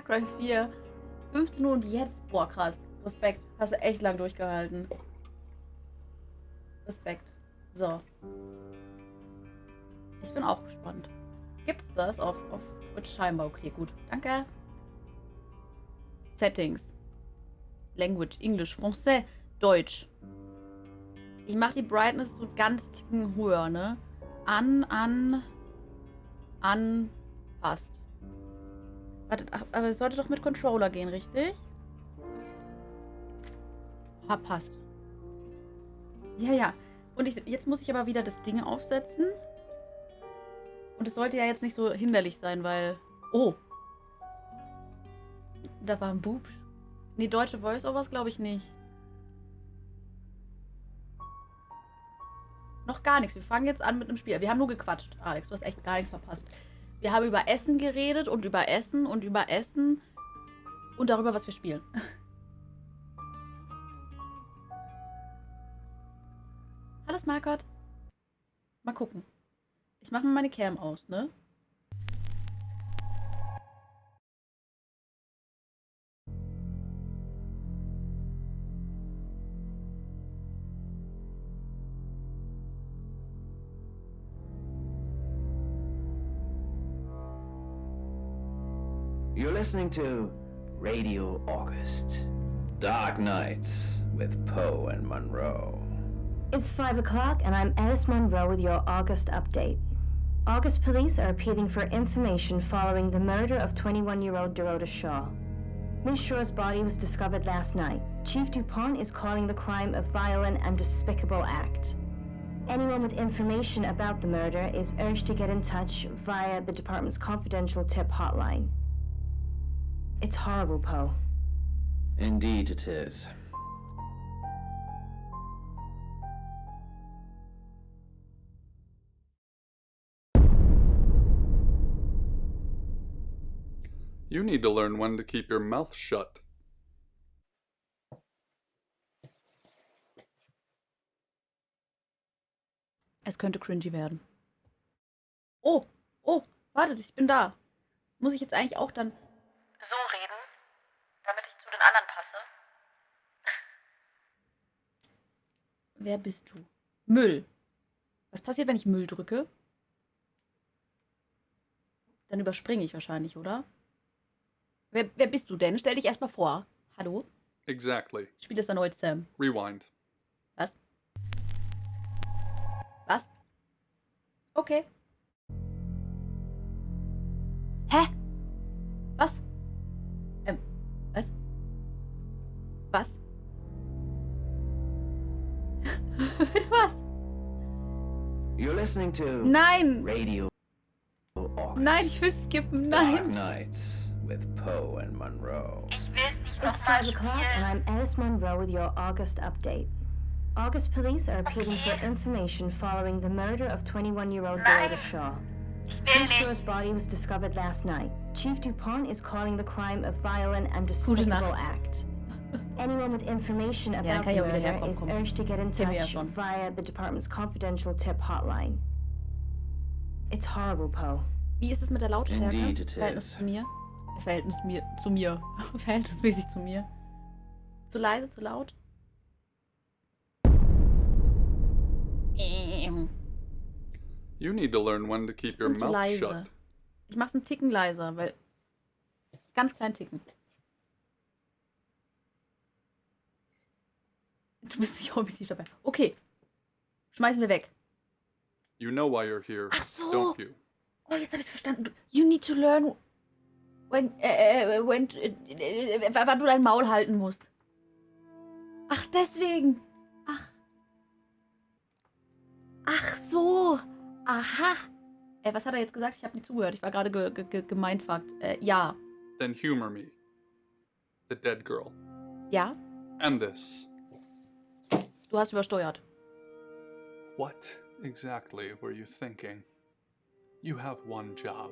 Cry 4. 15 Uhr und jetzt. Boah, krass. Respekt. Hast du echt lang durchgehalten. Respekt. So. Ich bin auch gespannt. Gibt's das auf Twitch? Scheinbar. Okay, gut. Danke. Settings. Language. Englisch. Français. Deutsch. Ich mache die Brightness so ganz ticken höher, ne? An. Passt. Wartet, ach, aber es sollte doch mit Controller gehen, richtig? Ha, passt. Ja. Und jetzt muss ich aber wieder das Ding aufsetzen. Und es sollte ja jetzt nicht so hinderlich sein, weil... Oh. Da war ein Bub. Nee, deutsche Voice-Overs glaube ich nicht. Noch gar nichts. Wir fangen jetzt an mit einem Spiel. Wir haben nur gequatscht, Alex. Du hast echt gar nichts verpasst. Wir haben über Essen geredet und über Essen und über Essen und darüber, was wir spielen. Hallo Smarkot. Mal gucken. Ich mache mal meine Cam aus, ne? You're listening to Radio August. Dark Nights with Poe and Monroe. It's 5 o'clock and I'm Alice Monroe with your August update. August police are appealing for information following the murder of 21-year-old Dorota Shaw. Miss Shaw's body was discovered last night. Chief DuPont is calling the crime a violent and despicable act. Anyone with information about the murder is urged to get in touch via the department's confidential tip hotline. It's horrible, Poe. Indeed it is. You need to learn when to keep your mouth shut. Es könnte cringy werden. Oh, wartet, ich bin da. Muss ich jetzt eigentlich auch dann so reden, damit ich zu den anderen passe? Wer bist du? Müll. Was passiert, wenn ich Müll drücke? Dann überspringe ich wahrscheinlich, oder? Wer bist du denn? Stell dich erstmal vor. Hallo? Exactly. Spiel das erneut, Sam. Rewind. Was? Was? Okay. Hä? Was? Was? Was? Mit was? You're listening to Nein! Radio August. Nein, ich will skippen. Dark Nein. Nights with Poe and Monroe. Ich will es nicht It's 5 o'clock and I'm Alice Monroe with your August update. August police are appealing for information following the murder of 21-year-old Dorota Shaw. Miss Shaw's body was discovered last night. Chief DuPont is calling the crime a violent and despicable act. Anyone with information about the murder is urged to get in touch via the department's confidential tip hotline. It's horrible, Poe. Wie ist es mit der Lautstärke? Indeed it Verhältnis is. zu mir? Zu mir. Verhältnismäßig zu mir. Zu leise, zu laut? You need to learn when to keep Ich your bin zu mouth leise. shut. Ich mach's einen Ticken leiser, weil... Ganz kleinen Ticken. Du bist nicht objektiv dabei. Okay. Schmeißen wir weg. You know why you're here, Ach so. don't you? Oh, jetzt habe ich verstanden. You need to learn wann du dein Maul halten musst. Ach, deswegen. Ach so. Aha. Was hat er jetzt gesagt? Ich habe nicht zugehört. Ich war gerade gemindfuckt. Ja. Then humor me. The dead girl. Ja? And this. Du hast übersteuert. What exactly were you thinking? You have one job.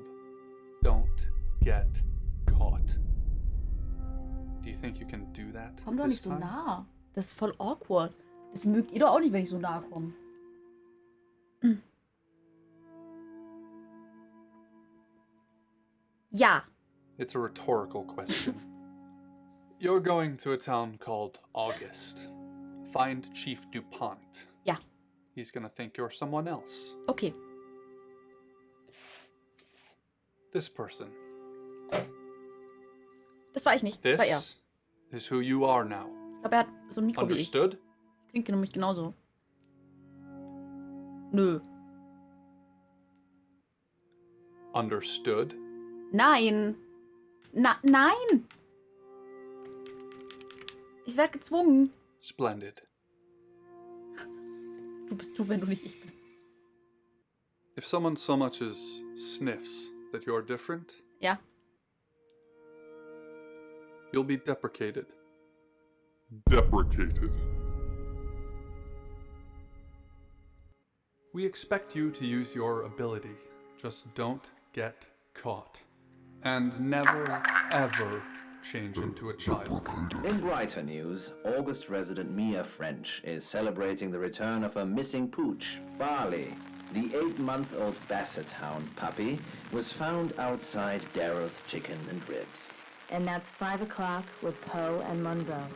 Don't get caught. Do you think you can do that? Komm doch this nicht so time? nah. Das ist voll awkward. Das mögt ihr doch auch nicht, wenn ich so nah komme. Ja. It's a rhetorical question. You're going to a town called August. Find Chief DuPont. Ja. He's gonna think you're someone else. Okay. This person. Das war ich nicht. Das war er. This is who you are now. Ich glaube, er hat so ein Mikro wie ich. Understood? Das klingt nämlich genauso. Nö. Understood? Nein. Nein. Ich werde gezwungen. Splendid. Du bist du, wenn du nicht ich bist. If someone so much as sniffs that you're different, Ja. you'll be deprecated. Deprecated. We expect you to use your ability. Just don't get caught. And never, ever change into a child. In brighter news, August resident Mia French is celebrating the return of her missing pooch, Barley. The 8-month-old Basset Hound puppy was found outside Daryl's Chicken and Ribs. And that's 5 o'clock with Poe and Monroe.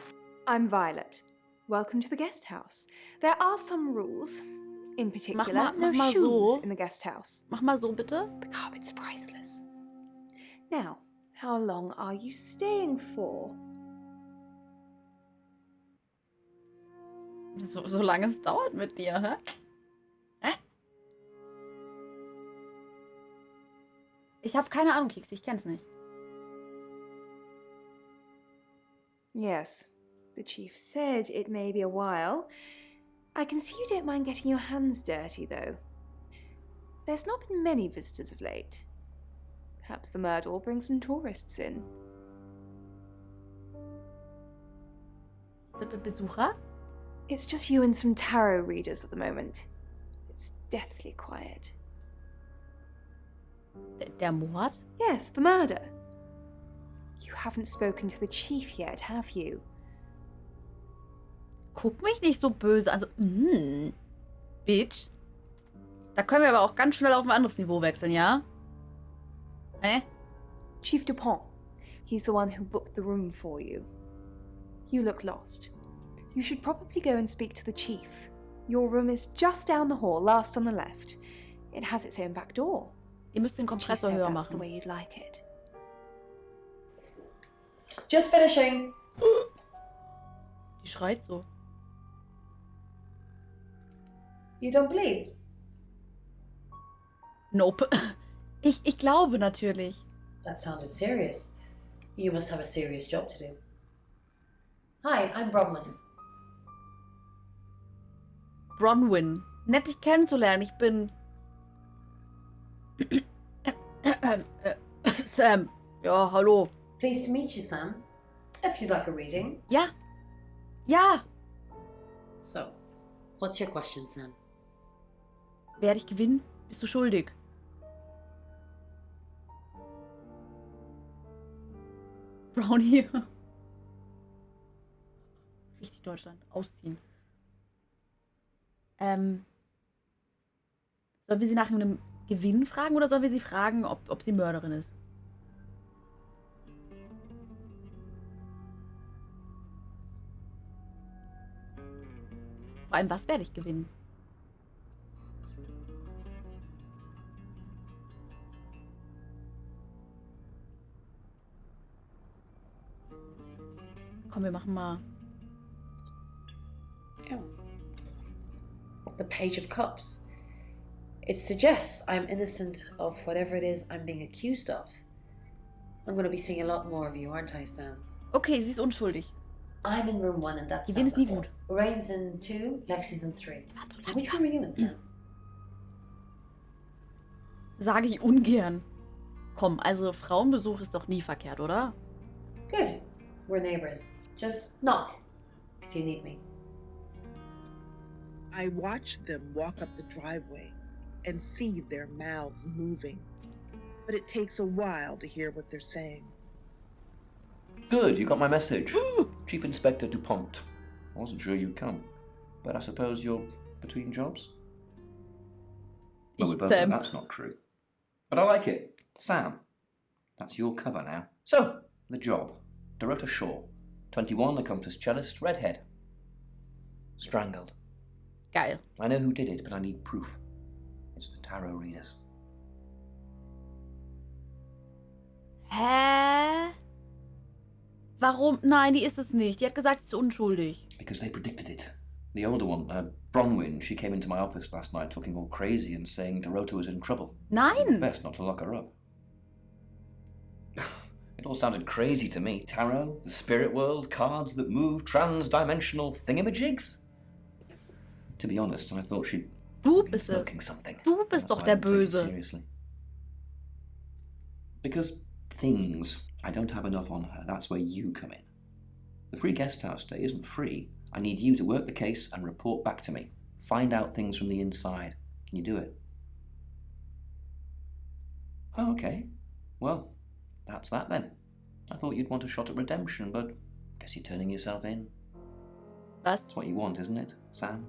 I'm Violet. Welcome to the guest house. There are some rules. In particular, mach no mal shoes so. in the guest house. Mach mal so, bitte. The carpet's priceless. Now, how long are you staying for? So lange es dauert mit dir, hä? Hä? Ich habe keine Ahnung, Keks. Ich kenn's nicht. Yes, the chief said it may be a while. I can see you don't mind getting your hands dirty, though. There's not been many visitors of late. Perhaps the murder will bring some tourists in. Besucher? It's just you and some tarot readers at the moment. It's deathly quiet. Der Mord? Yes, the murder. You haven't spoken to the chief yet, have you? Guck mich nicht so böse an. Also, Bitch. Da können wir aber auch ganz schnell auf ein anderes Niveau wechseln, ja? Hä? Chief DuPont. He's the one who booked the room for you. You look lost. You should probably go and speak to the chief. Your room is just down the hall, last on the left. It has its own back door. Ihr müsst den Chief Kompressor said höher that's the machen. way you'd like it. Just finishing. Die schreit so. You don't bleed? Nope. Ich glaube natürlich. That sounded serious. You must have a serious job to do. Hi, I'm Bronwyn. Bronwyn. Nett, dich kennenzulernen. Ich bin... Sam. Ja, hallo. Pleased to meet you, Sam. If you'd like a reading. Ja. Ja. So, what's your question, Sam? Werde ich gewinnen? Bist du schuldig? Brownie. Richtig Deutschland. Ausziehen. Sollen wir sie nach einem Gewinn fragen oder sollen wir sie fragen, ob sie Mörderin ist? Vor allem, was werde ich gewinnen? Komm, wir machen mal. Oh. The Page of Cups. It suggests I'm innocent of whatever it is I'm being accused of. I'm going to be seeing a lot more of you, aren't I, Sam? Okay, sie ist unschuldig. I'm in room 1 and that's Die Win ist nie gut. Rain's in 2, Lexi's in 3. Warte, so Which one are you in, Sam? Sage ich ungern. Komm, also Frauenbesuch ist doch nie verkehrt, oder? Good. We're neighbors. Just knock if you need me. I watch them walk up the driveway and see their mouths moving, but it takes a while to hear what they're saying. Good, you got my message. Chief Inspector DuPont. I wasn't sure you'd come, but I suppose you're between jobs? Well, we both know Sam. that's not true. But I like it. Sam, that's your cover now. So, the job. Dorota Shaw, 21, accomplished cellist, redhead. Strangled. Geil. I know who did it, but I need proof. It's the tarot readers. Hä? Warum? Nein, die ist es nicht. Die hat gesagt, sie ist unschuldig. Because they predicted it. The older one, Bronwyn, she came into my office last night talking all crazy and saying Dorota was in trouble. Nein! Best not to lock her up. It all sounded crazy to me. Tarot, the spirit world, cards that move, trans-dimensional thingamajigs. To be honest, I thought she'd Du been bist es. smoking something. Du bist That's doch why I der didn't take it Böse. seriously. Because things, I don't have enough on her. That's where you come in. The free guest house stay isn't free. I need you to work the case and report back to me. Find out things from the inside. Can you do it? Oh, okay. Well, that's that then. I thought you'd want a shot at redemption, but I guess you're turning yourself in. Was? That's what you want, isn't it, Sam?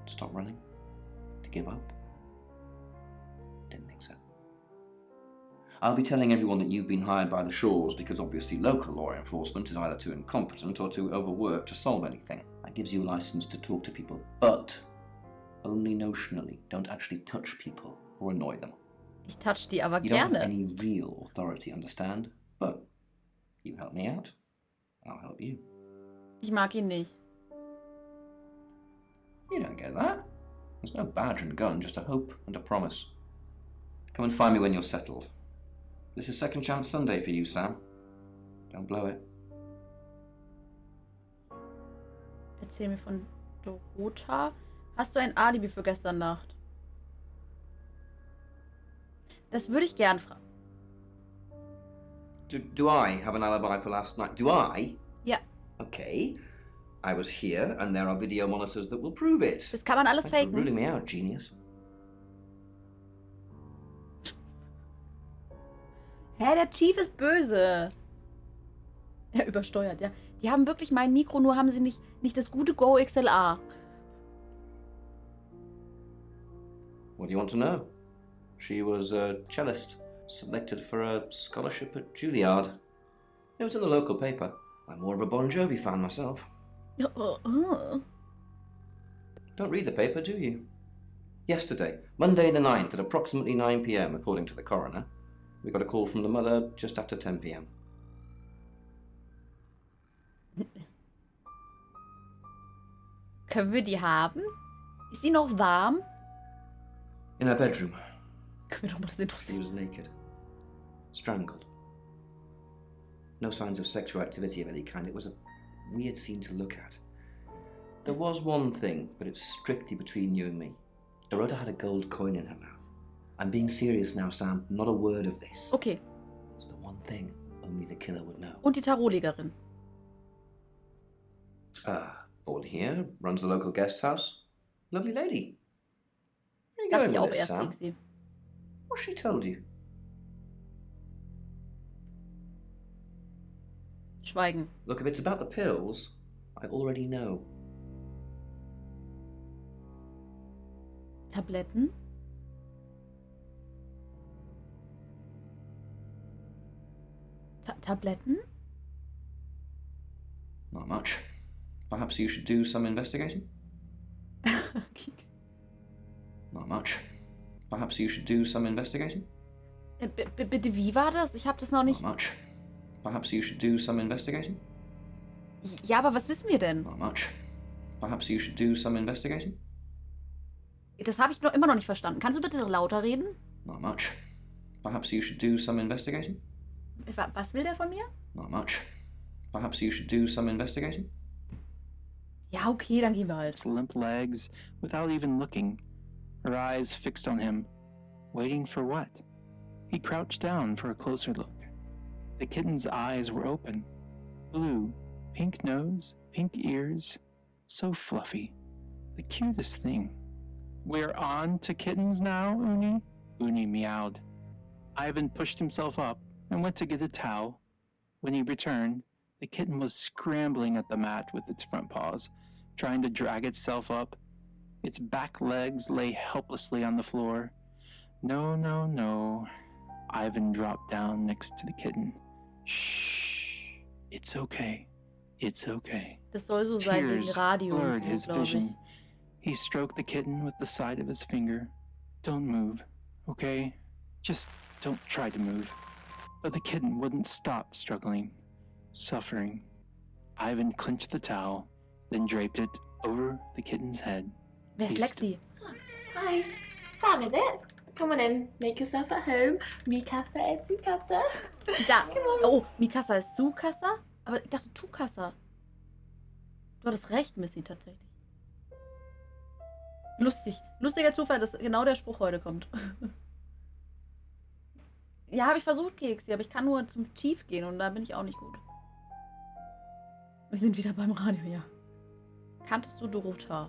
To stop running? To give up? Didn't think so. I'll be telling everyone that you've been hired by the Shaws because obviously local law enforcement is either too incompetent or too overworked to solve anything. That gives you a license to talk to people, but only notionally. Don't actually touch people or annoy them. Ich touch die aber You don't have gerne. any real authority, understand? But you help me out, and I'll help you. Ich mag ihn nicht. You don't get that. There's no badge and gun, just a hope and a promise. Come and find me when you're settled. This is Second Chance Sunday for you, Sam. Don't blow it. Erzähl mir von Dorota. Hast du ein Alibi für gestern Nacht? Das würde ich gern fragen. Do I have an alibi for last night? Do I? Ja, Okay. I was here, and there are video monitors that will prove it. das kann man alles Thanks for faken. ruling me out, genius. Hä, der Chief ist böse. Er übersteuert, ja. Die haben wirklich mein Mikro, nur haben sie nicht das gute Go XLR. What do you want to know? She was a cellist, selected for a scholarship at Juilliard. It was in the local paper. I'm more of a Bon Jovi fan myself. Don't read the paper, do you? Yesterday, Monday the 9th, at approximately 9 p.m., according to the coroner, we got a call from the mother just after 10 p.m. Können wir die haben? Ist sie noch warm? In her bedroom, Können wir doch mal das she interessieren. was naked. Strangled. No signs of sexual activity of any kind. It was a weird scene to look at. There was one thing, but it's strictly between you and me. Dorota had a gold coin in her mouth. I'm being serious now, Sam. Not a word of this. Okay. It's the one thing only the killer would know. Und die Tarotlegerin. Born here, runs the local guest house. Lovely lady. Where are you Dachte going ich auch with this, erst Sam? wegen sie. What's she told you? Schweigen. Look, if it's about the pills, I already know. Tabletten? Tabletten? Not much. Perhaps you should do some investigating? Not much. Perhaps you should do some investigating? Bitte, wie war das? Ich habe das noch Not nicht. much. Perhaps you should do some investigating? Ja, aber was wissen wir denn? Not much. Perhaps you should do some investigating? Das habe ich noch immer noch nicht verstanden. Kannst du bitte lauter reden? Not much. Perhaps you should do some investigating? Was will der von mir? Not much. Perhaps you should do some investigating? Ja, okay, dann gehen wir halt. Limp legs, without even looking, her eyes fixed on him, waiting for what? He crouched down for a closer look. The kitten's eyes were open, blue, pink nose, pink ears, so fluffy, the cutest thing. We're on to kittens now, Uni? Uni meowed. Ivan pushed himself up and went to get a towel. When he returned, the kitten was scrambling at the mat with its front paws, trying to drag itself up. Its back legs lay helplessly on the floor. No, no, no. Ivan dropped down next to the kitten, Shh. It's okay. It's okay. Das soll so sein wegen Tears Radio und blurred so, his glaube ich. vision. He stroked the kitten with the side of his finger. Don't move, okay? Just don't try to move. But the kitten wouldn't stop struggling, suffering. Ivan clenched the towel, then draped it over the kitten's head. Wer ist Lexi? Hi. Sam, is it? Come on in. Make yourself at home. Mi casa es su casa. Da. Come on. Oh, Mikasa ist Sukasa? Aber ich dachte Tukasa. Du hattest recht, Missy, tatsächlich. Lustig. Lustiger Zufall, dass genau der Spruch heute kommt. Ja, habe ich versucht, Keksi, aber ich kann nur zum Chief gehen und da bin ich auch nicht gut. Wir sind wieder beim Radio, ja. Kanntest du Dorota?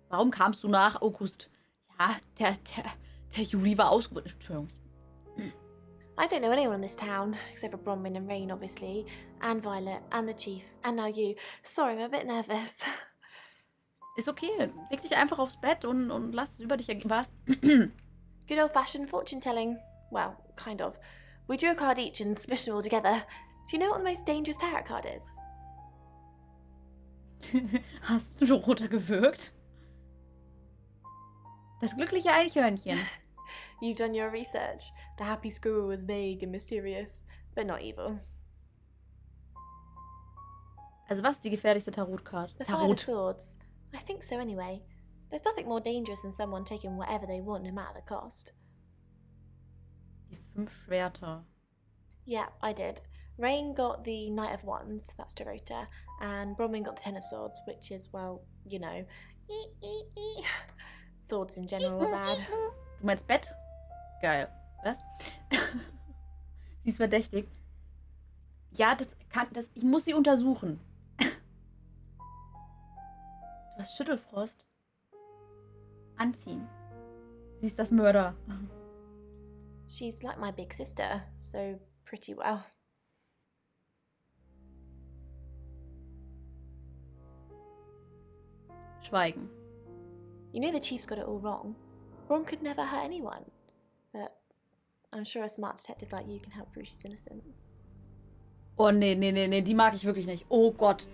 Warum kamst du nach August? Ja, der Juli war ausgebrochen. Entschuldigung. I don't know anyone in this town, except for Bronwyn and Rain, obviously, and Violet, and the Chief, and now you. Sorry, I'm a bit nervous. Ist okay. Leg dich einfach aufs Bett und lass es über dich ergehen. Was? Good old-fashioned fortune-telling. Well, kind of. We drew a card each and smushed them all together. Do you know what the most dangerous tarot card is? Hast du Dorota gewürgt? Das glückliche Eichhörnchen. You've done your research. The happy squirrel was vague and mysterious, but not evil. Also was ist die gefährlichste Tarotkarte? The Five of Swords. I think so anyway. There's nothing more dangerous than someone taking whatever they want, no matter the cost. Die 5 Schwerter. Yeah, I did. Rain got the Knight of Wands, that's Dorota, and Bronwyn got the Ten of Swords, which is, well, you know. Swords in general are bad. Du meinst Bett? Geil. Was? Sie ist verdächtig. Ja, ich muss sie untersuchen. Du hast Schüttelfrost. Anziehen. Sie ist das Mörder. She's like my big sister, so pretty well. Schweigen. You know the Chief's got it all wrong. Ron could never hurt anyone. But I'm sure a smart detective like you can help prove she's innocent. Oh, nee, die mag ich wirklich nicht. Oh Gott.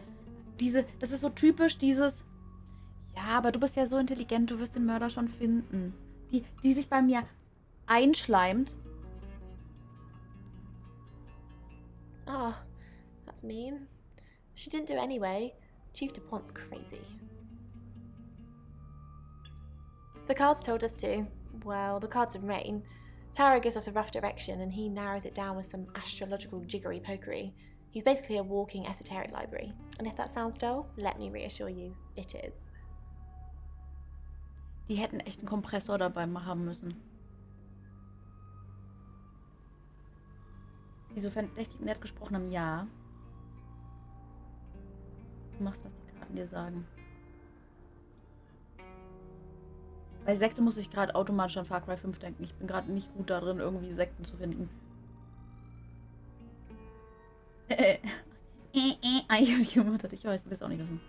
Das ist so typisch dieses... Ja, aber du bist ja so intelligent, du wirst den Mörder schon finden. Die sich bei mir einschleimt. Oh, that's mean. She didn't do it anyway. Chief DuPont's crazy. The cards told us to. Well, the cards of Rain. Tarot gives us a rough direction and he narrows it down with some astrological jiggery pokery. He's basically a walking esoteric library. And if that sounds dull, let me reassure you, it is. Die hätten echt einen Kompressor dabei haben müssen. Die so verdächtig nett gesprochen haben, ja. Du machst, was die Karten dir sagen. Bei Sekte muss ich gerade automatisch an Far Cry 5 denken. Ich bin gerade nicht gut darin, irgendwie Sekten zu finden. Ich weiß, du bist auch nicht wissen.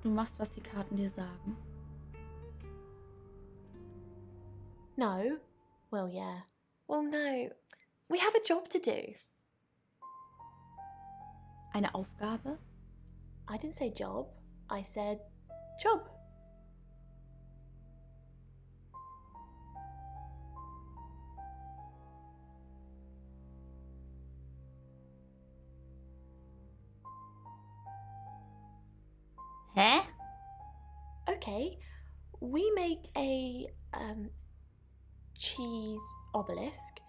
Du machst, was die Karten dir sagen. No? Well, yeah. Well, no. We have a job to do. Eine Aufgabe? I didn't say job. I said job. Hä? Okay, we make a cheese obelisk,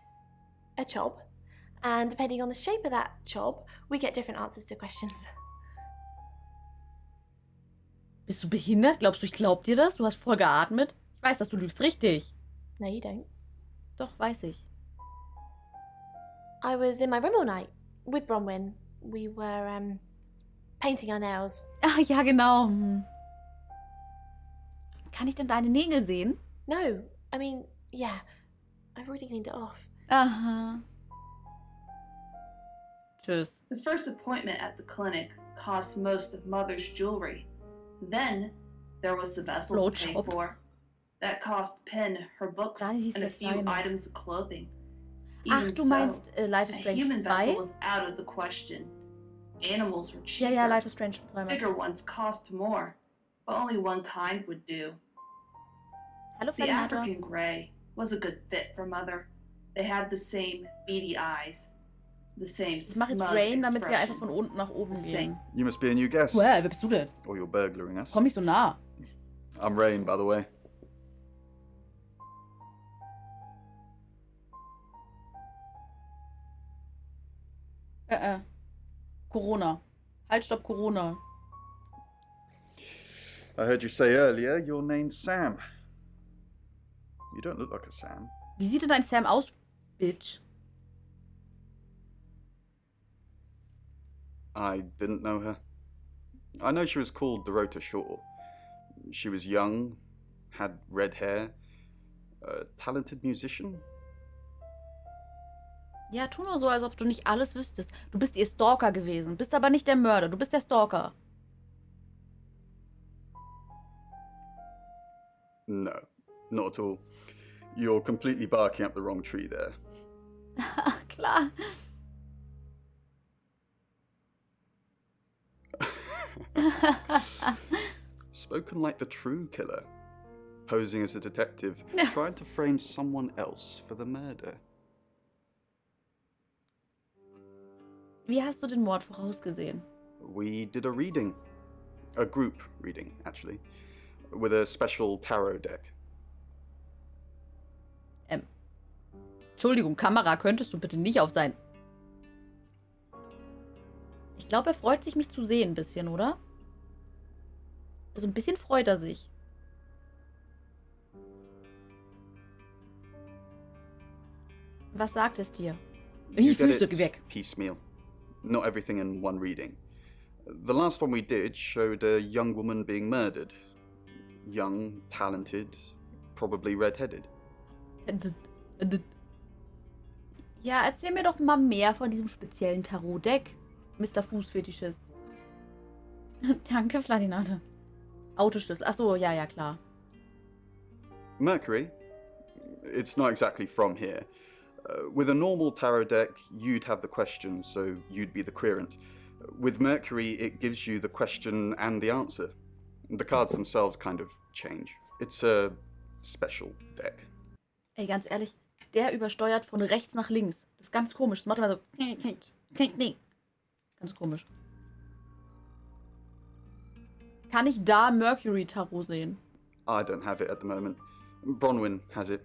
a chob, and depending on the shape of that chob, we get different answers to questions. Bist du behindert? Glaubst du, ich glaub dir das? Du hast voll geatmet. Ich weiß, dass du lügst. Richtig. No, you don't. Doch, weiß ich. I was in my room all night with Bronwyn. We were painting our nails. Ach ja, genau. Kann ich denn deine Nägel sehen? No, I mean, yeah. I've already cleaned it off. Aha. Tschüss. The first appointment at the clinic cost most of Mother's jewelry. Then there was the vessel to pay Blowjob. for. That cost Penn her books Daniel hieß and a der few Kleine. items of clothing. Ach, Even du meinst so, Life is a Strange human 2? vessel was out of the question. Animals were Ja, cheaper. ja, Life is Strange 2 meinst Bigger du. ones cost more, but only one kind would do. Hallo, The Fladinator. African gray was a good fit for Mother. They had the same beady eyes, the same Ich mache jetzt smug Rain, damit wir einfach expression. von unten nach oben gehen. You must be a new guest. Well, wer bist du denn? Or you're burglaring us. Komm nicht so nah. I'm Rain, by the way. Corona. Halt, stopp, Corona. I heard you say earlier your name's Sam. You don't look like a Sam. Wie sieht denn dein Sam aus, Bitch? I didn't know her. I know she was called Dorota Shaw. She was young, had red hair, a talented musician. Ja, tu nur so, als ob du nicht alles wüsstest. Du bist ihr Stalker gewesen, bist aber nicht der Mörder. Du bist der Stalker. No, not at all. You're completely barking up the wrong tree there. Klar. Spoken like the true killer. Posing as a detective, trying to frame someone else for the murder. Wie hast du den Mord vorausgesehen? We did a reading. A group reading, actually. With a special tarot deck. Entschuldigung, Kamera, könntest du bitte nicht auf sein... Ich glaube, er freut sich, mich zu sehen ein bisschen, oder? Also ein bisschen freut er sich. Was sagt es dir? You Die get Füße, it geh weg. piecemeal. Not everything in one reading. The last one we did showed a young woman being murdered. Young, talented, probably red-headed. Ja, erzähl mir doch mal mehr von diesem speziellen Tarot-Deck, Mr. Fußfetischist. Danke, Fladinate. Autoschlüssel. Achso, ja, ja, klar. Mercury? It's not exactly from here. With a normal tarot deck, you'd have the question, so you'd be the querent. With Mercury, it gives you the question and the answer. The cards themselves kind of change. It's a special deck. Ey, ganz ehrlich, der übersteuert von rechts nach links. Das ist ganz komisch. Das macht immer so... Ganz komisch. Kann ich da Mercury Tarot sehen? I don't have it at the moment. Bronwyn has it.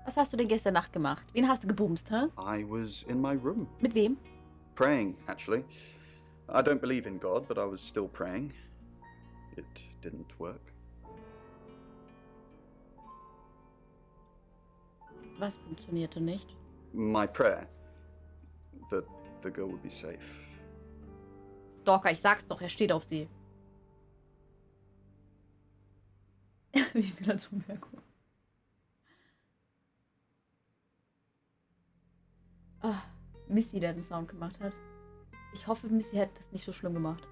Was hast du denn gestern Nacht gemacht? Wen hast du gebumst, hä? I was in my room. Mit wem? Praying, actually. I don't believe in God, but I was still praying. It didn't work. Was funktionierte nicht? My prayer. That the girl would be safe. Stalker, ich sag's doch, er steht auf sie. Wie wieder zu Merkur. Ah, Missy, der den Sound gemacht hat. Ich hoffe, Missy hat das nicht so schlimm gemacht.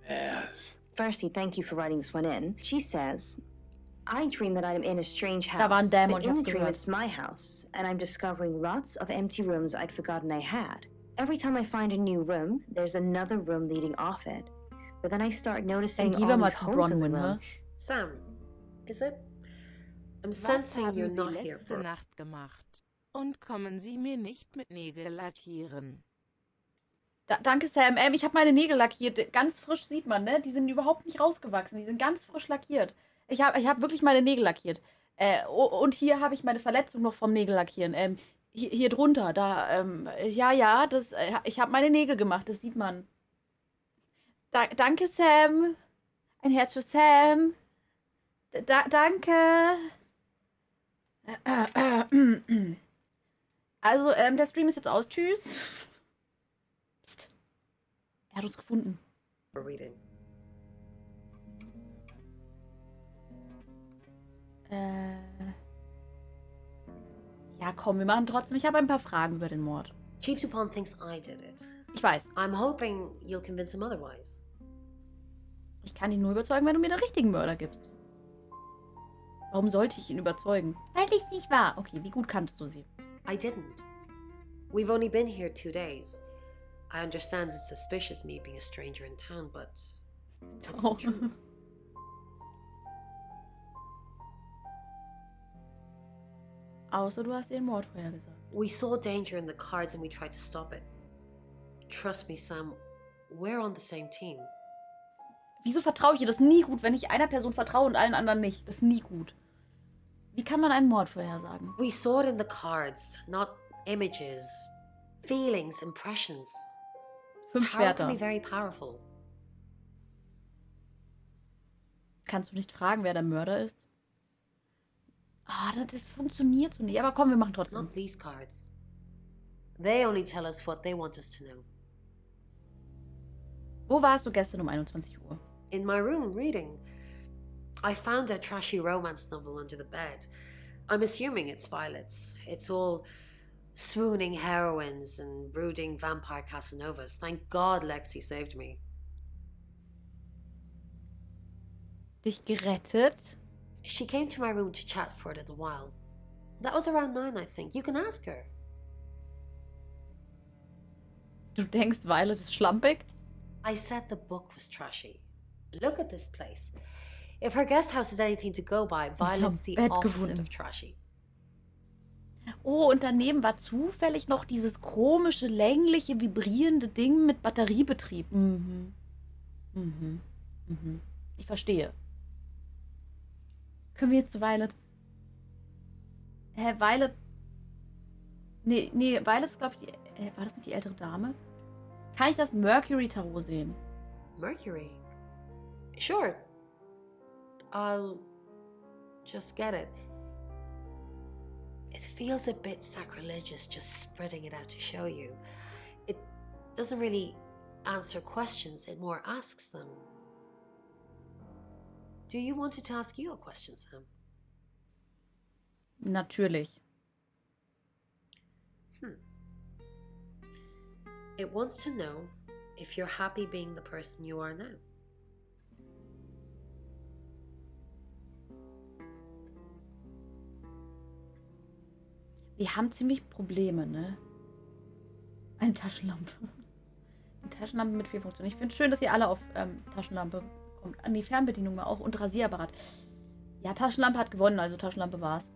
Yes. Firstly, thank you for writing this one in. She says, I dream that I'm in a strange house. Da war ein Dämon, but ich in hab's the dream gehört. it's my house, and I'm discovering lots of empty rooms I'd forgotten I had. Every time I find a new room, there's another room leading off it. But then I start noticing Dann gehen wir all mal these zu holes in the Bronwyn, room. hä? Sam, is it? I'm Was sensing haben you're Sie not here letzte for... Nacht gemacht? Und kommen Sie mir nicht mit Nägel lackieren. Danke, Sam. Ich habe meine Nägel lackiert. Ganz frisch sieht man, ne? Die sind überhaupt nicht rausgewachsen. Die sind ganz frisch lackiert. Ich hab wirklich meine Nägel lackiert. Und hier habe ich meine Verletzung noch vom Nägel lackieren. Hier drunter, da, ja, das, ich habe meine Nägel gemacht, das sieht man. Danke, Sam. Ein Herz für Sam. Danke. Also, der Stream ist jetzt aus. Tschüss. Psst. Er hat uns gefunden. Reading. Ja, komm, wir machen trotzdem. Ich habe ein paar Fragen über den Mord. Chief Dupont thinks I did it. Ich weiß. I'm hoping you'll convince him otherwise. Ich kann ihn nur überzeugen, wenn du mir den richtigen Mörder gibst. Warum sollte ich ihn überzeugen? Weil ich nicht war. Okay, wie gut kanntest du sie? I didn't. We've only been here 2 days. I understand it's suspicious me being a stranger in town, but it's the truth. Außer du hast den Mord vorhergesagt. We saw danger in the cards and we tried to stop it. Trust me, Sam, we're on the same team. Wieso vertraue ich ihr? Das ist nie gut, wenn ich einer Person vertraue und allen anderen nicht. Das ist nie gut. Wie kann man einen Mord vorhersagen? We saw it in the cards, not images, feelings, impressions. 5 Tarot can Schwerter. be very powerful. Kannst du nicht fragen, wer der Mörder ist? Ah, das funktioniert so nicht. Aber komm, wir machen trotzdem. Not these cards. They only tell us what they want us to know. Wo warst du gestern um 21 Uhr? In my room, reading. I found a trashy romance novel under the bed. I'm assuming it's Violet's. It's all swooning heroines and brooding vampire Casanovas. Thank God Lexi saved me. Dich gerettet? She came to my room to chat for a little while. That was around 9, I think. You can ask her. Du denkst, Violet ist schlampig? I said the book was trashy. Look at this place. If her guest house is anything to go by, Violet's the Bett opposite gefunden. of trashy. Oh, und daneben war zufällig noch dieses komische, längliche, vibrierende Ding mit Batteriebetrieb. Mhm. Mhm. Mhm. Ich verstehe. Können wir jetzt zu Violet? Violet... Nee, Violet ist, glaube ich, die... war das nicht die ältere Dame? Kann ich das Mercury-Tarot sehen? Mercury? Sure. I'll just get it. It feels a bit sacrilegious just spreading it out to show you. It doesn't really answer questions, it more asks them. Do you want it to ask you a question, Sam? Natürlich. It wants to know if you're happy being the person you are now. Wir haben ziemlich Probleme, ne? Eine Taschenlampe. Eine Taschenlampe mit 4 Funktionen. Ich finde es schön, dass ihr alle auf Taschenlampe kommt. An die Fernbedienung war auch und Rasierapparat. Ja, Taschenlampe hat gewonnen, also Taschenlampe war's.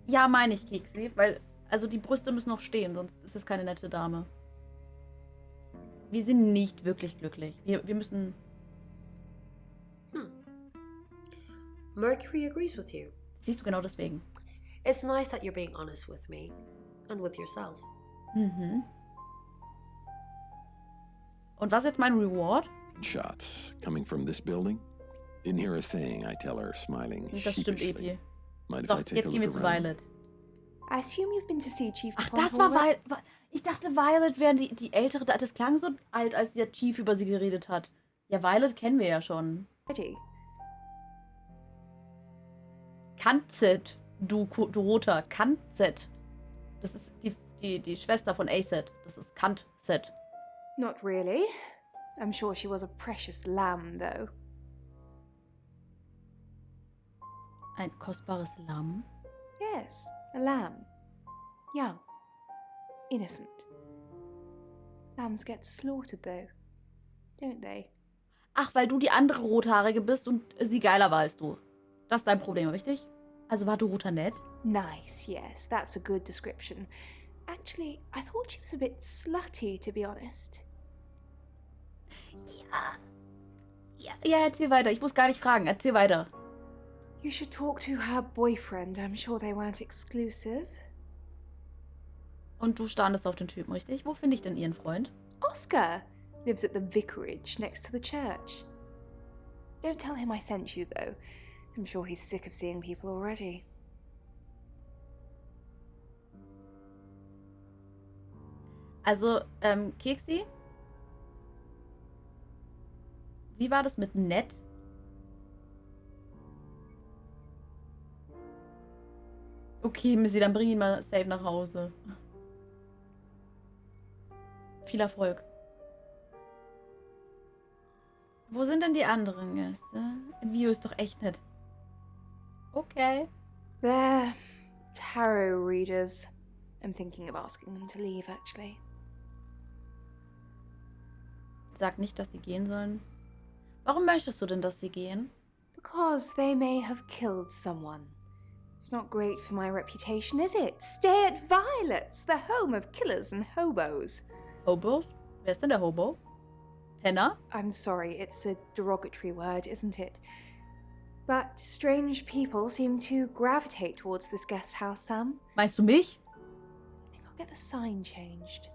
Ja, meine ich, Keksi, weil, also die Brüste müssen noch stehen, sonst ist es keine nette Dame. Wir sind nicht wirklich glücklich. Wir müssen... Mercury agrees with you. Siehst du, genau deswegen. It's nice that you're being honest with me and with yourself. Mhm. Und was ist jetzt mein Reward? Shots coming from this building. Didn't hear a thing, I tell her, smiling. Das stimmt, sheepishly. Epi. Mind if So, I take jetzt a gehen wir look zu around? Violet. I assume you've been to see Chief Ach, Pople das war already? Violet. Ich dachte, Violet wäre die ältere. Das klang so alt, als der Chief über sie geredet hat. Ja, Violet kennen wir ja schon. Kanzet, du Roter. Kanzet. Das ist die Schwester von Azet. Das ist Kantzet. Not really. I'm sure she was a precious lamb, though. Ein kostbares Lamm. Yes, a lamb. Young. Innocent. Lambs get slaughtered, though. Don't they? Ach, weil du die andere Rothaarige bist und sie geiler war als du. Das ist dein Problem, richtig? Also war Dorota nett? Nice, yes, that's a good description. Actually, I thought she was a bit slutty, to be honest. Ja, erzähl weiter. Ich muss gar nicht fragen. Erzähl weiter. You should talk to her boyfriend. I'm sure they weren't exclusive. Und du standest auf den Typen, richtig? Wo finde ich denn ihren Freund? Oscar lives at the vicarage next to the church. Don't tell him I sent you, though. I'm sure he's sick of seeing people already. Also, Keksi? Wie war das mit nett? Okay, Missy, dann bring ihn mal safe nach Hause. Viel Erfolg. Wo sind denn die anderen Gäste? View ist doch echt nett. Okay. They're tarot readers. I'm thinking of asking them to leave, actually. Sag nicht, dass sie gehen sollen. Warum möchtest du denn, dass sie gehen? Because they may have killed someone. It's not great for my reputation, is it? Stay at Violet's, the home of killers and hobos. Hobos? Wer ist denn der Hobo? Penner? I'm sorry, it's a derogatory word, isn't it? But strange people seem to gravitate towards this guest house, Sam. Meinst du mich? I think I'll get the sign changed.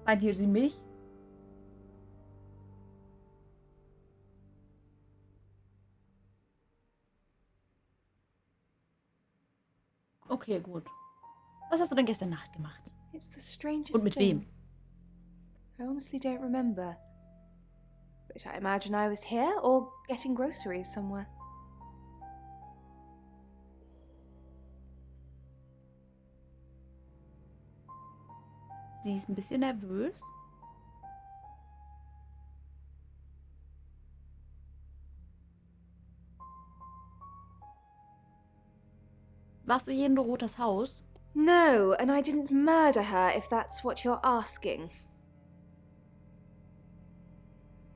Meint ihr sie mich? Okay, gut. Was hast du denn gestern Nacht gemacht? It's the strangest Und mit thing. wem? I honestly don't remember. But I imagine I was here or getting groceries somewhere. Sie ist ein bisschen nervös. Warst du je in Dorothas Haus? No, and I didn't murder her, if that's what you're asking.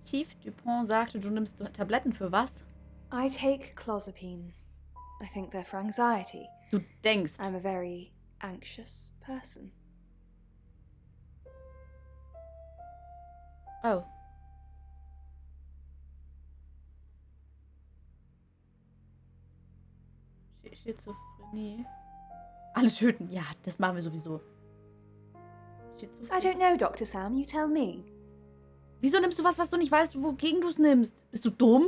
Chief Dupont sagte, du nimmst Tabletten für was? I take clozapine. I think they're for anxiety. Du denkst. I'm a very anxious person. Oh. Schizophrenie. Alle töten. Ja, das machen wir sowieso. I don't know, Dr. Sam. You tell me. Wieso nimmst du was, was du nicht weißt, wogegen du es nimmst? Bist du dumm?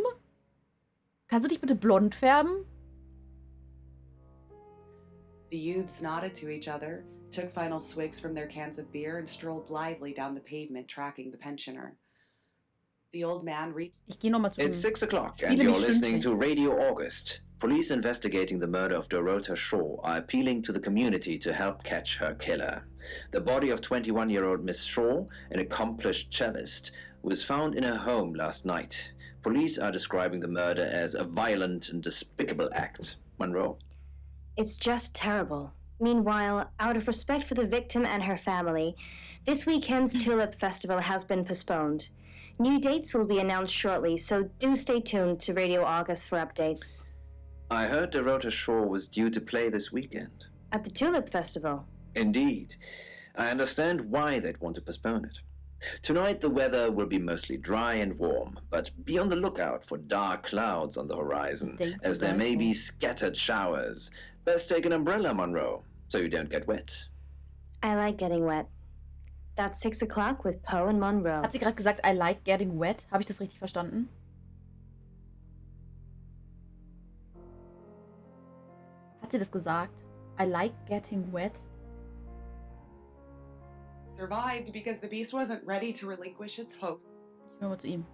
Kannst du dich bitte blond färben? The youths nodded to each other, took final swigs from their cans of beer, and strolled blithely down the pavement, tracking the pensioner. The old man reached. Ich gehe nochmal zu It's 6 o'clock, and Spiele you're mich listening stündlich. to Radio August. Police investigating the murder of Dorota Shaw are appealing to the community to help catch her killer. The body of 21-year-old Miss Shaw, an accomplished cellist, was found in her home last night. Police are describing the murder as a violent and despicable act. Monroe. It's just terrible. Meanwhile, out of respect for the victim and her family, this weekend's Tulip Festival has been postponed. New dates will be announced shortly, so do stay tuned to Radio August for updates. I heard Dorota Shaw was due to play this weekend. At the Tulip Festival? Indeed. I understand why they'd want to postpone it. Tonight the weather will be mostly dry and warm, but be on the lookout for dark clouds on the horizon, as there may be scattered showers. Best take an umbrella, Monroe, so you don't get wet. I like getting wet. That's 6 o'clock with Poe and Monroe. Hat sie gerade gesagt, I like getting wet? Habe ich das richtig verstanden? Hat sie das gesagt? I like getting wet? Survived because the beast wasn't ready to relinquish its hope. Ich will mal zu ihm.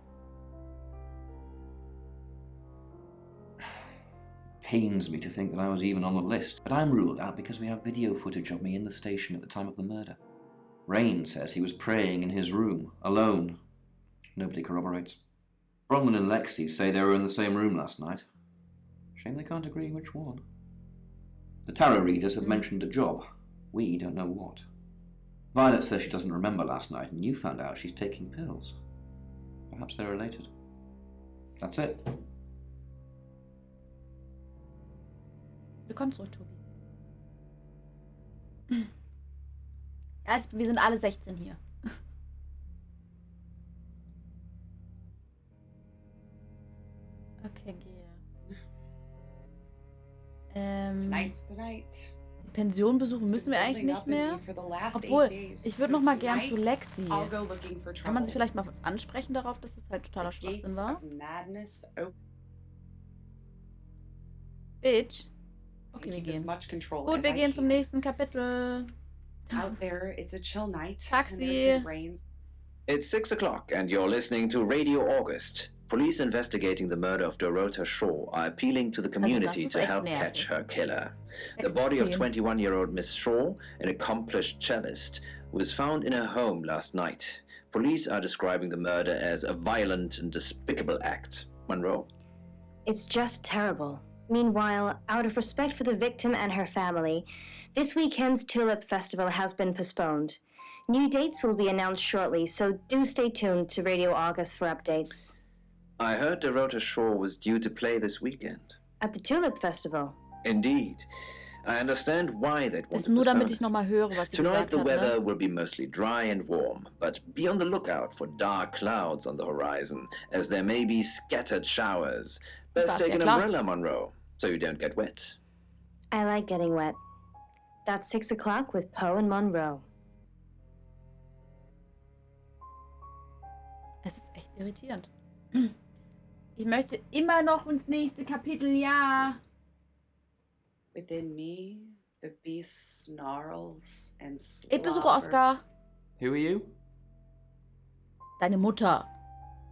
Pains me to think that I was even on the list, but I'm ruled out because we have video footage of me in the station at the time of the murder. Rain says he was praying in his room, alone. Nobody corroborates. Bronwyn and Lexi say they were in the same room last night. Shame they can't agree which one. The tarot readers have mentioned a job. We don't know what. Violet says she doesn't remember last night, and you found out she's taking pills. Perhaps they're related. That's it. Willkommen zurück, Tobi. Ja, wir sind alle 16 hier. Okay, gehe. Tonight's the night. Die Pension besuchen müssen wir eigentlich nicht mehr. Obwohl, ich würde noch mal gern zu Lexi. Kann man sie vielleicht mal ansprechen darauf, dass es halt totaler Schwachsinn war? Bitch. Okay, wir gehen. Gut, wir gehen zum nächsten Kapitel. Out there, it's a chill night. Taxi. It's 6 o'clock, and you're listening to Radio August. Police investigating the murder of Dorota Shaw are appealing to the community to help catch her killer. The body of 21-year-old Miss Shaw, an accomplished cellist, was found in her home last night. Police are describing the murder as a violent and despicable act. Monroe. It's just terrible. Meanwhile, out of respect for the victim and her family, this weekend's Tulip Festival has been postponed. New dates will be announced shortly, so do stay tuned to Radio August for updates. I heard Dorota Shore was due to play this weekend. At the Tulip Festival? Indeed. I understand why they'd want Das to nur damit postpone ich nochmal höre, was it. sie Tonight gesagt the hat, weather ne? will be mostly dry and warm, but be on the lookout for dark clouds on the horizon, as there may be scattered showers. Best war's, take ja an klar. umbrella, Monroe, so you don't get wet. I like getting wet. That's 6 o'clock with Poe and Monroe. Es ist echt irritierend. Ich möchte immer noch ins nächste Kapitel, ja. Within me, the beast snarls and Ich besuche slobbers. Oscar. Who are you? Deine Mutter.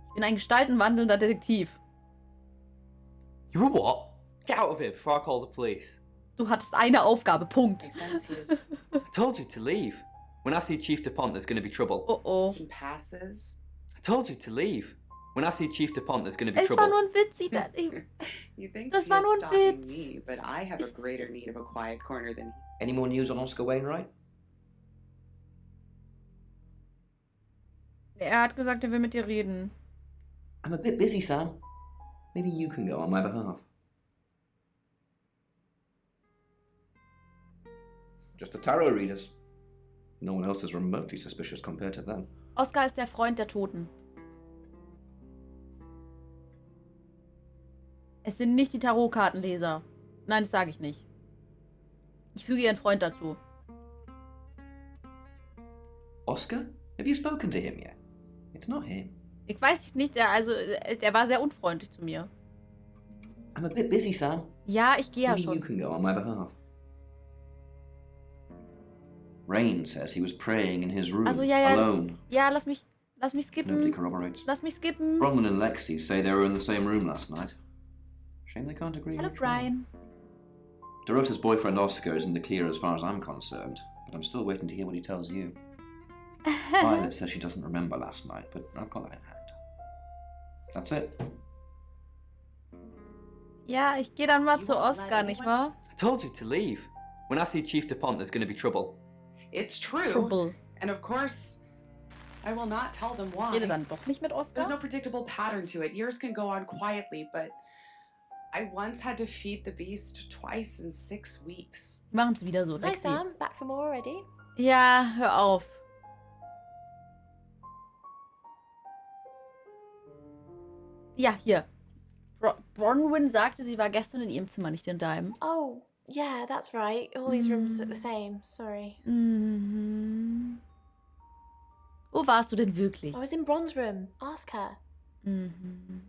Ich bin ein gestaltenwandelnder Detektiv. You a what? Get out of here before I call the police. Du hattest eine Aufgabe, Punkt. I told you to leave. When I see Chief DuPont, there's going to be trouble. Oh oh. He passes. I told you to leave. When I see Chief DuPont, there's going to be Es trouble. war nur ein Witz. You think Das he war is nur ein stalking Witz. me, but I have a greater need of a quiet corner than Any more news on Oscar Wainwright? Er hat gesagt, er will mit dir reden. I'm a bit busy, Sam. Maybe you can go on my behalf. Just the tarot readers. No one else is remotely suspicious compared to them. Oscar ist der Freund der Toten. Es sind nicht die Tarotkartenleser. Nein, das sage ich nicht. Ich füge ihren Freund dazu. Oscar? Have you spoken to him yet? It's not him. Ich weiß nicht, der war sehr unfreundlich zu mir. I'm a bit busy, Sam. Ja, ich gehe ja Maybe you schon. can go on my behalf. Rain says he was praying in his room, Also ja, alone. Ja, lass mich Nobody skippen. corroborates. Lass mich skippen. Bronwyn and Lexi say they were in the same room last night. Shame they can't agree. Hallo which one. Brian. Dorota's boyfriend Oscar is in the clear as far as I'm concerned, but I'm still waiting to hear what he tells you. Violet says she doesn't remember last night, but I've got that in hand. That's it. Ja, ich gehe dann mal zu Oscar, nicht wahr? I told you to leave. When I see Chief DuPont, there's going to be trouble. It's true. Trouble. And of course, I will not tell them why. Rede dann doch nicht mit There's Oscar? no predictable pattern to it. Years can go on quietly, but I once had to feed the beast twice in 6 weeks. Wir machen es wieder so, Hi Lexi. Sam, back from war already? Ja, hör auf. Ja, hier. Bronwyn sagte, sie war gestern in ihrem Zimmer, nicht in deinem. Oh, yeah, that's right. All these rooms look the same. Sorry. Mhm. Wo warst du denn wirklich? I was in Bron's room. Ask her. Mhm.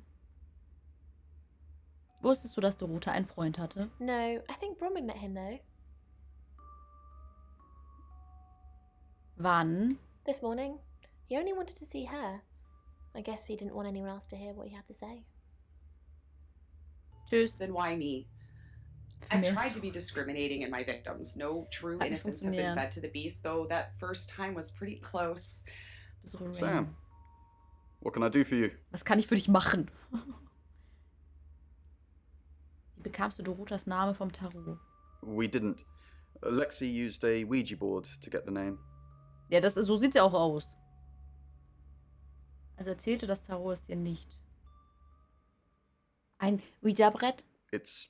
Wusstest du, dass Dorota einen Freund hatte? No, I think Bronwyn met him though. Wann? This morning. He only wanted to see her. I guess he didn't want anyone else to hear what he had to say. Tschüss. Then why me? Für I've mich. tried to be discriminating in my victims. No true Hat nicht innocents have been funktioniert. fed to the beast, though that first time was pretty close. Besuche Rain. Sam, what can I do for you? Was kann ich für dich machen? Wie bekamst du Dorotas Name vom Tarot? We didn't. Lexi used a Ouija board to get the name. Ja, so sieht's ja auch aus. Also erzählte das Tarot es dir nicht. Ein Ouija-Brett? It's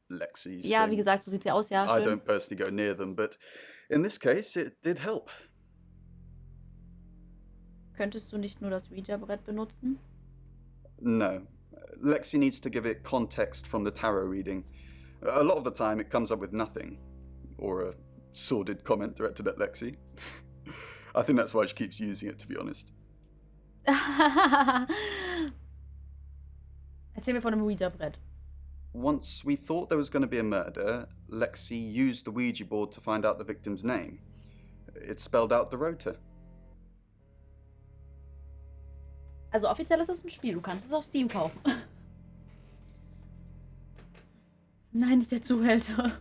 Lexi's. Ja, wie thing. gesagt, so sieht's ja aus, ja. I Schön. don't personally go near them, but in this case, it did help. Könntest du nicht nur das Ouija-Brett benutzen? No. Lexi needs to give it context from the tarot reading. A lot of the time, it comes up with nothing. Or a sordid comment directed at Lexi. I think that's why she keeps using it, to be honest. Erzähl mir von dem Ouija-Brett. Once we thought there was going to be a murder, Lexi used the Ouija board to find out the victim's name. It spelled out Dorota. Also offiziell ist das ein Spiel. Du kannst es auf Steam kaufen. Nein, nicht der Zuhälter.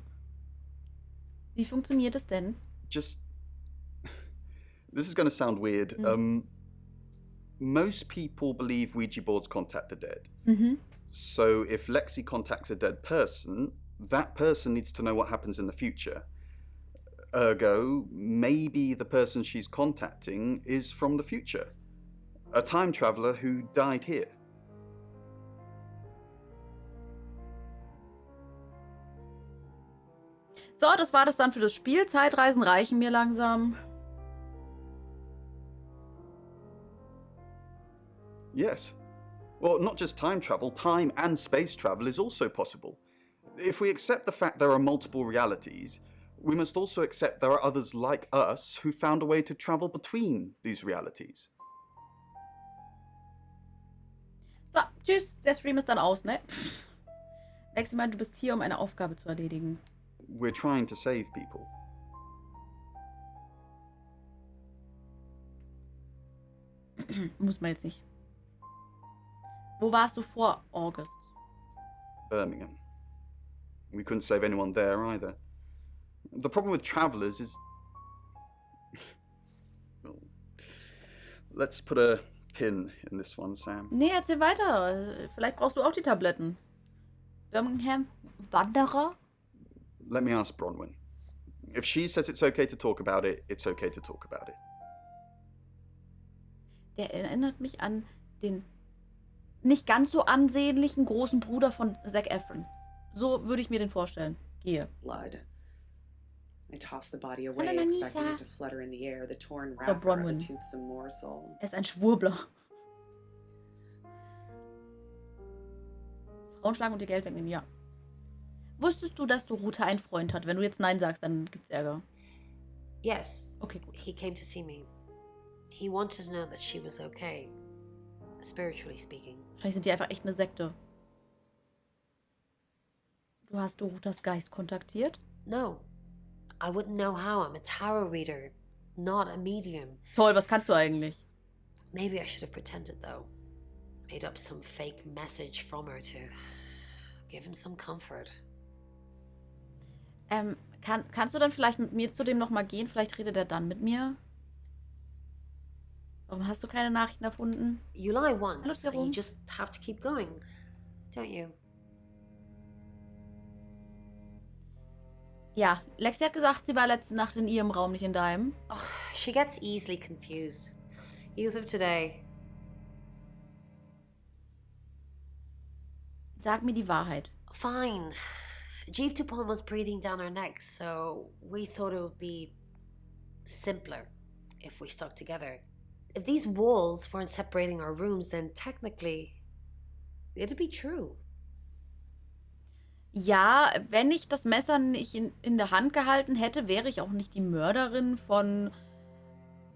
Wie funktioniert es denn? Just... This is going to sound weird. Most people believe Ouija boards contact the dead. Mhm. So if Lexi contacts a dead person, that person needs to know what happens in the future. Ergo, maybe the person she's contacting is from the future. A time traveler who died here. So, das war das dann für das Spiel. Zeitreisen reichen mir langsam. Yes. Well, not just time travel, time and space travel is also possible. If we accept the fact there are multiple realities, we must also accept there are others like us who found a way to travel between these realities. So, tschüss. Der Stream ist dann aus, ne? Lexi meint, du bist hier, um eine Aufgabe zu erledigen. We're trying to save people. Muss man jetzt nicht. Wo warst du vor August? Birmingham. We couldn't save anyone there either. The problem with travelers is... Well, let's put a pin in this one, Sam. Nee, erzähl weiter. Vielleicht brauchst du auch die Tabletten. Birmingham, Wanderer? Let me ask Bronwyn. If she says it's okay to talk about it, it's okay to talk about it. Der erinnert mich an den nicht ganz so ansehnlichen großen Bruder von Zac Efron. So würde ich mir den vorstellen. Gehe. Blood. I tossed the body away, Hallo, Nanisa. expecting it to flutter in the air, the torn Frau wrapper of a Bronwyn. toothsome morsel. Er ist ein Schwurbler. Frauen schlagen und ihr Geld wegnehmen, ja. Wusstest du, dass Dorota einen Freund hat? Wenn du jetzt Nein sagst, dann gibt's Ärger. Yes. Okay, gut. He came to see me. He wanted to know that she was okay, spiritually speaking. Vielleicht sind die einfach echt eine Sekte. Du hast Dorotas Geist kontaktiert? No. I wouldn't know how. I'm a tarot reader, not a medium. Toll, was kannst du eigentlich? Maybe I should have pretended, though. Made up some fake message from her to give him some comfort. Kannst du dann vielleicht mit mir zu dem nochmal gehen? Vielleicht redet er dann mit mir. Warum hast du keine Nachrichten erfunden? You lie once, Hallo, and you Jerome. just have to keep going, don't you? Ja, Lexi hat gesagt, sie war letzte Nacht in ihrem Raum, nicht in deinem. Oh, she gets easily confused. Youth of today. Sag mir die Wahrheit. Fine. Jeeve Tupon was breathing down our necks, so we thought it would be simpler if we stuck together. If these walls weren't separating our rooms, then technically it'd be true. Ja, wenn ich das Messer nicht in der Hand gehalten hätte, wäre ich auch nicht die Mörderin von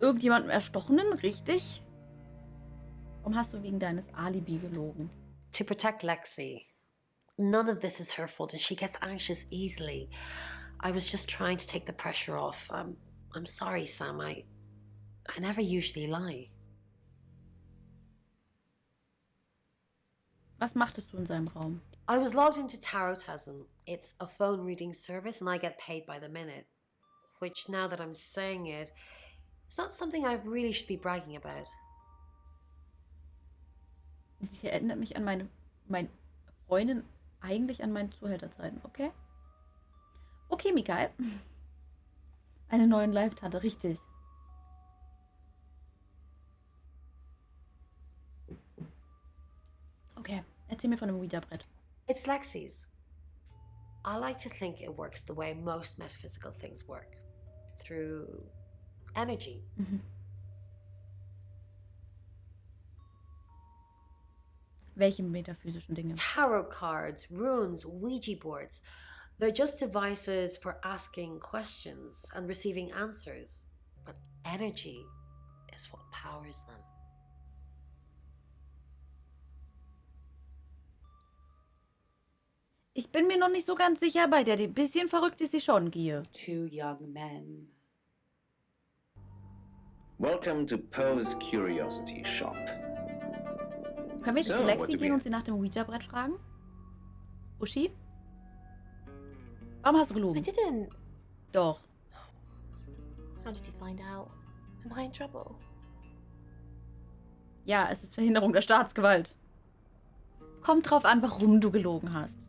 irgendjemandem Erstochenen, richtig? Warum hast du wegen deines Alibi gelogen? To protect Lexi. None of this is her fault, and she gets anxious easily. I was just trying to take the pressure off. I'm sorry, Sam. I never usually lie. Was machtest du in seinem Raum? I was logged into Tarotasm. It's a phone reading service, and I get paid by the minute. Which, now that I'm saying it, it's not something I really should be bragging about. Sie erinnert mich an meine Freundin, eigentlich an meine Zuhälterzeiten, okay? Okay, Mikael. Eine neue Live-Tante, richtig. Okay, erzähl mir von dem Ouija-Brett. It's Lexi's. I like to think it works the way most metaphysical things work. Through energy. Mhm. Welche metaphysischen Dinge? Tarot cards, runes, Ouija boards. They're just devices for asking questions and receiving answers. But energy is what powers them. Ich bin mir noch nicht so ganz sicher bei der. Ein bisschen verrückt ist sie schon, Gier. Two young men. Welcome to Poe's Curiosity Shop. Können wir jetzt So, zu what Lexi do we gehen und sie nach dem Ouija-Brett fragen? Uschi? Warum hast du I gelogen? didn't. Doch. How did you find out? Am I in trouble? Ja, es ist Verhinderung der Staatsgewalt. Kommt drauf an, warum du gelogen hast.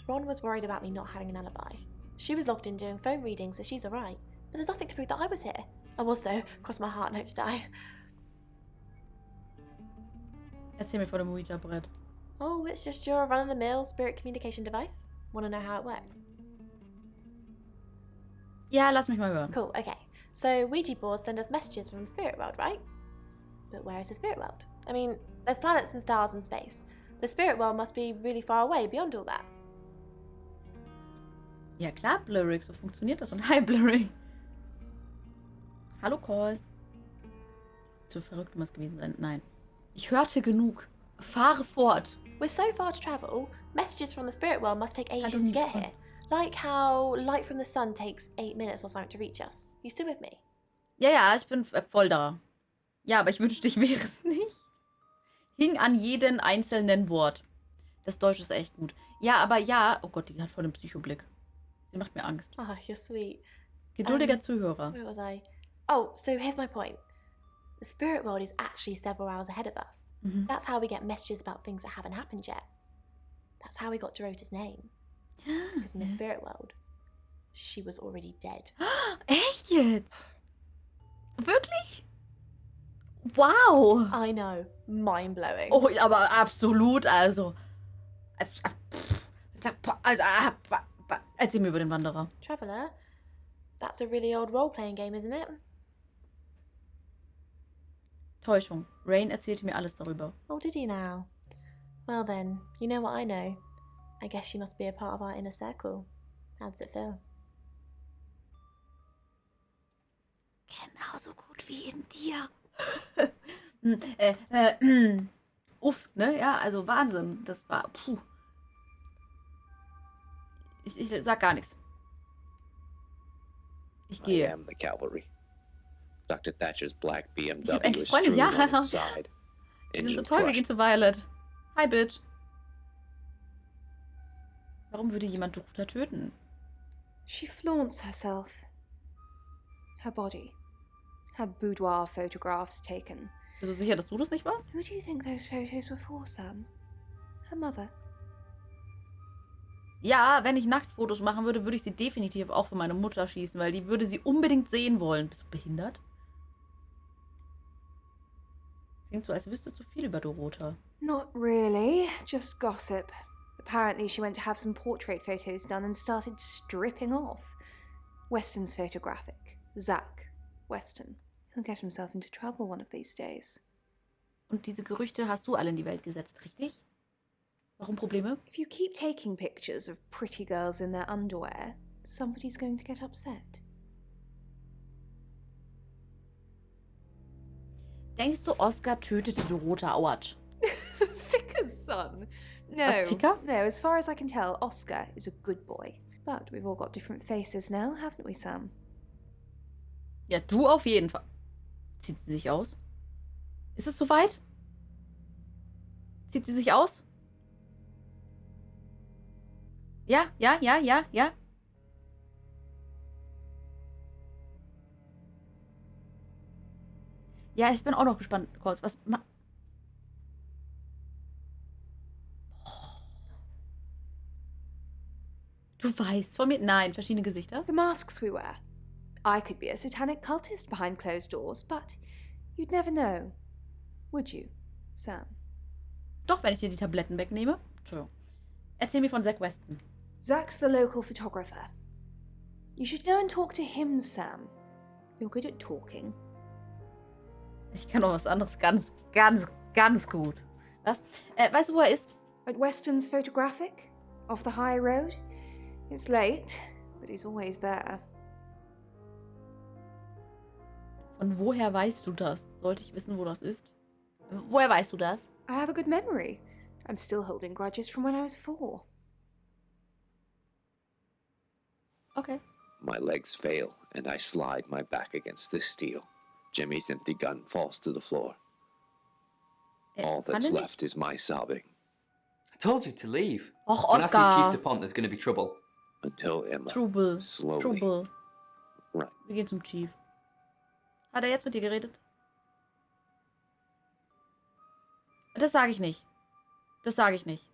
Ron was worried about me not having an alibi. She was logged in doing phone readings, so she's alright. But there's nothing to prove that I was here. I was, though. Cross my heart and hope to die. Erzähl mir von dem Ouija-Brett. Oh, it's just your run-of-the-mill spirit communication device. Want to know how it works? Ja, lass mich mal hören. Cool, okay. So Ouija boards send us messages from the spirit world, right? But where is the spirit world? I mean, there's planets and stars in space. The spirit world must be really far away beyond all that. Ja klar, Blurrick, so funktioniert das. Und hi, Blurrick. Hallo, Cowles. Zu verrückt muss es gewesen sein. Nein. Ich hörte genug. Fahre fort. We're so far to travel, messages from the spirit world must take ages to get here. Like how light from the sun takes 8 minutes or something to reach us. You still with me? Ja, ja, ich bin voll da. Ja, aber ich wünschte, ich wäre es nicht. Hing an jedem einzelnen Wort. Das Deutsch ist echt gut. Ja, aber ja. Oh Gott, die hat voll den Psychoblick. Sie macht mir Angst. Oh, you're sweet. Geduldiger Zuhörer. Where was I? Oh, so here's my point. The spirit world is actually several hours ahead of us. Mhm. That's how we get messages about things that haven't happened yet. That's how we got Dorota's name. Because in the spirit world, she was already dead. Echt jetzt? Wirklich? Wow. I know. Mind-blowing. Oh, aber absolut, also. Erzähl mir über den Wanderer. Traveller? That's a really old role-playing game, isn't it? Täuschung. Rain erzählte mir alles darüber. Oh, did he now? Well then, you know what I know. I guess she must be a part of our inner circle. How does it feel? Genauso gut wie in dir. Uff, ne? Ja, also Wahnsinn. Das war, puh. Ich sag gar nichts. Ich I gehe. am the cavalry. Dr. Thatcher's black Ich hab BMW endlich is Freunde, strewn ja. on its side. Die sind so Engine toll, wir crushed. gehen zu Violet. Hi, Bitch. Warum würde jemand Dorota töten? She flaunts herself. Her body. Had boudoir photographs taken. Bist du sicher, dass du das nicht warst? Who do you think those photos were for, Sam? Her mother? Ja, wenn ich Nacktfotos machen würde, würde ich sie definitiv auch für meine Mutter schießen, weil die würde sie unbedingt sehen wollen. Bist du behindert? Klingt so, als wüsstest du viel über Dorota. Not really, just gossip. Apparently she went to have some portrait photos done and started stripping off. Weston's photographic. Zach Weston. He'll get himself into trouble one of these days. Und diese Gerüchte hast du alle in die Welt gesetzt, richtig? Warum Probleme? If you keep taking pictures of pretty girls in their underwear, somebody's going to get upset. Denkst du, Oscar tötete Dorota Auertsch? Ficker's son. No. Was, Ficker? No, as far as I can tell, Oscar is a good boy. But we've all got different faces now, haven't we, Sam? Ja, du auf jeden Fall. Zieht sie sich aus? Ist es soweit? Zieht sie sich aus? Ja, ja, ja, ja, ja. Ja, ich bin auch noch gespannt, Cowles. Was Du weißt von mir? Nein, verschiedene Gesichter. The masks we wear. I could be a satanic cultist behind closed doors, but you'd never know. Would you, Sam? Doch, wenn ich dir die Tabletten wegnehme. Entschuldigung. Erzähl mir von Zach Weston. Zach's the local photographer. You should go and talk to him, Sam. You're good at talking. Ich kann noch was anderes ganz gut. Was? Weißt du, wo er ist? At Weston's photographic? Off the high road? It's late, but he's always there. Von woher weißt du das? Sollte ich wissen, wo das ist? Woher weißt du das? I have a good memory. I'm still holding grudges from when I was 4. Okay. My legs fail, and I slide my back against the steel. Jimmy's empty gun falls to the floor. All that's left is my sobbing. I told you to leave. Och, When I see Oscar. Chief DuPont, there's going to be trouble. Until Emma Trouble. slowly Trouble. Right. Wir gehen zum Chief. Hat er jetzt mit dir geredet? Das sage ich nicht. Das sage ich nicht.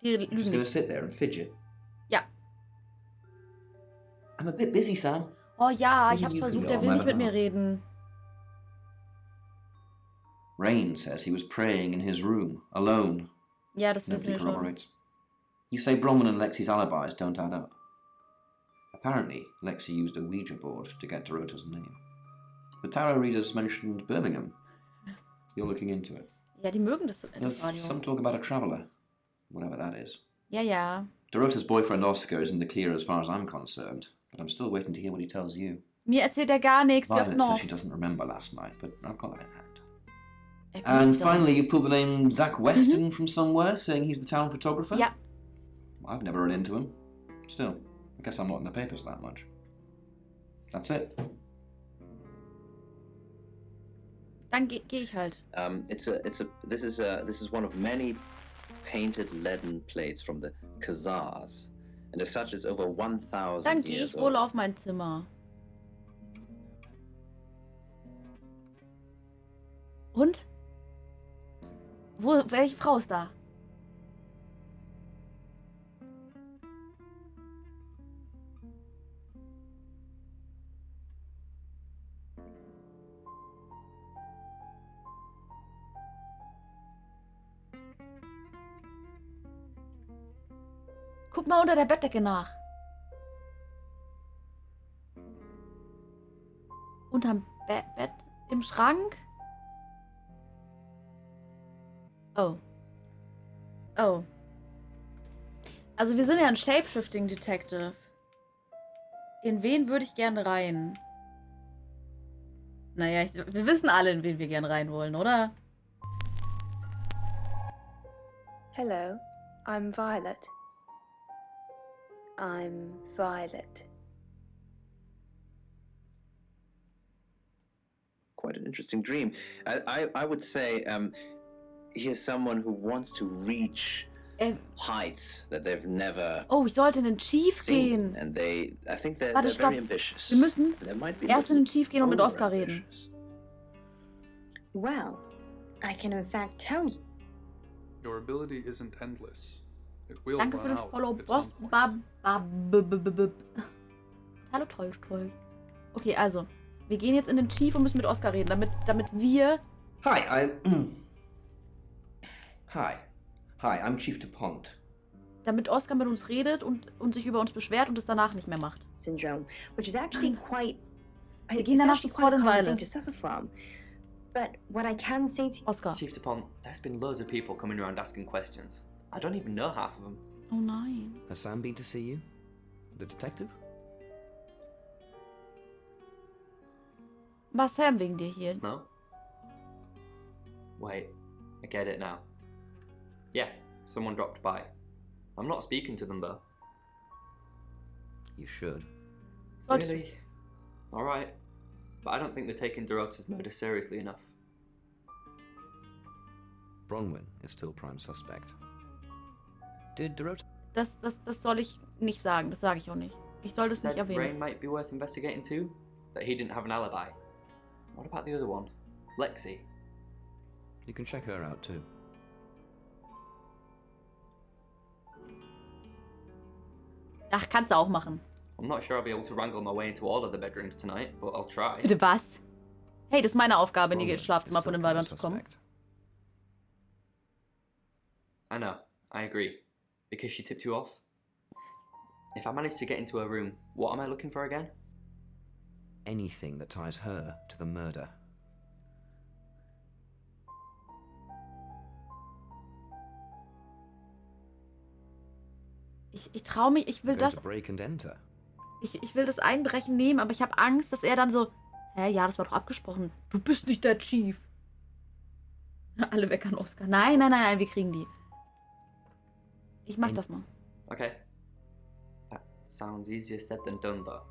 Die You're just lügen gonna nicht. sit there and fidget? Ja. I'm a bit busy, Sam. Oh ja, ich Maybe hab's you can versucht, go er on will my nicht mit mir behalf. reden. Rain says he was praying in his room, alone. Ja, das wissen Nobody wir schon. corroborates. You say Bronwyn and Lexi's alibis don't add up. Apparently, Lexi used a Ouija board to get Dorota's name. The tarot readers mentioned Birmingham. You're looking into it. Ja, die mögen das There's Radio. some talk about a traveller, whatever that is. Ja, ja. Dorota's boyfriend Oscar is in the clear as far as I'm concerned, but I'm still waiting to hear what he tells you. Mir erzählt er gar nichts. Wie oft Violet noch? says she doesn't remember last night, but I've got that in hand. Er kommt And nicht darauf. finally, you pull the name Zach Weston from somewhere, saying he's the town photographer? Ja. I've never run into him. Still, I guess I'm not in the papers that much. That's it. Dann geh ich halt. This is one of many painted leaden plates from the Khazars, and as such is over 1,000 Dann gehe years ich wohl old. auf mein Zimmer. Und? Welche Frau ist da? Guck mal unter der Bettdecke nach. Unterm Bett? Im Schrank? Oh. Oh. Also wir sind ja ein Shapeshifting Detective. In wen würde ich gerne rein? Naja, wir wissen alle, in wen wir gerne rein wollen, oder? Hello, I'm Violet. I'm Violet. Quite an interesting dream. I would say here's someone who wants to reach heights that they've never Oh, ich sollte in den Chief seen, gehen. and I think they're Warte, stopp. very ambitious. Wir müssen They might be erst in den Chief gehen und mit Oscar reden. Well, I can in fact tell you. Your ability isn't endless. It will Danke für run das out Follow, at Boss. some point. Hallo, Troll. Okay, also. Wir gehen jetzt in den Chief und müssen mit Oscar reden, damit wir... Hi, Hi, I'm Chief DuPont. Damit Oscar mit uns redet und sich über uns beschwert und es danach nicht mehr macht. Syndrome, which is actually quite. Wir gehen danach sofort in thing Violet. to suffer from. But what I can say to Oscar. Chief DuPont, there's been loads of people coming around asking questions. I don't even know half of them. Oh nein. Has Sam been to see you? The detective? War Sam wegen dir hier? No? Wait, I get it now. Yeah, someone dropped by. I'm not speaking to them though. You should. Really? Alright. But I don't think they're taking Dorota's murder seriously enough. Bronwyn is still prime suspect. Did Dorota... Das soll ich nicht sagen. Das sage ich auch nicht. Ich soll das nicht Said erwähnen. Rain might be worth investigating too? That he didn't have an alibi. What about the other one? Lexi? You can check her out too. Ach, kannst du auch machen. I'm not sure I'll be able to wrangle my way into all of the bedrooms tonight, but I'll try. Bitte was? Hey, das ist meine Aufgabe, in die Bronwyn Schlafzimmer is von still den prime Weibern zu kommen. suspect. I know, I agree. Because she tipped you off? If I manage to get into her room, what am I looking for again? Anything that ties her to the murder. Ich traue mich, ich will Going das... to break and enter. Ich will das Einbrechen nehmen, aber ich habe Angst, dass er dann so... Hä, ja, das war doch abgesprochen. Du bist nicht der Chief. Alle weg an Oscar. Nein, wir kriegen die. Ich mach das mal. Okay. That sounds easier said than done though.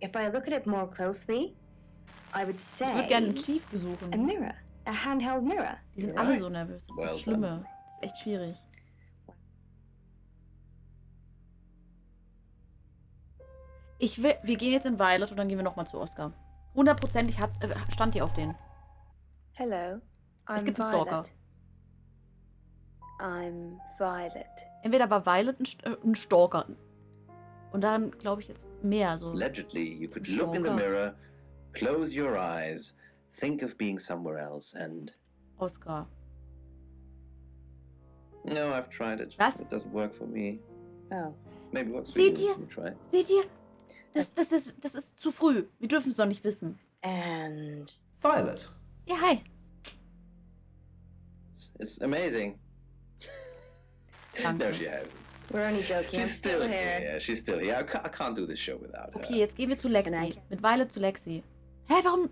If I look at it more closely, I would say. Ich würde gerne einen Chief besuchen. A mirror, a handheld mirror. Die sind alle so nervös. Das ist Well das Schlimme. Das ist echt schwierig. Wir gehen jetzt in Violet und dann gehen wir nochmal zu Oscar. 100%ig stand die auf den. Hello, Es gibt einen Stalker. I'm Violet. Entweder war Violet ein Stalker. Und dann glaube ich jetzt mehr so. Allegedly, you could look in the mirror, close your eyes, think of being somewhere else, and... Oscar. No, I've tried it. Was? It doesn't work for me. Oh. Maybe it works for Seht you. ihr? You try. Seht ihr? Das ist zu früh. Wir dürfen es doch nicht wissen. And... Violet. Ja, hi. It's amazing. Danke. There she has it. We're only joking. I'm She's still still here. here. Yeah, she's still here. I can't do this show without her. Okay, jetzt gehen wir zu Lexi. Mit Violet zu Lexi. Hä, warum?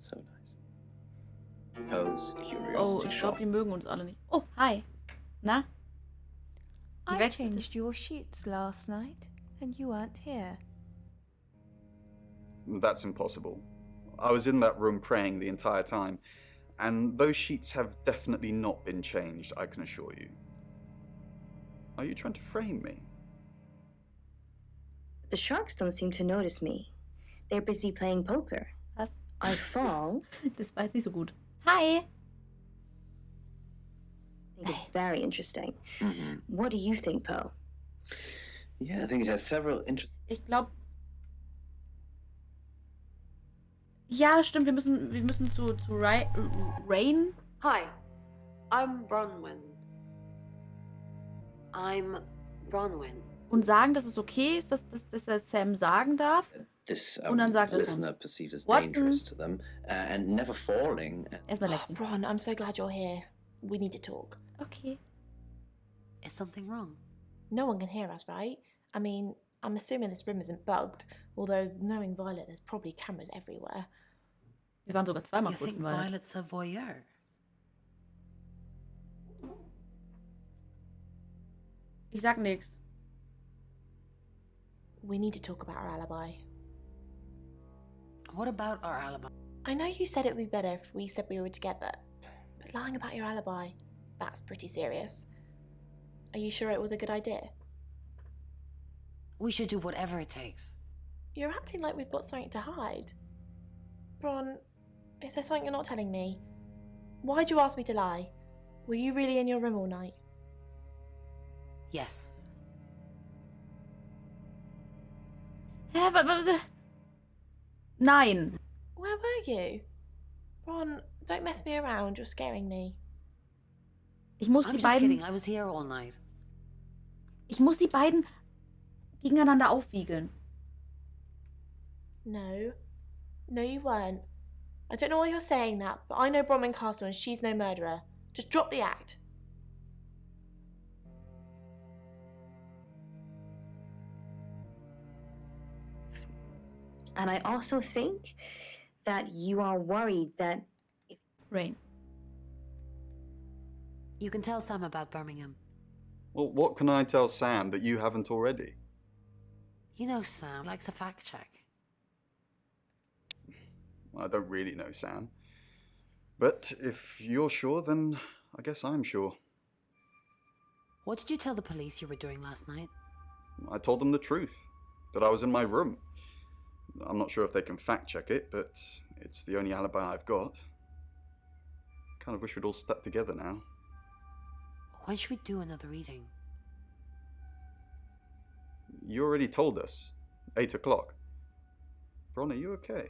So nice. Pose curiosity Oh, ich glaube, shop. die mögen uns alle nicht. Oh, hi. Na? Die I wechselt changed your sheets last night, and you weren't here. That's impossible. I was in that room praying the entire time, and those sheets have definitely not been changed, I can assure you. Are you trying to frame me? The sharks don't seem to notice me. They're busy playing poker. Was? I fall. Das war jetzt nicht so gut. Hi. I think it's very interesting. Mm-hmm. What do you think, Poe? Yeah, I think it has several Ich glaube. Ja, stimmt, wir müssen zu Rain. Hi, I'm Bronwyn. Und sagen, dass es okay ist, dass er Sam sagen darf. This Und dann sagt er es listener uns. perceived as Watson. dangerous to them, and never falling. Erstmal Lexi. Bron, I'm so glad you're here. We need to talk. Okay. Is something wrong? No one can hear us, right? I mean, I'm assuming this room isn't bugged, although knowing Violet, there's probably cameras everywhere. Wir waren sogar zweimal You kurz think in Violet. Violet's a voyeur? Ich sag nichts. We need to talk about our alibi. What about our alibi? I know you said it would be better if we said we were together, but lying about your alibi, that's pretty serious. Are you sure it was a good idea? We should do whatever it takes. You're acting like we've got something to hide. Bron, is there something you're not telling me? Why'd you ask me to lie? Were you really in your room all night? Yes. Hä, was? Nein. Where were you? Bron, don't mess me around, you're scaring me. Ich muss I'm die just beiden. kidding. I was here all night. Ich muss die beiden gegeneinander aufwiegeln. No. No, you weren't. I don't know why you're saying that, but I know Bronwyn Castle and she's no murderer. Just drop the act. And I also think that you are worried that... Rain. You can tell Sam about Birmingham. Well, what can I tell Sam that you haven't already? You know Sam likes a fact check. I don't really know Sam. But if you're sure, then I guess I'm sure. What did you tell the police you were doing last night? I told them the truth, that I was in my room. I'm not sure if they can fact check it, but it's the only alibi I've got. Kind of wish we'd all stuck together now. When should we do another reading? You already told us. 8 o'clock. Bron, are you okay?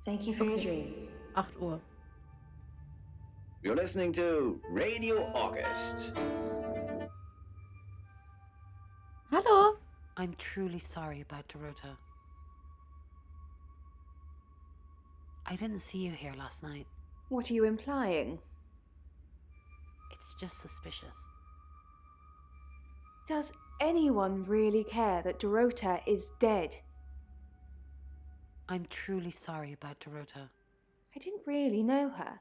Thank you for your dreams. 8 Uhr. You're listening to Radio August. Hallo. I'm truly sorry about Dorota. I didn't see you here last night. What are you implying? It's just suspicious. Does anyone really care that Dorota is dead? I'm truly sorry about Dorota. I didn't really know her.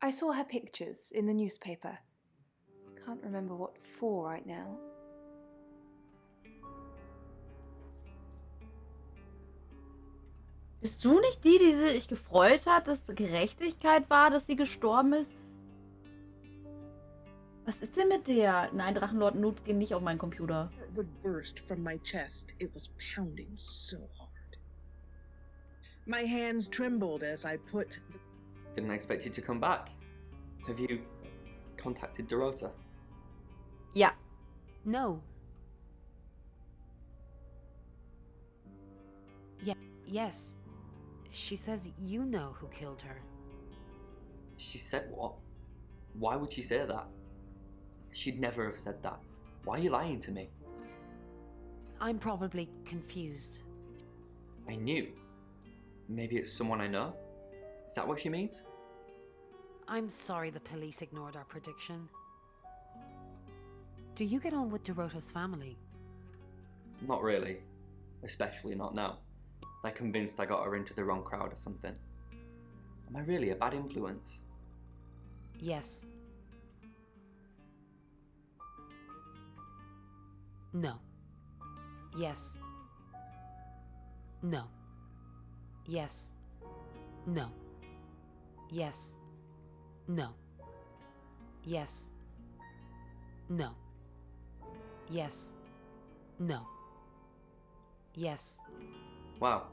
I saw her pictures in the newspaper. Can't remember what for right now. Bist du nicht die sich gefreut hat, dass Gerechtigkeit war, dass sie gestorben ist? Was ist denn mit der? Nein, Drachenlord Nudes gehen nicht auf meinen Computer. Would burst from my chest. It was pounding so hard. My hands trembled as I put... Didn't expect you to come back. Have you contacted Dorota? Ja. No. Yes. She says you know who killed her. She said what? Why would she say that? She'd never have said that. Why are you lying to me? I'm probably confused. I knew. Maybe it's someone I know? Is that what she means? I'm sorry the police ignored our prediction. Do you get on with Dorota's family? Not really. Especially not now. They're convinced I got her into the wrong crowd or something. Am I really a bad influence? Yes. No. Yes. No. Yes. No. Yes. No. Yes. No. Yes. No. Yes. Wow.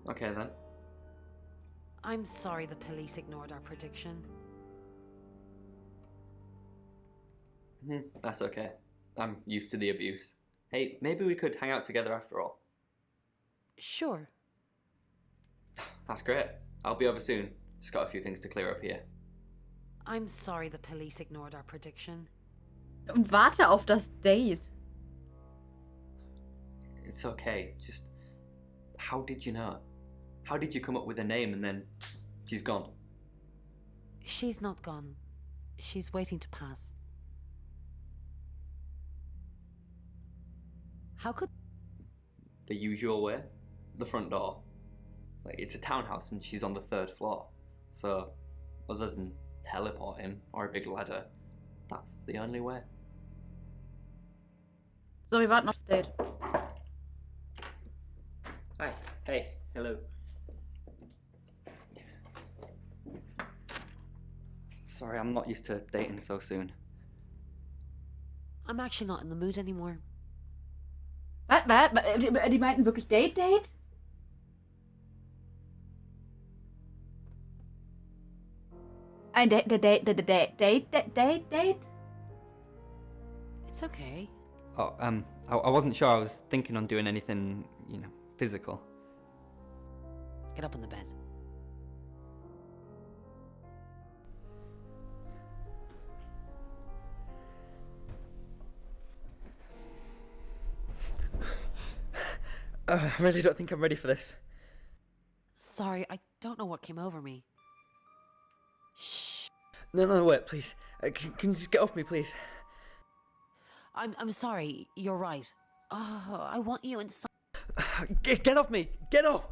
Okay then. I'm sorry the police ignored our prediction. That's okay. I'm used to the abuse. Hey, maybe we could hang out together after all. Sure. That's great. I'll be over soon. Just got a few things to clear up here. I'm sorry the police ignored our prediction. Und warte auf das Date. It's okay. Just, how did you know? How did you come up with a name and then she's gone? She's not gone. She's waiting to pass. How could... The usual way? The front door. Like, it's a townhouse and she's on the 3rd floor. So, other than teleporting or a big ladder, that's the only way. So, wir warten aufs Date. Hi. Hey. Hello. Sorry, I'm not used to dating so soon. I'm actually not in the mood anymore. Was? Die meinten wirklich Date? Ein Date? It's okay. Oh, I wasn't sure I was thinking on doing anything, physical. Get up on the bed. I really don't think I'm ready for this. Sorry, I don't know what came over me. Shh. No, wait, please. Can you just get off me, please? I'm sorry, you're right. Oh, I want you inside. Get off me! Get off!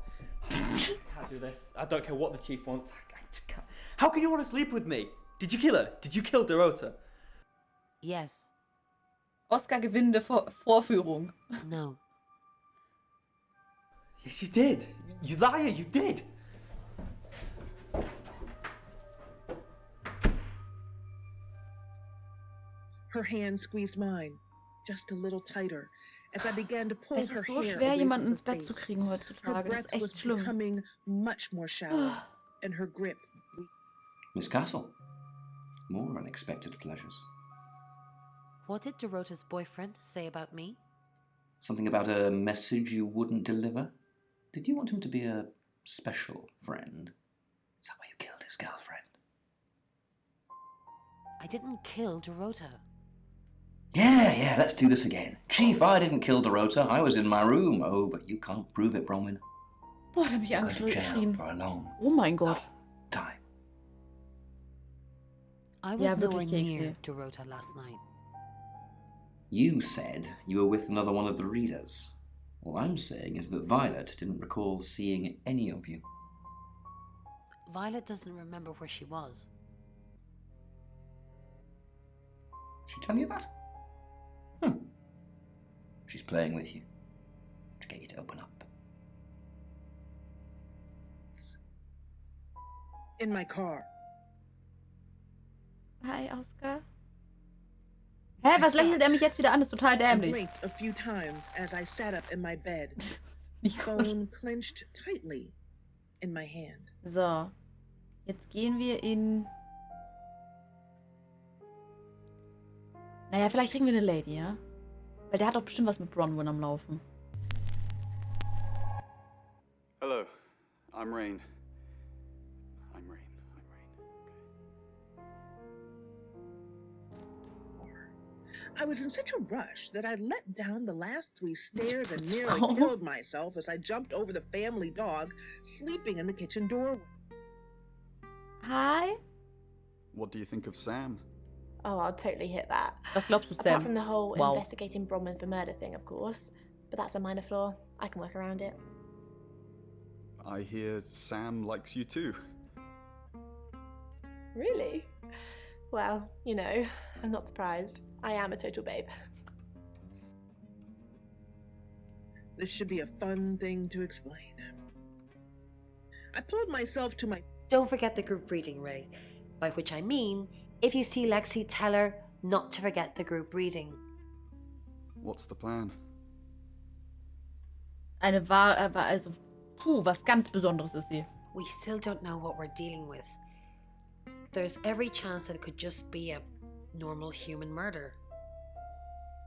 I can't do this. I don't care what the chief wants. I just can't. How can you want to sleep with me? Did you kill her? Did you kill Dorota? Yes. Oscar gewinnende Vorführung. No. Yes, you did. You liar, you did. Her hand squeezed mine, just a little tighter, as I began to pull Es her ist so hair schwer, away jemanden from ins her Bett zu face. kriegen Her heutzutage. Das breath ist was echt schlimm. becoming much more shallow, and her grip. Miss Castle, more unexpected pleasures. What did Dorota's boyfriend say about me? Something about a message you wouldn't deliver? Did you want him to be a special friend? Is that why you killed his girlfriend? I didn't kill Dorota. Yeah, let's do this again. Chief, I didn't kill Dorota. I was in my room. Oh, but you can't prove it, Bronwyn. Boah, da hab ich Go to jail angeschrien. for a long Oh mein Gott. time. I was Ja, nowhere wirklich, near Kekse. Dorota last night. You said you were with another one of the readers. All I'm saying is that Violet didn't recall seeing any of you. Violet doesn't remember where she was. She tell you that? She's playing with you to get you to open up. In my car. Hi, Oscar. Hä, was lächelt mich jetzt wieder an? Das ist total I dämlich. blinked a few times as I sat up in my bed, Nicht gut. phone clenched tightly. in my hand. So. Jetzt gehen wir in... Naja, vielleicht kriegen wir eine Lady, ja? Weil der hat doch bestimmt was mit Bronwyn am Laufen. Hello, I'm Rain. I'm Rain. I was in such a rush that I let down the last 3 stairs and nearly killed myself as I jumped over the family dog sleeping in the kitchen doorway. Hi. What do you think of Sam? Oh, I'll totally hit that. Was glaubst du, Sam? Apart from the whole Wow. investigating Bronwyn for murder thing, of course. But that's a minor flaw. I can work around it. I hear Sam likes you too. Really? Well, you know, I'm not surprised. I am a total babe. This should be a fun thing to explain. I pulled myself to my... Don't forget the group reading, Ray. By which I mean, if you see Lexi, tell her not to forget the group reading. What's the plan? Also, was ganz Besonderes ist sie. We still don't know what we're dealing with. There's every chance that it could just be a normal human murder.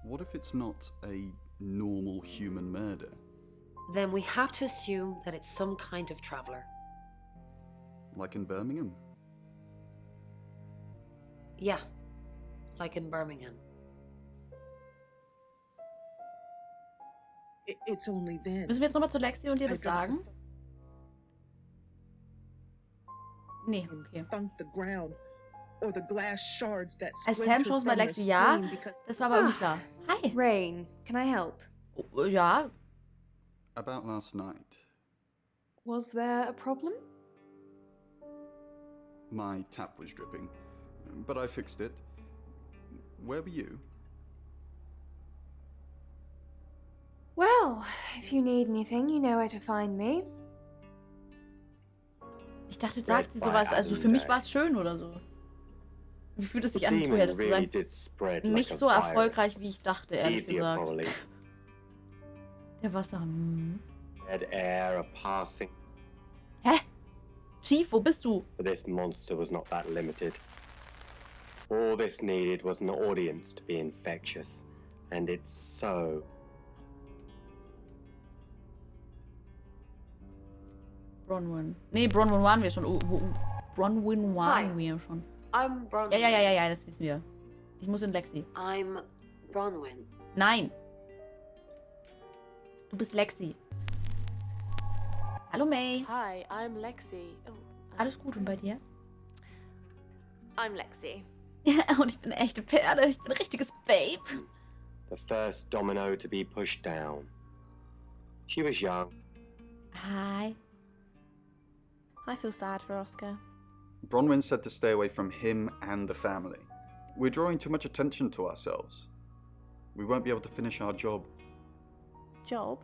What if it's not a normal human murder? Then we have to assume that it's some kind of traveler. Like in Birmingham? Yeah, like in Birmingham. It's only then. Müssen wir jetzt nochmal zu Lexi und ihr das sagen? Nee, okay. The ground, or the glass shards that Als Sam-Chance bei Lexi, ja. Das war aber irgendwie klar. Hi. Rain, can I help? Ja. About last night. Was there a problem? My tap was dripping, but I fixed it. Where were you? Well, if you need anything, you know where to find me. Ich dachte, jetzt sagt sie sowas, also für mich war es schön oder so. Wie fühlt es sich an, Zuhälter zu sein? Nicht so erfolgreich, wie ich dachte, ehrlich gesagt. Der Wasser. Hä? Chief, wo bist du? This monster was not that limited. All this needed was an audience to be infectious, and it's so. Bronwyn. Nee, Bronwyn waren wir schon. Bronwyn waren wir schon. I'm Bronwyn. Ja, das wissen wir. Ich muss in Lexi. I'm Bronwyn. Nein. Du bist Lexi. Hallo May. Hi, I'm Lexi. Oh, Alles gut und bei dir? I'm Lexi. Ja, und ich bin eine echte Perle. Ich bin ein richtiges Babe. The first domino to be pushed down. She was young. Hi. I feel sad for Oscar. Bronwyn said to stay away from him and the family. We're drawing too much attention to ourselves. We won't be able to finish our job. Job?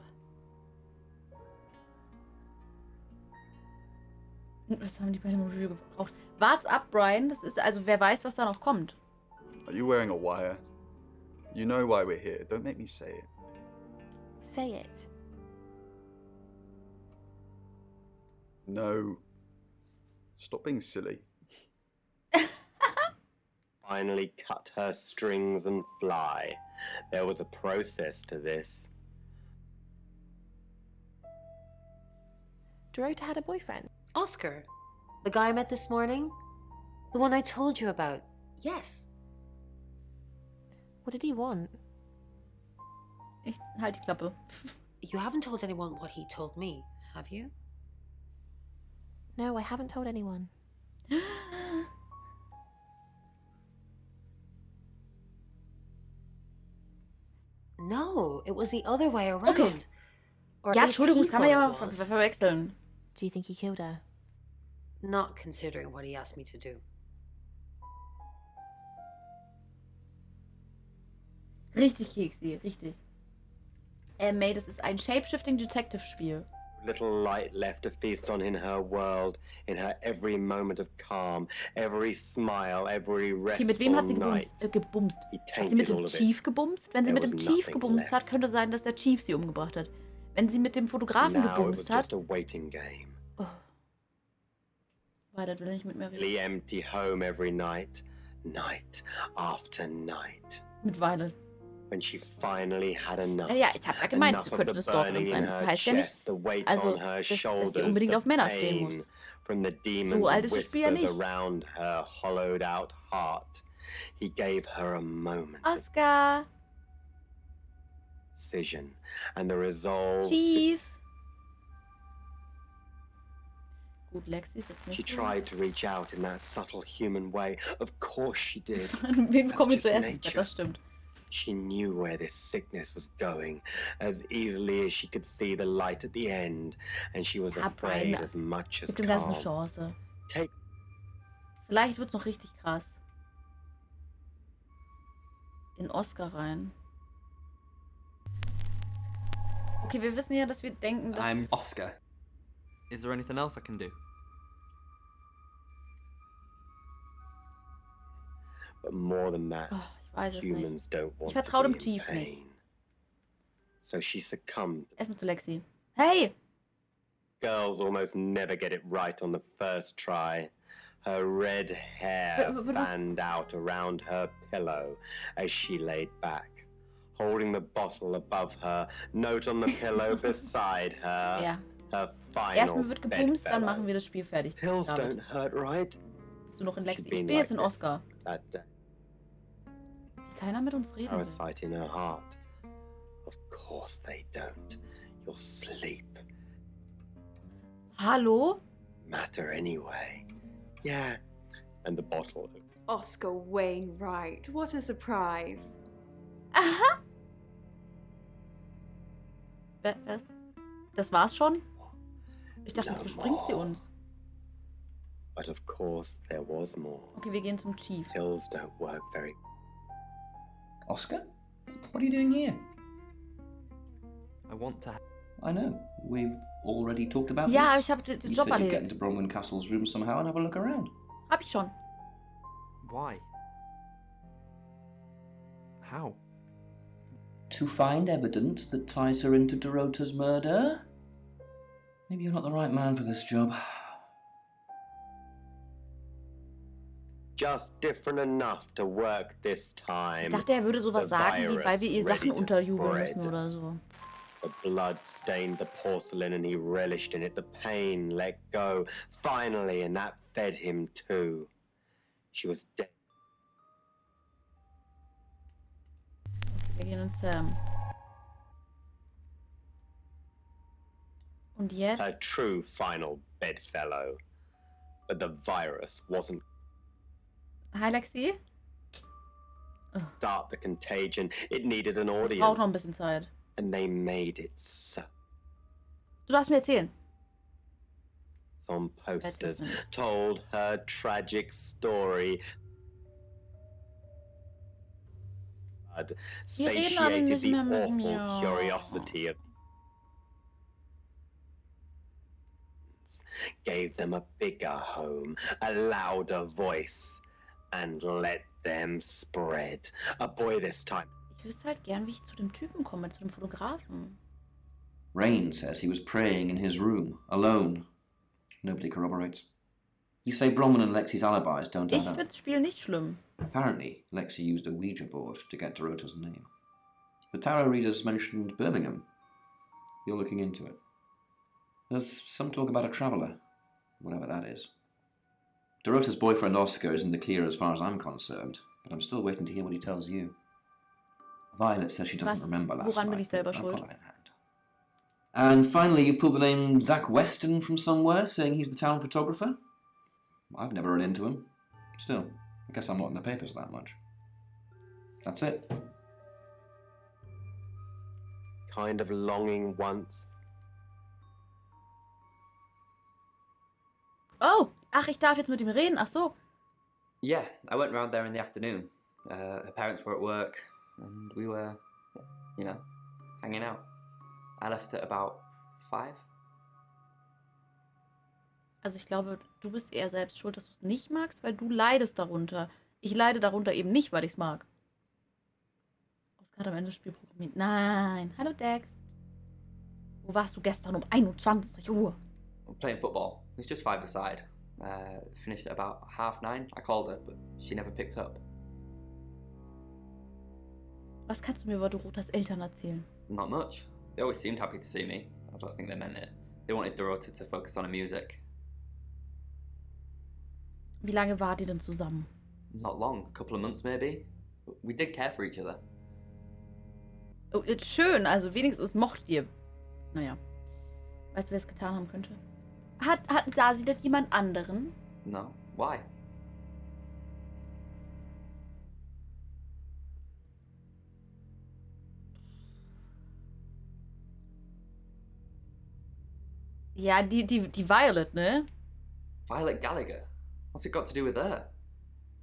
Was haben die bei dem Review gebraucht? Wart's ab, Brian. Das ist also, wer weiß, was da noch kommt. Are you wearing a wire? You know why we're here. Don't make me say it. Say it. No. Stop being silly. Finally cut her strings and fly. There was a process to this. Dorota had a boyfriend. Oscar, the guy I met this morning? The one I told you about? Yes. What did he want? Ich halt die Klappe. You haven't told anyone what he told me, have you? No, I haven't told anyone. No, it was the other way around. Okay. Or Ja, at least Entschuldigung, he das kann man ja thought mal it was. verwechseln. Do you think he killed her? Not considering what he asked me to do. Richtig, Keksi, richtig. May, das ist ein Shapeshifting Detective Spiel. Little light left to feast on in her world, in her every moment of calm, every smile, every restful Okay, mit wem hat sie night. gebumst? He Hat sie mit tainted all dem of it. Chief gebumst? Wenn sie There mit dem was Chief nothing gebumst left. hat, könnte sein, dass der Chief sie umgebracht hat. Wenn sie mit dem Fotografen Now it was gebumst hat... just a waiting game. Oh. Weiter will er nicht mit mir reden. The empty home every night, night after night. Mit Violet. When she finally had enough. Ja, ich habe ja gemeint, Enough sie of könnte the eine Stalkerin burning sein. in Das her heißt ja nicht, chest, the weight also, on her dass sie shoulders, unbedingt the auf Männer stehen pain muss. from the demons So alt and ist das Spiel ja whispers nicht. around her hollowed out heart. He gave her a moment. Oscar! Decision and the resolve. Chief! Gut, Lexi ist jetzt She nicht so. tried to reach out in that subtle human way. Of course she did. Wen bekommen wir That's just zuerst ins Bett? nature. Das stimmt. She knew where this sickness was going as easily as she could see the light at the end, and she was afraid as much as Gib dem Ganzen eine calm. Chance. Take Vielleicht wird's noch richtig krass. In Oscar rein. Okay, wir wissen ja, dass wir denken, dass... I'm Oscar. Is there anything else I can do? But more than that, ich weiß es humans nicht. don't want Ich vertraue to dem be in Chief pain. nicht. So she succumbed. Erstmal zu Lexi. Hey! Girls almost never get it right on the first try. Her red hair fanned out around her pillow as she laid back, holding the bottle above her, note on the pillow beside her. Ja. Her final Erstmal wird gepumst, dann bedfellow. machen wir das Spiel fertig. Pills David. don't hurt, right? Bist du noch in Lexi? She'd Ich been bin jetzt in like Oscar. That day. Keiner mit uns reden will. Parasite in her heart. Of course they don't. Your sleep Hallo? matter anyway. Yeah. And the bottle. Oscar Wainwright, what a surprise. Aha! Was? Das war's schon? Ich dachte, jetzt bespringt sie uns. But of course there was more. Okay, wir gehen zum Chief. Pills don't work very. Oscar? What are you doing here? I want to... I know. We've already talked about Ja, this. ich habe den You Job said you'd get erledigt. into Bronwyn Castle's room somehow and have a look around. Hab ich schon. Why? How? To find evidence that ties her into Dorota's murder? Maybe you're not the right man for this job. Just different enough to work this time. Ich dachte, er würde sowas The sagen, wie virus weil wir ihr ready Sachen to unterjubeln spread. müssen oder so. The blood stained the porcelain and he relished in it. The pain let go. Finally, and that fed him too. She was dead. Wir gehen ins Sam. Und jetzt? Her true final bedfellow. But the virus wasn't Hi, Lexi. start the contagion. It needed an Es audience. braucht noch ein bisschen Zeit. And they made it so. Du darfst mir erzählen. On posters, told her tragic story. Die reden alle Satiated nicht the mehr mit awful mir. curiosity of gave them a bigger home, a louder voice, and let them spread. A boy this time. Ich wüsste halt gern, wie ich zu dem Typen komme, zu dem Fotografen. Rain says he was praying in his room, alone. Nobody corroborates. You say Bronwyn and Lexi's alibis don't Ich add up. finde das Spiel nicht schlimm. Apparently, Lexi used a Ouija board to get Dorota's name. The tarot readers mentioned Birmingham. You're looking into it. There's some talk about a traveller, whatever that is. Dorota's boyfriend Oscar is in the clear as far as I'm concerned, but I'm still waiting to hear what he tells you. Violet says she doesn't remember last Woran night. bin ich selber but I've schuld? got it in hand. And finally, you pull the name Zach Weston from somewhere, saying he's the town photographer? I've never run into him. Still, I guess I'm not in the papers that much. That's it. Kind of longing once. Oh, ach, ich darf jetzt mit ihm reden. Ach so. Yeah, I went round there in the afternoon. Her parents were at work, and we were, you know, hanging out. I left at about 5. Also ich glaube, du bist eher selbst schuld, dass du es nicht magst, weil du leidest darunter. Ich leide darunter eben nicht, weil ich es mag. Oscar hat am Ende das Spiel programmiert. Nein. Hallo Dex. Wo warst du gestern um 21 Uhr? I'm playing football. It's just 5-a-side. Finished at about 9:30. I called her, but she never picked up. Was kannst du mir über Dorothas Eltern erzählen? Not much. They always seemed happy to see me. I don't think they meant it. They wanted Dorota to focus on her music. Wie lange wart ihr denn zusammen? Not long, a couple of months maybe. We did care for each other. Oh, jetzt schön, also wenigstens mocht ihr. Naja. Weißt du, wer es getan haben könnte? Sah sie das jemand anderen? No. Why? Ja, die Violet, ne? Violet Gallagher? What's it got to do with her?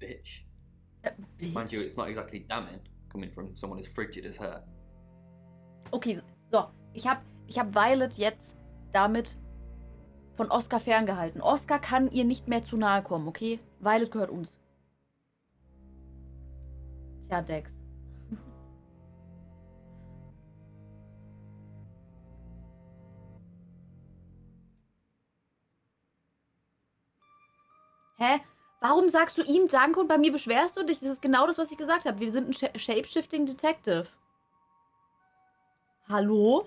Bitch. Mind you, it's not exactly damning, coming from someone as frigid as her. Okay, so. Ich hab Violet jetzt damit von Oscar ferngehalten. Oscar kann ihr nicht mehr zu nahe kommen, okay? Violet gehört uns. Tja, Dex. Hä? Warum sagst du ihm Danke und bei mir beschwerst du dich? Das ist genau das, was ich gesagt habe. Wir sind ein Shapeshifting Detective. Hallo?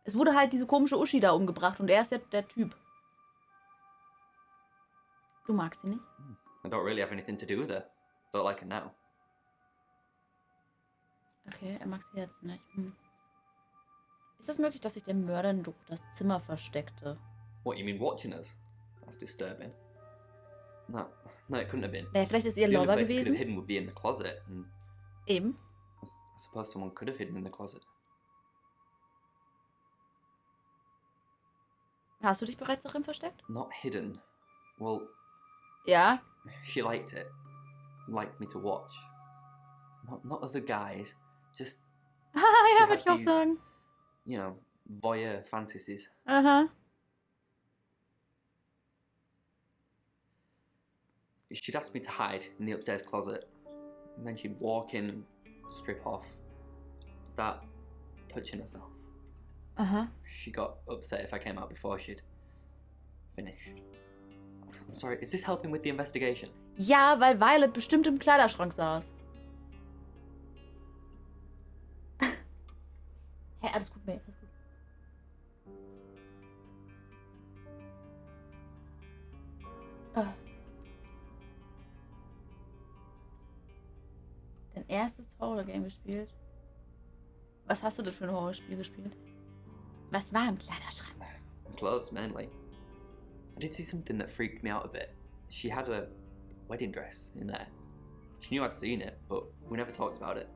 Es wurde halt diese komische Uschi da umgebracht und er ist der Typ. Du magst sie nicht? I don't really have anything to do with her. Don't like her now. Okay, er mag sie jetzt nicht. Ist es möglich, dass sich der Mörder in das Zimmer versteckte? What, you mean watching us? That's disturbing. No, it couldn't have been. Naja, vielleicht ist ihr The only Lover place he could gewesen. have hidden would be in the closet. And Eben. I suppose someone could have hidden in the closet. Hast du dich bereits darin versteckt? Not hidden. Well, ja. She liked it. Liked me to watch. Not other guys. Just. Ja, würde ich auch sagen. You know, voyeur fantasies. Aha. She'd ask me to hide in the upstairs closet. And then she'd walk in and strip off. Start touching herself. Aha. She got upset if I came out before she'd finished. I'm sorry, is this helping with the investigation? Ja, weil Violet bestimmt im Kleiderschrank saß. Hä, alles gut, May, alles gut. Oh. Dein erstes Horror-Game gespielt? Was hast du denn für ein Horrorspiel gespielt? Was war im Kleiderschrank? Clothes, mainly. I did see something that freaked me out a bit. She had a wedding dress in there. She knew I'd seen it, but we never talked about it.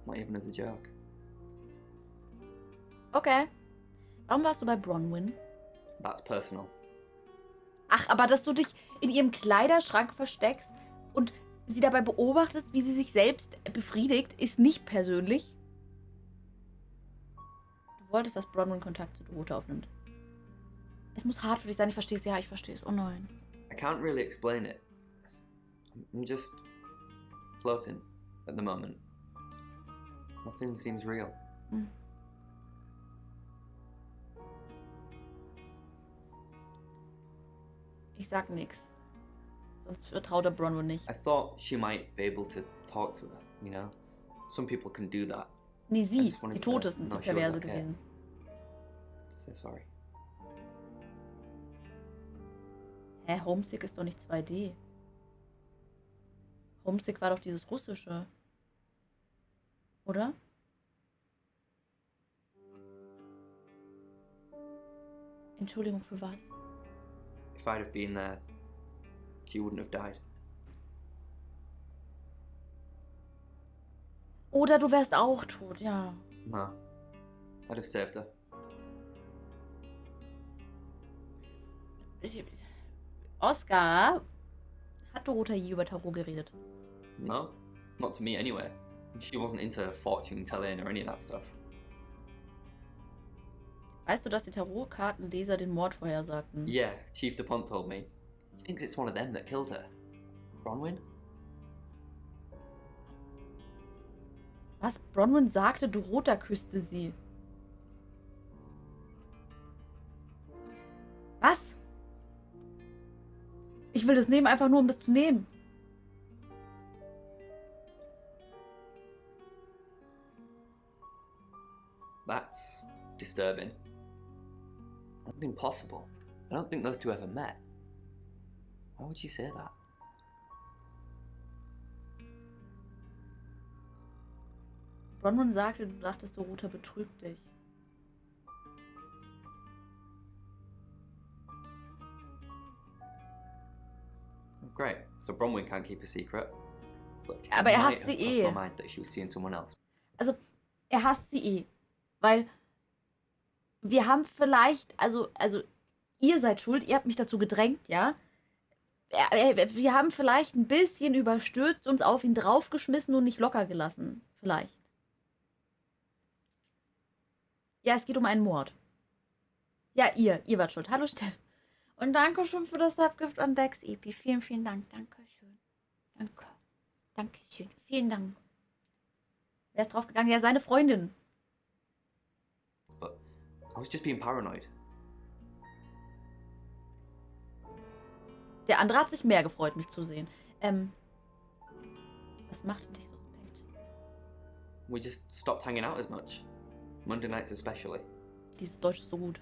Not even as a joke. Okay. Warum warst du bei Bronwyn? That's personal. Ach, aber dass du dich in ihrem Kleiderschrank versteckst und sie dabei beobachtest, wie sie sich selbst befriedigt, ist nicht persönlich. Du wolltest, dass Bronwyn Kontakt zu Dorota aufnimmt. Es muss hart für dich sein, ich verstehe es. Ja, ich verstehe es. Oh nein. I can't really explain it. I'm just floating at the moment. Nothing seems real. Ich sag nix. Sonst vertraut er Bronwyn nicht. I thought she might be able to talk to her, you know? Some people can do that. Nee, sie. Die Tote ist know eine she was Perverse okay. gewesen. So sorry. Hä, Homesick ist doch nicht 2D. Homesick war doch dieses Russische. Oder? Entschuldigung, für was? If I'd have been there, she wouldn't have died. Oder du wärst auch tot, ja. No. I'd have saved her. Oscar, hat Dorota je über Tarot geredet? No. Not to me anyway. She wasn't into fortune telling or any of that stuff. Weißt du, dass die Tarotkartenleser den Mord vorhersagten? Yeah, Chief DuPont told me. He thinks it's one of them that killed her. Bronwyn? Was? Bronwyn sagte, Dorota küsste sie. Was? Ich will das nehmen, einfach nur, um das zu nehmen. That's disturbing. Not impossible. I don't think those two ever met. Why would you say that? Bronwyn sagte, du dachtest, Dorota betrügt dich. Great. So Bronwyn can't keep a secret. But Aber might hasst have sie crossed my eh. mind that she was seeing someone else. Also, hasst sie eh. Weil wir haben vielleicht, also ihr seid schuld, ihr habt mich dazu gedrängt, ja? Wir haben vielleicht ein bisschen überstürzt, uns auf ihn draufgeschmissen und nicht locker gelassen. Vielleicht. Ja, es geht um einen Mord. Ja, ihr wart schuld. Hallo, Steff. Und danke schön für das Subgift an Dex Epi. Vielen, vielen Dank. Dankeschön. Danke. Dankeschön. Vielen Dank. Wer ist draufgegangen? Ja, seine Freundin. But I was just being paranoid. Der andere hat sich mehr gefreut, mich zu sehen. Was macht dich suspekt? We just stopped hanging out as much. Monday nights especially. Dieses Deutsch ist so gut.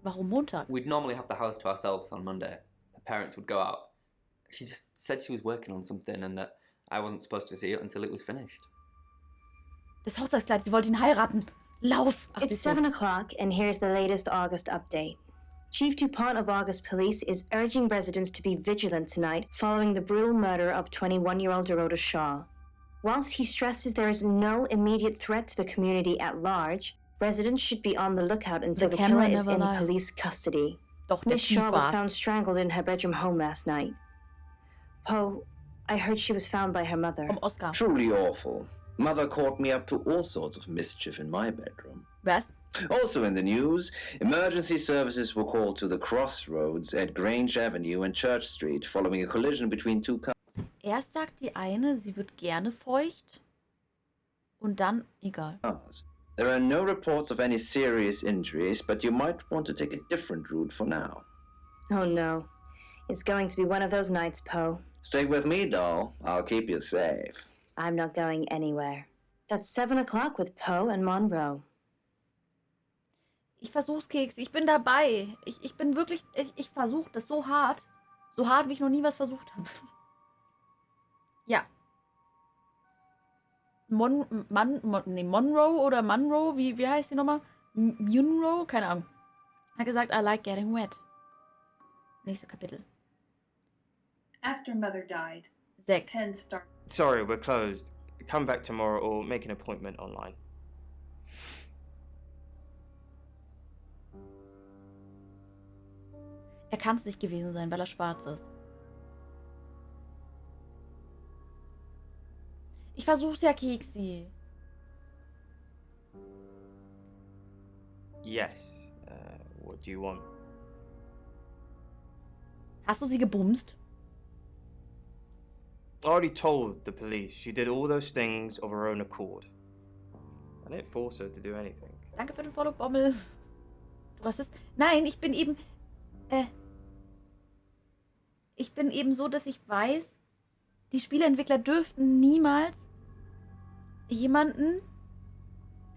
Warum Montag? We'd normally have the house to ourselves on Monday. The parents would go out. She just said she was working on something and that I wasn't supposed to see it until it was finished. Das Hochzeitskleid, sie wollte ihn heiraten. Lauf! Ach, It's 7 o'clock, and here's the latest August update. Chief DuPont of August Police is urging residents to be vigilant tonight following the brutal murder of 21-year-old Dorota Shaw. Whilst he stresses there is no immediate threat to the community at large, residents should be on the lookout until the killer is in police custody. Doch, der Miss Chief Shaw was war's. found strangled in her bedroom home last night. Poe, I heard she was found by her mother. Oscar. Truly awful. Mother caught me up to all sorts of mischief in my bedroom. Was? Also in the news, emergency services were called to the crossroads at Grange Avenue and Church Street following a collision between two cars. Erst sagt die eine, sie wird gerne feucht. Und dann, egal. There are no reports of any serious injuries, but you might want to take a different route for now. Oh no. It's going to be one of those nights, Poe. Stay with me, doll. I'll keep you safe. I'm not going anywhere. That's 7 o'clock with Poe and Monroe. Ich versuch's, Keks. Ich bin dabei. Ich bin wirklich, ich versuche das so hart. So hart, wie ich noch nie was versucht habe. Ja. Monroe oder Monroe, wie heißt die nochmal? Munro? Keine Ahnung. Hat gesagt, I like getting wet. Nächstes Kapitel. After Mother died, Zack. Ken started. Sorry, we're closed. Come back tomorrow or make an appointment online. Er kann es nicht gewesen sein, weil er schwarz ist. Ich versuch's ja, Keksi. Yes. What do you want? Hast du sie gebumst? I already told the police she did all those things of her own accord. I didn't force her to do anything. Danke für den Follow, Bommel. Du Rassist. Nein, ich bin eben... Ich bin eben so, dass ich weiß, die Spieleentwickler dürften niemals jemanden,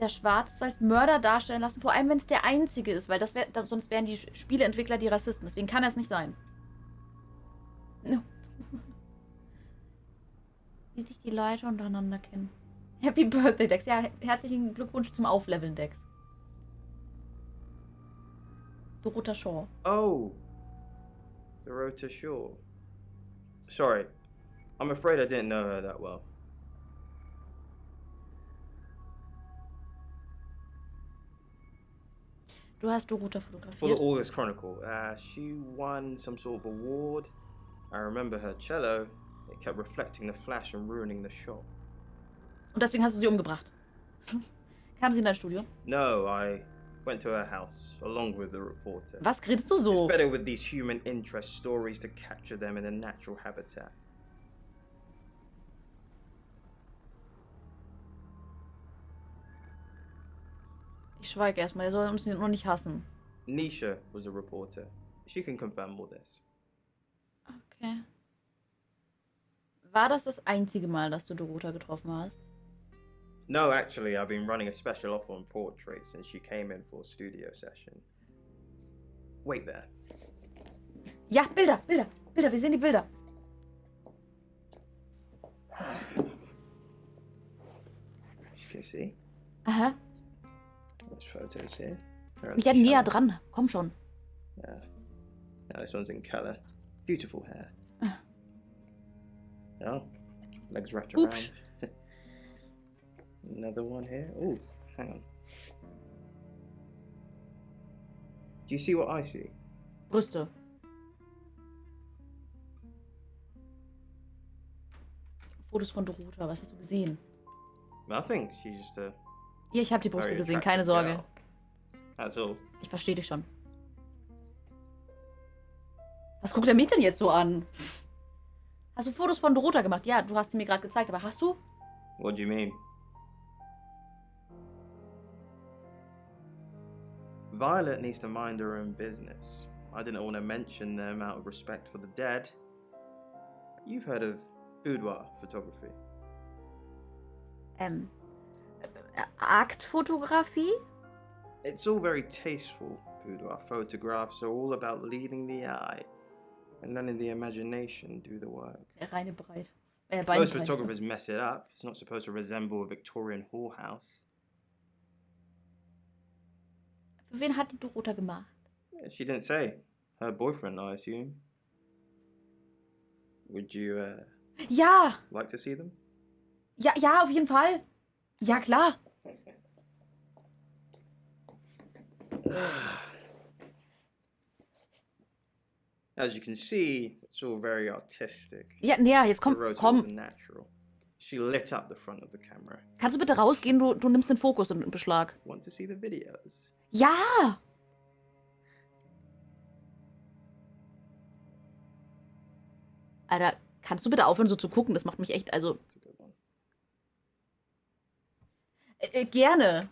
der schwarz ist, als Mörder darstellen lassen. Vor allem, wenn es der Einzige ist, weil sonst wären die Spieleentwickler die Rassisten. Deswegen kann er es nicht sein. Wie sich die Leute untereinander kennen. Happy Birthday, Dex. Ja, herzlichen Glückwunsch zum Aufleveln, Dex. Dorota Shaw. Oh. Dorota Shaw. Sorry. I'm afraid I didn't know her that well. Du hast Dorota For the fotografiert. August Chronicle, she won some sort of award. I remember her cello. It kept reflecting the flash and ruining the shot. Und deswegen hast du sie umgebracht. Kam sie in dein Studio? No, I went to her house along with the reporter. Was redest du so? It's better with these human interest stories to capture them in a natural habitat. Ich schweige erstmal, er soll uns noch nicht hassen. Nisha was a reporter. She can confirm all this. Okay. War das einzige Mal, dass du Dorota getroffen hast? No, actually, I've been running a special offer on portraits since she came in for a studio session. Wait there. Ja, Bilder, wir sehen die Bilder. As you can see. Aha. There's photos here. Ja, näher dran. Komm schon. Yeah. Now this one's in color. Beautiful hair. Oh, legs wrapped around. Another one here. Oh, hang on. Do you see what I see? Brüste. Fotos von Dorota, was hast du gesehen? Nothing. She's just a. Ja, ich habe die Brüste very gesehen, keine attractive Sorge. girl. That's all. Ich verstehe dich schon. Was guckt der mich denn jetzt so an? Hast du Fotos von Dorota gemacht? Ja, du hast sie mir gerade gezeigt, aber hast du? What do you mean? Violet needs to mind her own business. I didn't want to mention them out of respect for the dead. You've heard of boudoir photography? Aktfotografie? It's all very tasteful. Boudoir photographs are all about leading the eye and letting the imagination do the work. Reine Breit. Most photographers mess it up. It's not supposed to resemble a Victorian whorehouse. Für wen hat die Dorota gemacht? Yeah, she didn't say. Her boyfriend, I assume. Would you Ja! like to see them? Ja, auf jeden Fall. Ja, klar. As you can see, it's all very artistic. Ja, näher, jetzt komm. Natural. She lit up the front of the camera. Kannst du bitte rausgehen? Du nimmst den Fokus in Beschlag. Want to see the videos? Ja! Alter, kannst du bitte aufhören, so zu gucken? Das macht mich echt, also... Gerne.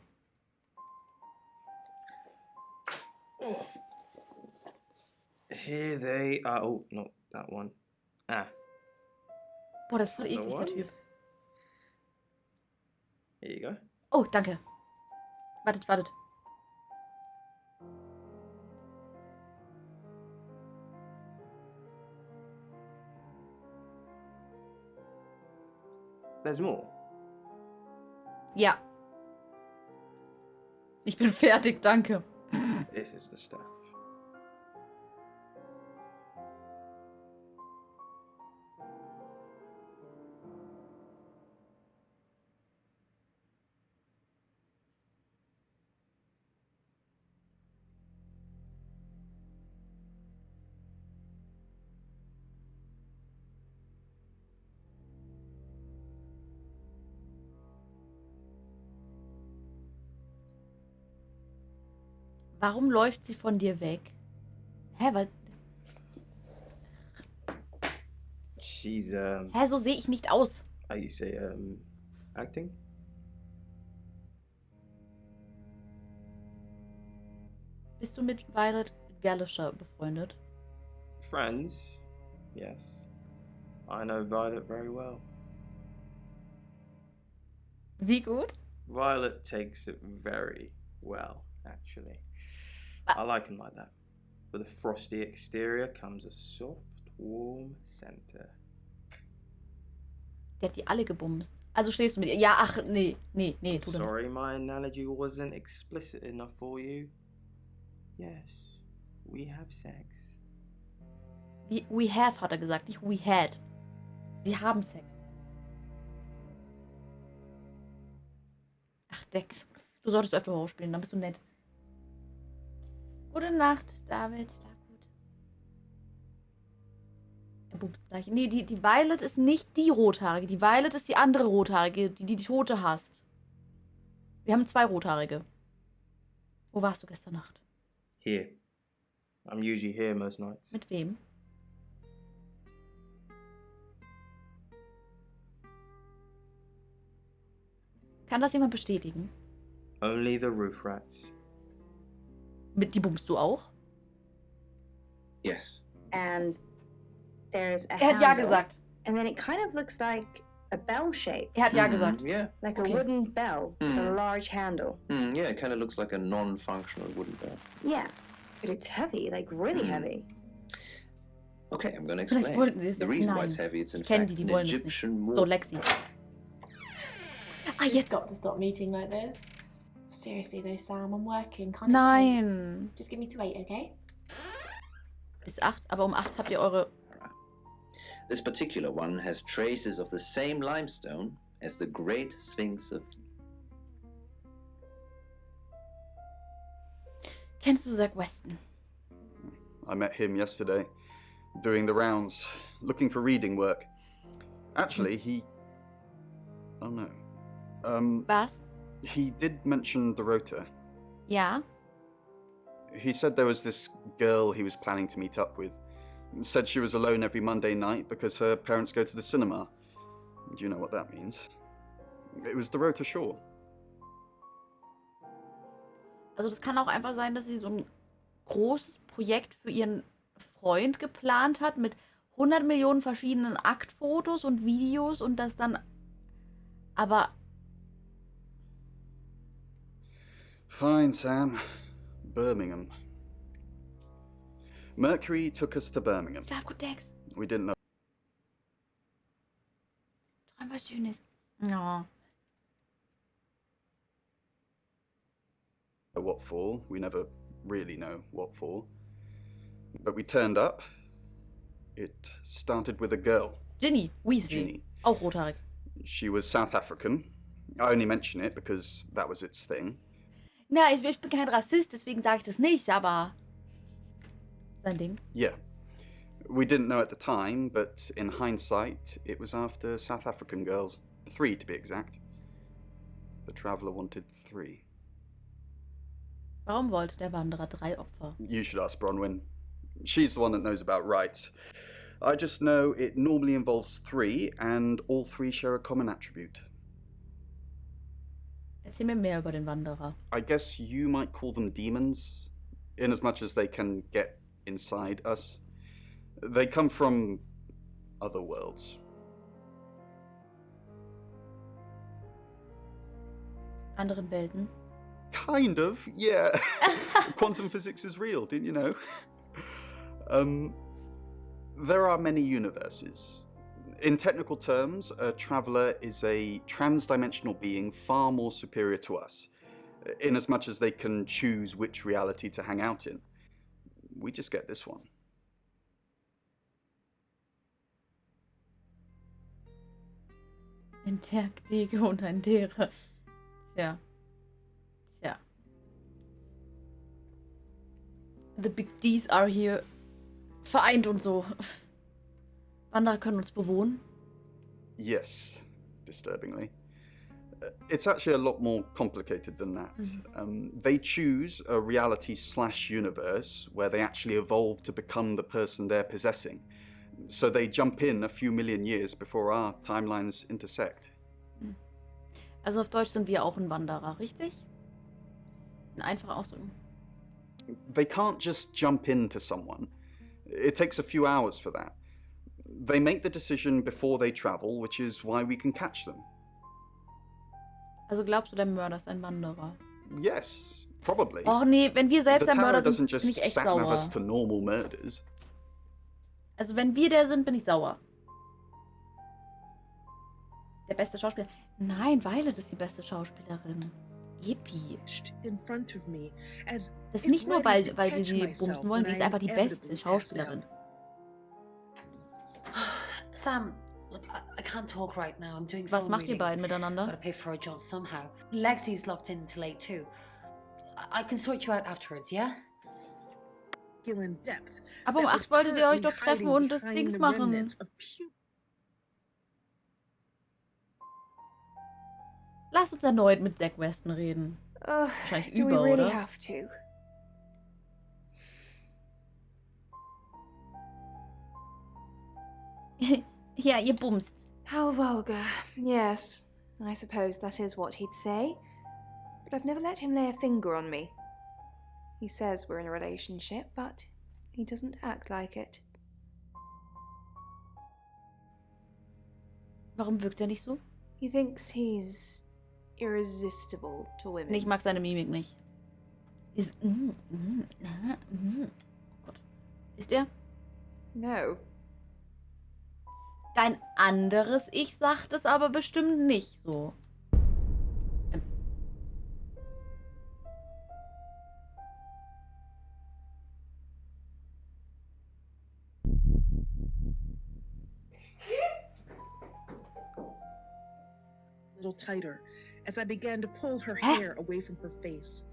Here they are. Oh, not that one. Ah. Boah, das ist voll eklig, der Typ. Here you go. Oh, danke. Wartet. There's more. Ja. Ich bin fertig, danke. This is the stuff. Warum läuft sie von dir weg? Hä, weil... She's Hä, so sehe ich nicht aus. how you say acting? Bist du mit Violet Gallisher befreundet? Friends? Yes. I know Violet very well. Wie gut? Violet takes it very well, actually. I like him like that. With a frosty exterior comes a soft, warm center. Der hat die alle gebumst. Also schläfst du mit ihr? Ja, ach, nee, tu doch Sorry, my analogy wasn't explicit enough for you. Yes, we have sex. nicht. We have, hat er gesagt, nicht we had. Sie haben Sex. Ach, Dex. Du solltest öfter Horror spielen, dann bist du nett. Gute Nacht, David. Ja, gut. Er bumst gleich. Nee, die Violet ist nicht die Rothaarige. Die Violet ist die andere Rothaarige, die Tote hasst. Wir haben 2 Rothaarige. Wo warst du gestern Nacht? Here. I'm usually here most nights. Mit wem? Kann das jemand bestätigen? Only the roof rats. Mit die bummst du auch? Yes. And There's a Er hat ja handle, gesagt. and then it kind of looks like a bell shape. Er hat ja gesagt. Yeah. Like Okay. a wooden bell with a large handle. Yeah, it kind of looks like a non-functional wooden bell. Yeah, but it's heavy, like really heavy. Okay, I'm going to Vielleicht explain. wollten sie es. The reason why Nein. it's heavy, it's in Ich kenne fact die an wollen es nicht. Egyptian So, war. Lexi. Ah, You've jetzt. got to stop meeting like this. Seriously though, Sam, I'm working. Can't Nein. Just give me to 8, okay? Bis 8, aber um 8 habt ihr eure... This particular one has traces of the same limestone as the Great Sphinx of... Kennst du Zach Weston? I met him yesterday, doing the rounds, looking for reading work. Actually, he... Oh no. Was? He did mention Dorota. Ja. He said there was this girl he was planning to meet up with. Said she was alone every Monday night because her parents go to the cinema. Do you know what that means? It was Dorota Shaw. Also das kann auch einfach sein, dass sie so ein großes Projekt für ihren Freund geplant hat mit 100 Millionen verschiedenen Aktfotos und Videos und das dann... Aber... Fine, Sam. Birmingham. Mercury took us to Birmingham. Schlaf gut, Dex. We didn't know Träum was Schönes. Ja. what for. We never really know what for. But we turned up. It started with a girl. Ginny Weasley. Ginny. Auch rothaarig. She was South African. I only mention it because that was its thing. Na, ich bin kein Rassist, deswegen sage ich das nicht, aber... Sein Ding. Yeah. We didn't know at the time, but in hindsight, it was after South African girls. 3 to be exact. The Traveller wanted 3. Warum wollte der Wanderer 3 Opfer? You should ask Bronwyn. She's the one that knows about rights. I just know it normally involves 3, and all 3 share a common attribute. Erzähl mir mehr über den Wanderer. I guess you might call them demons, in as much as they can get inside us. They come from other worlds. Anderen Welten. Kind of, yeah. Quantum physics is real, didn't you know? There are many universes. In technical terms, a traveller is a trans-dimensional being far more superior to us, in as much as they can choose which reality to hang out in. We just get this one. Ein Tiergege und ein Tiere. Tja. Tja. The Big D's are here. Vereint und so. Wanderer können uns bewohnen. Yes, disturbingly. It's actually a lot more complicated than that. They choose a reality/universe where they actually evolve to become the person they're possessing. So they jump in a few million years before our timelines intersect. Also auf Deutsch sind wir auch ein Wanderer, richtig? Ein einfacher Ausdruck. They can't just jump into someone. It takes a few hours for that. They make the decision before they travel, which is why we can catch them. Also glaubst du, der Mörder ist ein Wanderer? Yes, probably. Och nee, wenn wir selbst The ein Mörder Tower sind, doesn't just bin ich echt sat-nav sauer. us to normal murders. Also wenn wir der sind, bin ich sauer. Der beste Schauspieler. Nein, Violet ist die beste Schauspielerin. Yippie. In front of me, as Das ist nicht nur, weil wir sie bumsen wollen, sie ist einfach die beste Schauspielerin. Sam, look, I can't talk right now. I'm doing Was phone macht ihr readings. beiden miteinander? Gotta pay for a job somehow. Lexi's locked in till 8 too. I can sort you out afterwards, yeah? in depth. Aber um 8 wolltet ihr euch doch treffen und das Dings machen. Lass uns erneut mit Zach Weston reden. Wahrscheinlich Do we über, really oder? have to? Ja, ihr bumst. How vulgar. Yes, I suppose that is what he'd say. But I've never let him lay a finger on me. He says we're in a relationship, but he doesn't act like it. Warum wirkt er nicht so? He thinks he's irresistible to women. Ich mag seine Mimik nicht. Oh Gott. Ist er? No. Dein anderes Ich sagt es aber bestimmt nicht so. A little tighter as I began to pull her hair away from her face.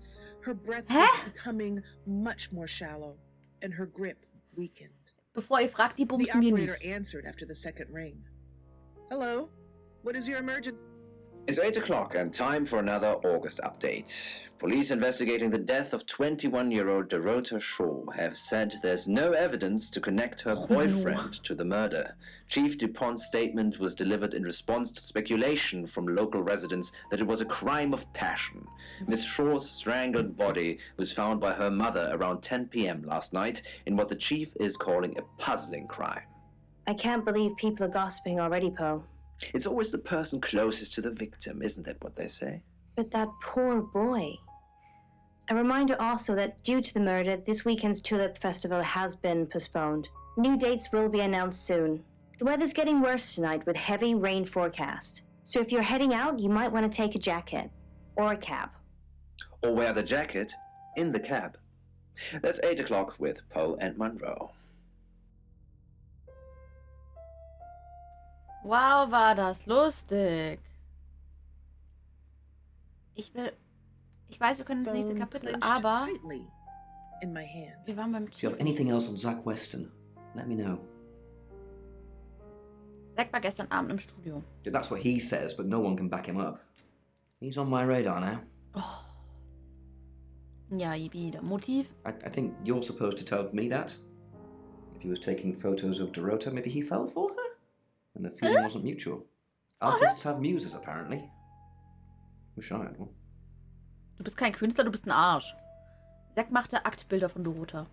Her breath was becoming much more shallow and her grip weakened. Bevor ihr fragt, die The bumsen wir operator nicht. answered after the second ring. Hello? What is your emergency? It's 8 o'clock and time for another August update. Police investigating the death of 21-year-old Dorota Shaw have said there's no evidence to connect her boyfriend to the murder. Chief DuPont's statement was delivered in response to speculation from local residents that it was a crime of passion. Miss Shaw's strangled body was found by her mother around 10 p.m. last night in what the chief is calling a puzzling crime. I can't believe people are gossiping already, Poe. It's always the person closest to the victim, isn't that what they say? But that poor boy. A reminder also that due to the murder, this weekend's Tulip Festival has been postponed. New dates will be announced soon. The weather's getting worse tonight with heavy rain forecast. So if you're heading out, you might want to take a jacket. Or a cab. Or wear the jacket in the cab. That's 8 o'clock with Poe and Monroe. Wow, war das lustig. Ich weiß, wir können das nächste Kapitel, aber wir waren beim If you Chief. have anything else on Zach Weston, let me know. Zack war gestern Abend im Studio. That's what he says, but no one can back him up. He's on my radar now. Oh. Ja, wieder. Motiv? I think you're supposed to tell me that. If he was taking photos of Dorota, maybe he fell for her? And the feeling wasn't mutual. Artists have muses, apparently. Wish I had one. Du bist kein Künstler, du bist ein Arsch. Zack machte Aktbilder von Dorota.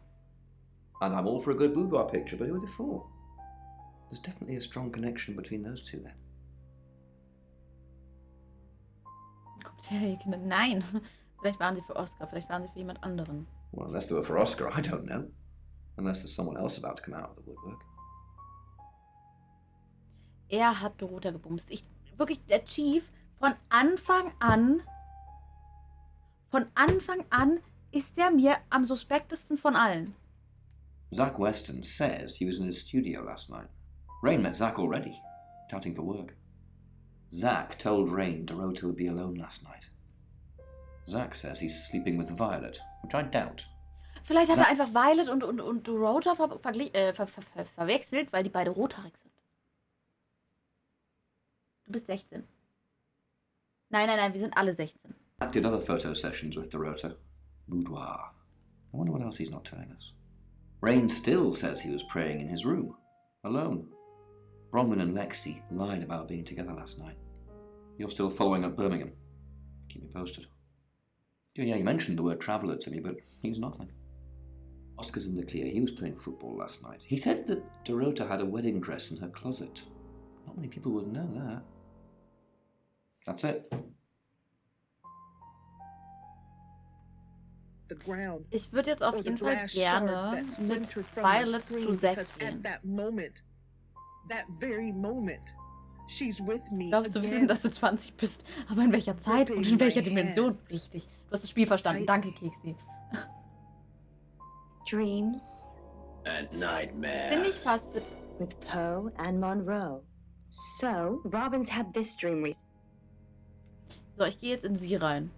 And I'm all for a good boudoir picture, but who are they for? There's definitely a strong connection between those two then. Kommt her, ihr Kinder. Nein. Vielleicht waren sie für Oscar, vielleicht waren sie für jemand anderen. Well, unless they were for Oscar, I don't know. Unless there's someone else about to come out of the woodwork. Er hat Dorota gebumst. Wirklich, der Chief, von Anfang an ist er mir am suspektesten von allen. Zach Weston says he was in his studio last night. Rain met Zach already, touting for work. Zach told Rain Dorota would be alone last night. Zach says he's sleeping with Violet, which I doubt. Vielleicht hat er einfach Violet und Dorota verwechselt, weil die beide rothaarig sind. Du bist 16. Nein, wir sind alle 16. Zach did other photo sessions with Dorota. Boudoir. I wonder what else he's not telling us. Rain still says he was praying in his room, alone. Bronwyn and Lexi lied about being together last night. You're still following up Birmingham. Keep me posted. Yeah, you mentioned the word traveller to me, but he's nothing. Oscar's in the clear. He was playing football last night. He said that Dorota had a wedding dress in her closet. Not many people would know that. That's it. Ich würde jetzt auf jeden Fall gerne mit Violet zu Zack gehen. Glaubst du wissen, dass du 20 bist? Aber in welcher Zeit und in welcher Dimension? Richtig. Du hast das Spiel verstanden. Danke, Keksi. Dreams. And nightmares. Bin ich fast. With Poe and Monroe. So, Robin's had this dream. So, ich gehe jetzt in sie rein.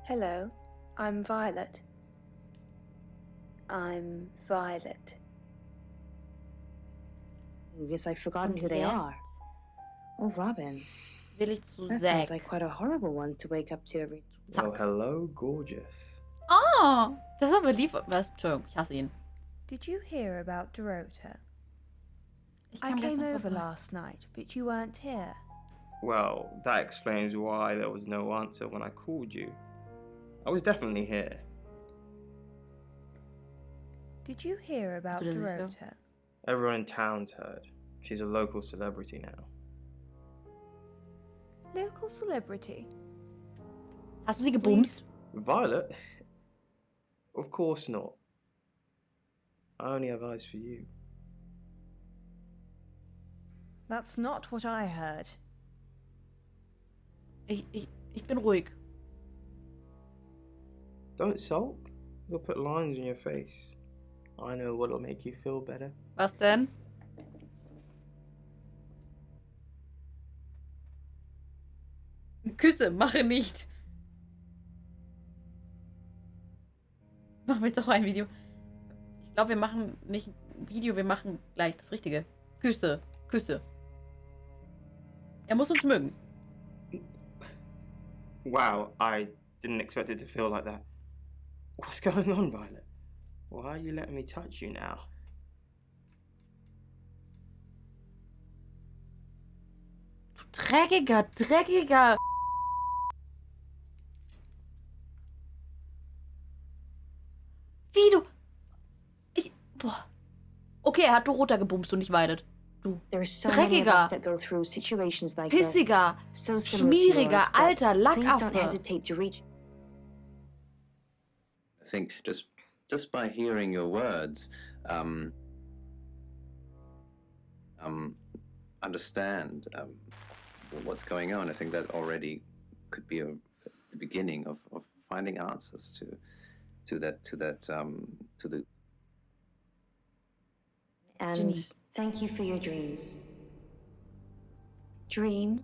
Hello, I'm Violet. I'm Violet. Yes, I've forgotten who they are. Oh, Robin. Will ich zu That Zack. sounds like quite a horrible one to wake up to every... Oh, hello, gorgeous. Oh, das ist aber lieb. Was? Entschuldigung, ich hasse ihn. Did you hear about Dorota? I came over last night, but you weren't here. Well, that explains why there was no answer when I called you. I was definitely here. Did you hear about Dorota? Everyone in town's heard. She's a local celebrity now. Local celebrity? Hast du sie gebumst? Violet? Of course not. I only have eyes for you. That's not what I heard. Ich bin ruhig. Don't sulk. You'll put lines on your face. I know what'll make you feel better. Was denn? Küsse, mache nicht. Machen wir jetzt auch ein Video. Ich glaube, wir machen nicht ein Video, wir machen gleich das Richtige. Küsse, Küsse. Er muss uns mögen. Wow, I didn't expect it to feel like that. What's going on, Violet? Why are you letting me touch you now? Du dreckiger, dreckiger. Wie du... Boah. Okay, er hat Dorota gebumst und nicht Weidet. Du dreckiger, pissiger, schmieriger, alter Lackaffe. I think just by hearing your words, understand what's going on. I think that already could be the beginning of finding answers to the. And Genies. thank you for your dreams. Dreams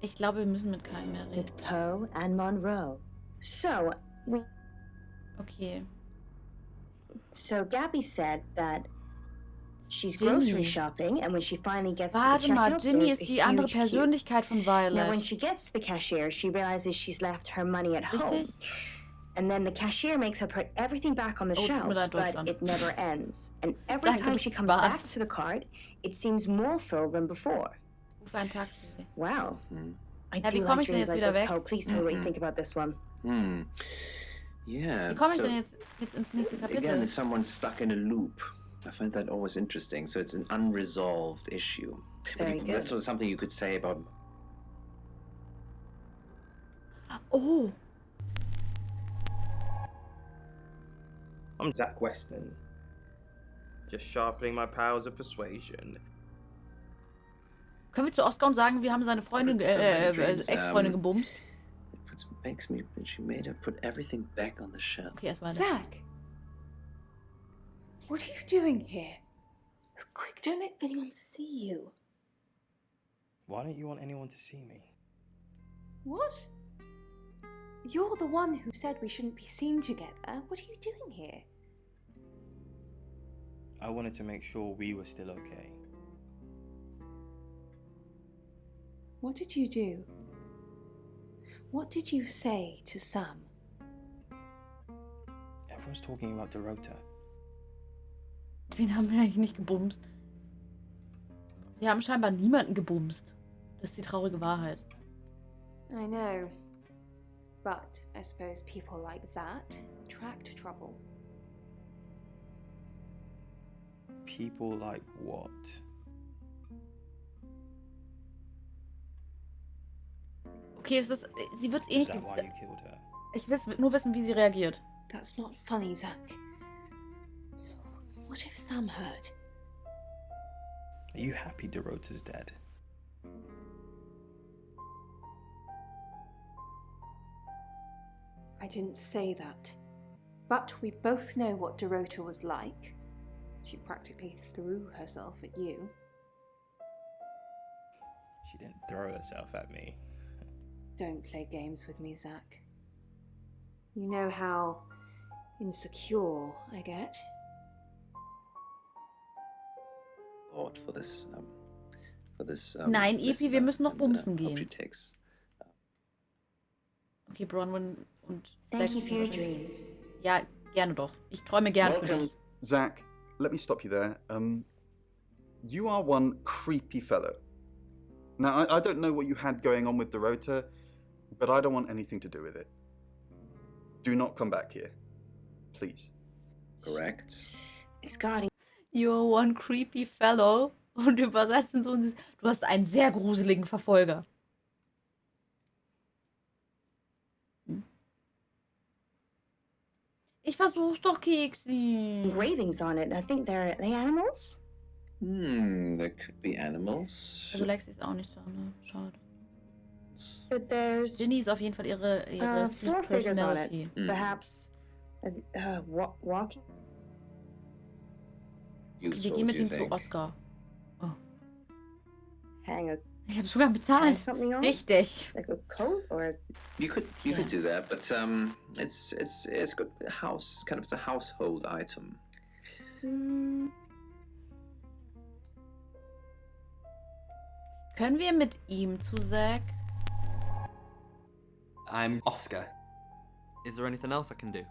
Ich glaube, wir müssen mit keinem mehr reden. with Poe and Monroe. So Okay. Gabby said that she's Ginny. grocery shopping, and when she finally gets to the Warte mal, checkout, Ginny there's ist a die andere huge queue. Persönlichkeit von Now, when Violet. she gets to the cashier, she realizes she's left her money at home. Richtig? And then the cashier makes her put everything back on the Oh, tut shelf, mir leid, but Deutschland. it never ends. And every Danke, time du she comes back warst. to the cart, it seems more full than before. Ruf ein Taxi. Wow. I Ja, wie do komme like ich denn dreams jetzt like wieder this, weg? Poe. Please tell me what you think about this one. Yeah. Wie komme ich so- denn jetzt ins nächste Again, Kapitel? someone's stuck in a loop. I find that always interesting. So it's an unresolved issue. But Very that's good. something you could say about. Oh, I'm Zach Weston. Just sharpening my powers of persuasion. können wir zu Oscar und sagen, wir haben seine Freundin, Ex-Freundin gebumst? It makes me. She made her put everything back on the shelf. Okay, erstmal. Zach! What are you doing here? Quick, don't let anyone see you. Why don't you want anyone to see me? What? You're the one who said we shouldn't be seen together. What are you doing here? I wanted to make sure we were still okay. What did you do? What did you say to Sam? Everyone's talking about Dorota. Wen haben wir eigentlich nicht gebumst? Wir haben scheinbar niemanden gebumst. Das ist die traurige Wahrheit. I know. But I suppose people like that attract trouble. People like what? Okay, sie wird es eh Is nicht. that why you killed her? Ich will nur wissen, wie sie reagiert. That's not funny, Zach. What if Sam heard? Are you happy Dorota's dead? I didn't say that. But we both know what Dorota was like. She practically threw herself at you. She didn't throw herself at me. Don't play games with me, Zach. You know how insecure I get. Thought for this. Nein, this, Epi, wir müssen noch bumsen hope she gehen. takes. Okay, Bronwyn und Thank Lex you for your wahrscheinlich- dreams. Ja, gerne doch. Ich träume gern für dich. Zach, let me stop you there. You are one creepy fellow. Now, I don't know what you had going on with Dorota, but I don't want anything to do with it. Do not come back here. Please. Correct. Scotty. You're one creepy fellow. Und übersetzen so, du hast einen sehr gruseligen Verfolger. Ich versuch's doch, Keksi. Engravings on it. I think are they animals? There could be animals. Also Lexi ist auch nicht da, ne? Schade. But there's Ginny ist auf jeden Fall ihre Split four figures on it. Personality. Perhaps walking. Okay, wir gehen mit ihm zu Oscar. Oh. Hang a. Ich habe sogar bezahlt. Richtig. Like a coat or. You could do that, but it's good house kind of it's a household item. Können wir mit ihm zu Zack? I'm Oscar. Is there anything else I can do?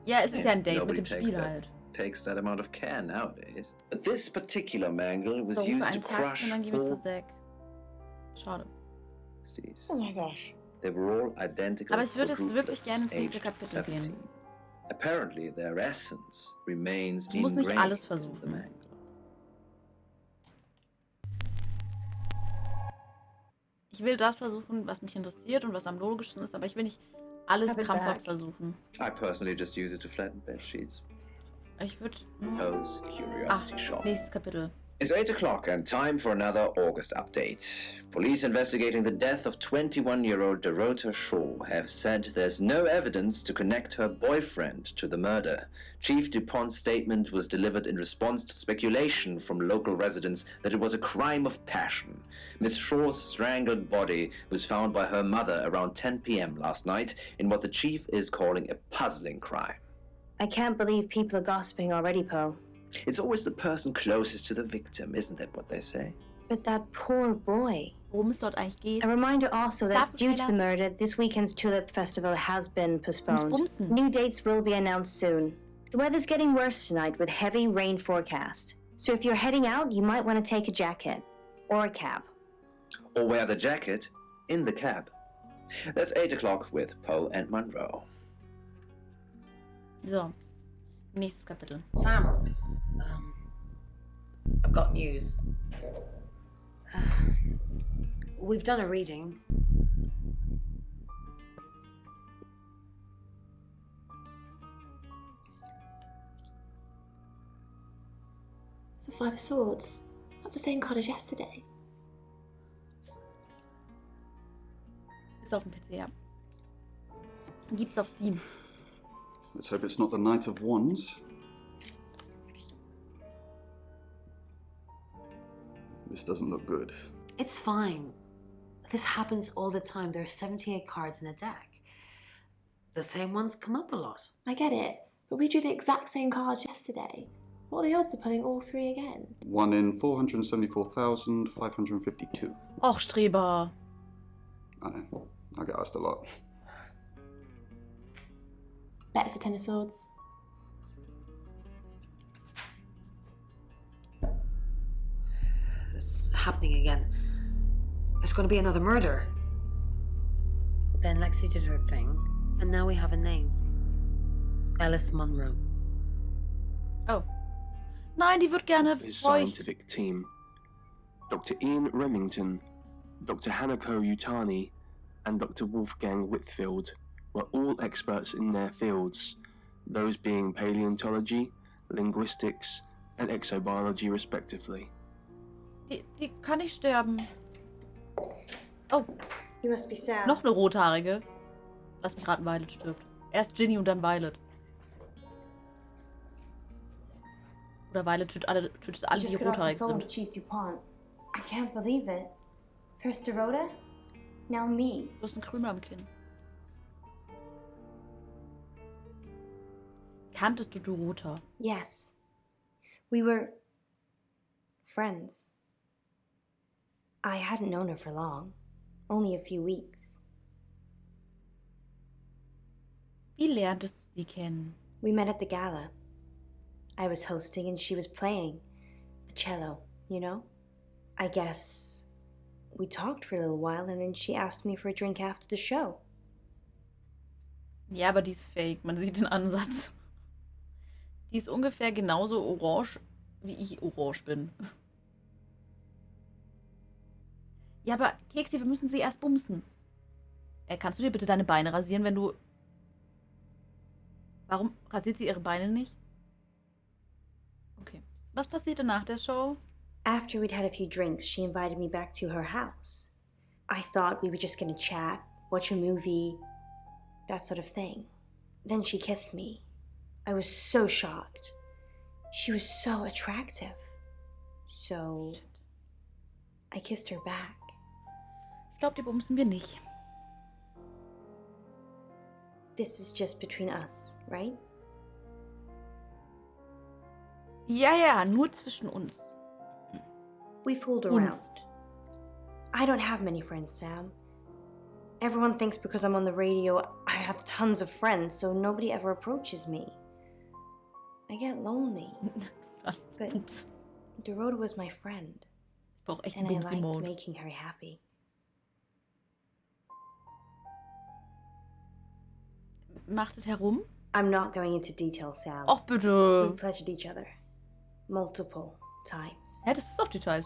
Ja, es ist ja ein Date mit dem Spiel that, halt. Takes that amount of care nowadays. But this particular mangle was So, used einen to Taxi crush und dann gehen wir zu 4 Zack. Schade. Oh my gosh. They were all identical. Aber ich würde jetzt wirklich quadruplets, gerne ins nächste aged Kapitel 17. gehen. Apparently, their essence remains Ich muss nicht ingrained alles in the versuchen. mangle. Ich will das versuchen, was mich interessiert und was am logischsten ist, aber ich will nicht alles krampfhaft versuchen. I personally just use it to flatten bed sheets. Ich würde Poe's Curiosity Shop. nächstes Kapitel. It's 8 o'clock and time for another August update. Police investigating the death of 21-year-old Dorota Shaw have said there's no evidence to connect her boyfriend to the murder. Chief DuPont's statement was delivered in response to speculation from local residents that it was a crime of passion. Miss Shaw's strangled body was found by her mother around 10 p.m. last night in what the chief is calling a puzzling crime. I can't believe people are gossiping already, Poe. It's always the person closest to the victim, isn't that what they say? But that poor boy. Worum es dort eigentlich geht. A reminder also that due to the murder, this weekend's Tulip Festival has been postponed. New dates will be announced soon. The weather's getting worse tonight with heavy rain forecast. So if you're heading out, you might want to take a jacket. Or a cab. Or wear the jacket in the cab. That's 8 o'clock with Poe and Monroe. So, nächstes Kapitel. Sam, I've got news. We've done a reading. So 5 of Swords. That's the same card as yesterday. Ist auf dem PC, ja. Gibt's auf Steam. Let's hope it's not the Knight of Wands. This doesn't look good. It's fine. This happens all the time. There are 78 cards in a deck. The same ones come up a lot. I get it, but we drew the exact same cards yesterday. What are the odds of pulling all 3 again? 1 in 474,552. Och, Streber. I know. I get asked a lot. Bet it's a 10 of Swords. It's happening again. There's going to be another murder. Then Lexi did her thing, and now we have a name. Alice Munro. Oh. Nein, die wird gerne His feucht. scientific team. Dr. Ian Remington, Dr. Hanako Yutani, and Dr. Wolfgang Whitfield were all experts in their fields, those being paleontology, linguistics, and exobiology respectively. Die kann nicht sterben. Oh. You must be sad. Noch eine rothaarige. Lass mich raten, Violet stirbt. Erst Ginny und dann Violet. Oder Violet tötet alle, die rothaarig sind. Chief DuPont. I can't believe it. First Dorota, now me. Du hast einen Krümel am Kinn. Kanntest du Dorota? Yes. We were friends. I hadn't known her for long. Only a few weeks. Wie lerntest du sie kennen? We met at the gala. I was hosting and she was playing the cello, you know? I guess we talked for a little while and then she asked me for a drink after the show. Ja, aber die ist fake. Man sieht den Ansatz. Die ist ungefähr genauso orange, wie ich orange bin. Ja, aber Keksi, wir müssen sie erst bumsen. Kannst du dir bitte deine Beine rasieren, wenn du... Warum rasiert sie ihre Beine nicht? Okay. Was passierte nach der Show? After we'd had a few drinks, she invited me back to her house. I thought we were just gonna chat, watch a movie, that sort of thing. Then she kissed me. I was so shocked. She was so attractive. So, I kissed her back. Ich glaube, die bumsen wir nicht. This is just between us, right? Ja, nur zwischen uns. We fooled around. I don't have many friends, Sam. Everyone thinks because I'm on the radio, I have tons of friends, so nobody ever approaches me. I get lonely. But Dorota was my friend. And I liked making her happy. Machtet herum? I'm not going into detail, Sam. Ach, bitte. We pledged each other. Multiple times. Ja, das ist doch Details.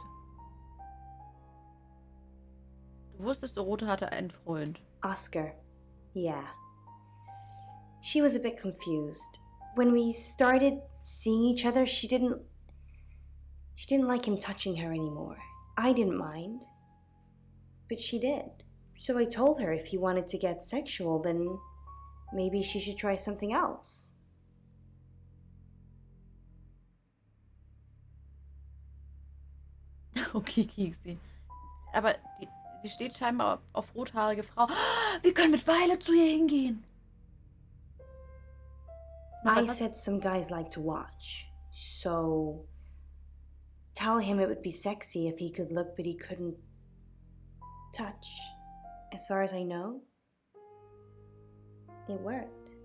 Du wusstest, Dorota hatte einen Freund. Oscar. Yeah. She was a bit confused. When we started seeing each other, she didn't like him touching her anymore. I didn't mind. But she did. So I told her if he wanted to get sexual, then maybe she should try something else. Okay, Kiksi. Aber sie steht scheinbar auf rothaarige Frau. Wir können mit Weile zu ihr hingehen. I said some guys like to watch. So tell him it would be sexy if he could look, but he couldn't touch. As far as I know, it worked.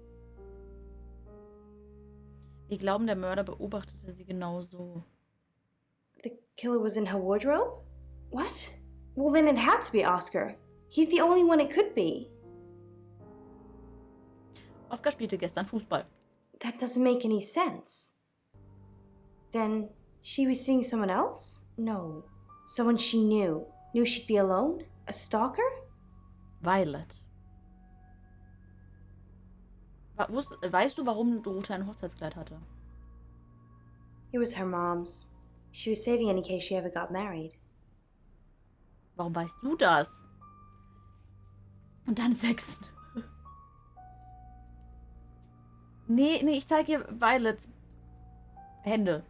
Wir glauben, der Mörder beobachtete sie genau so. The killer was in her wardrobe? What? Well, then it had to be Oscar. He's the only one it could be. Oscar spielte gestern Fußball. That doesn't make any sense. Then she was seeing someone else? No. Someone she knew. Knew she'd be alone? A stalker? Violet. Weißt du, warum Dorota ein Hochzeitskleid hatte? It was her mom's. She was saving it in case she ever got married. Warum weißt du das? Und dann Sex. Nee, ich zeige ihr Violets Hände.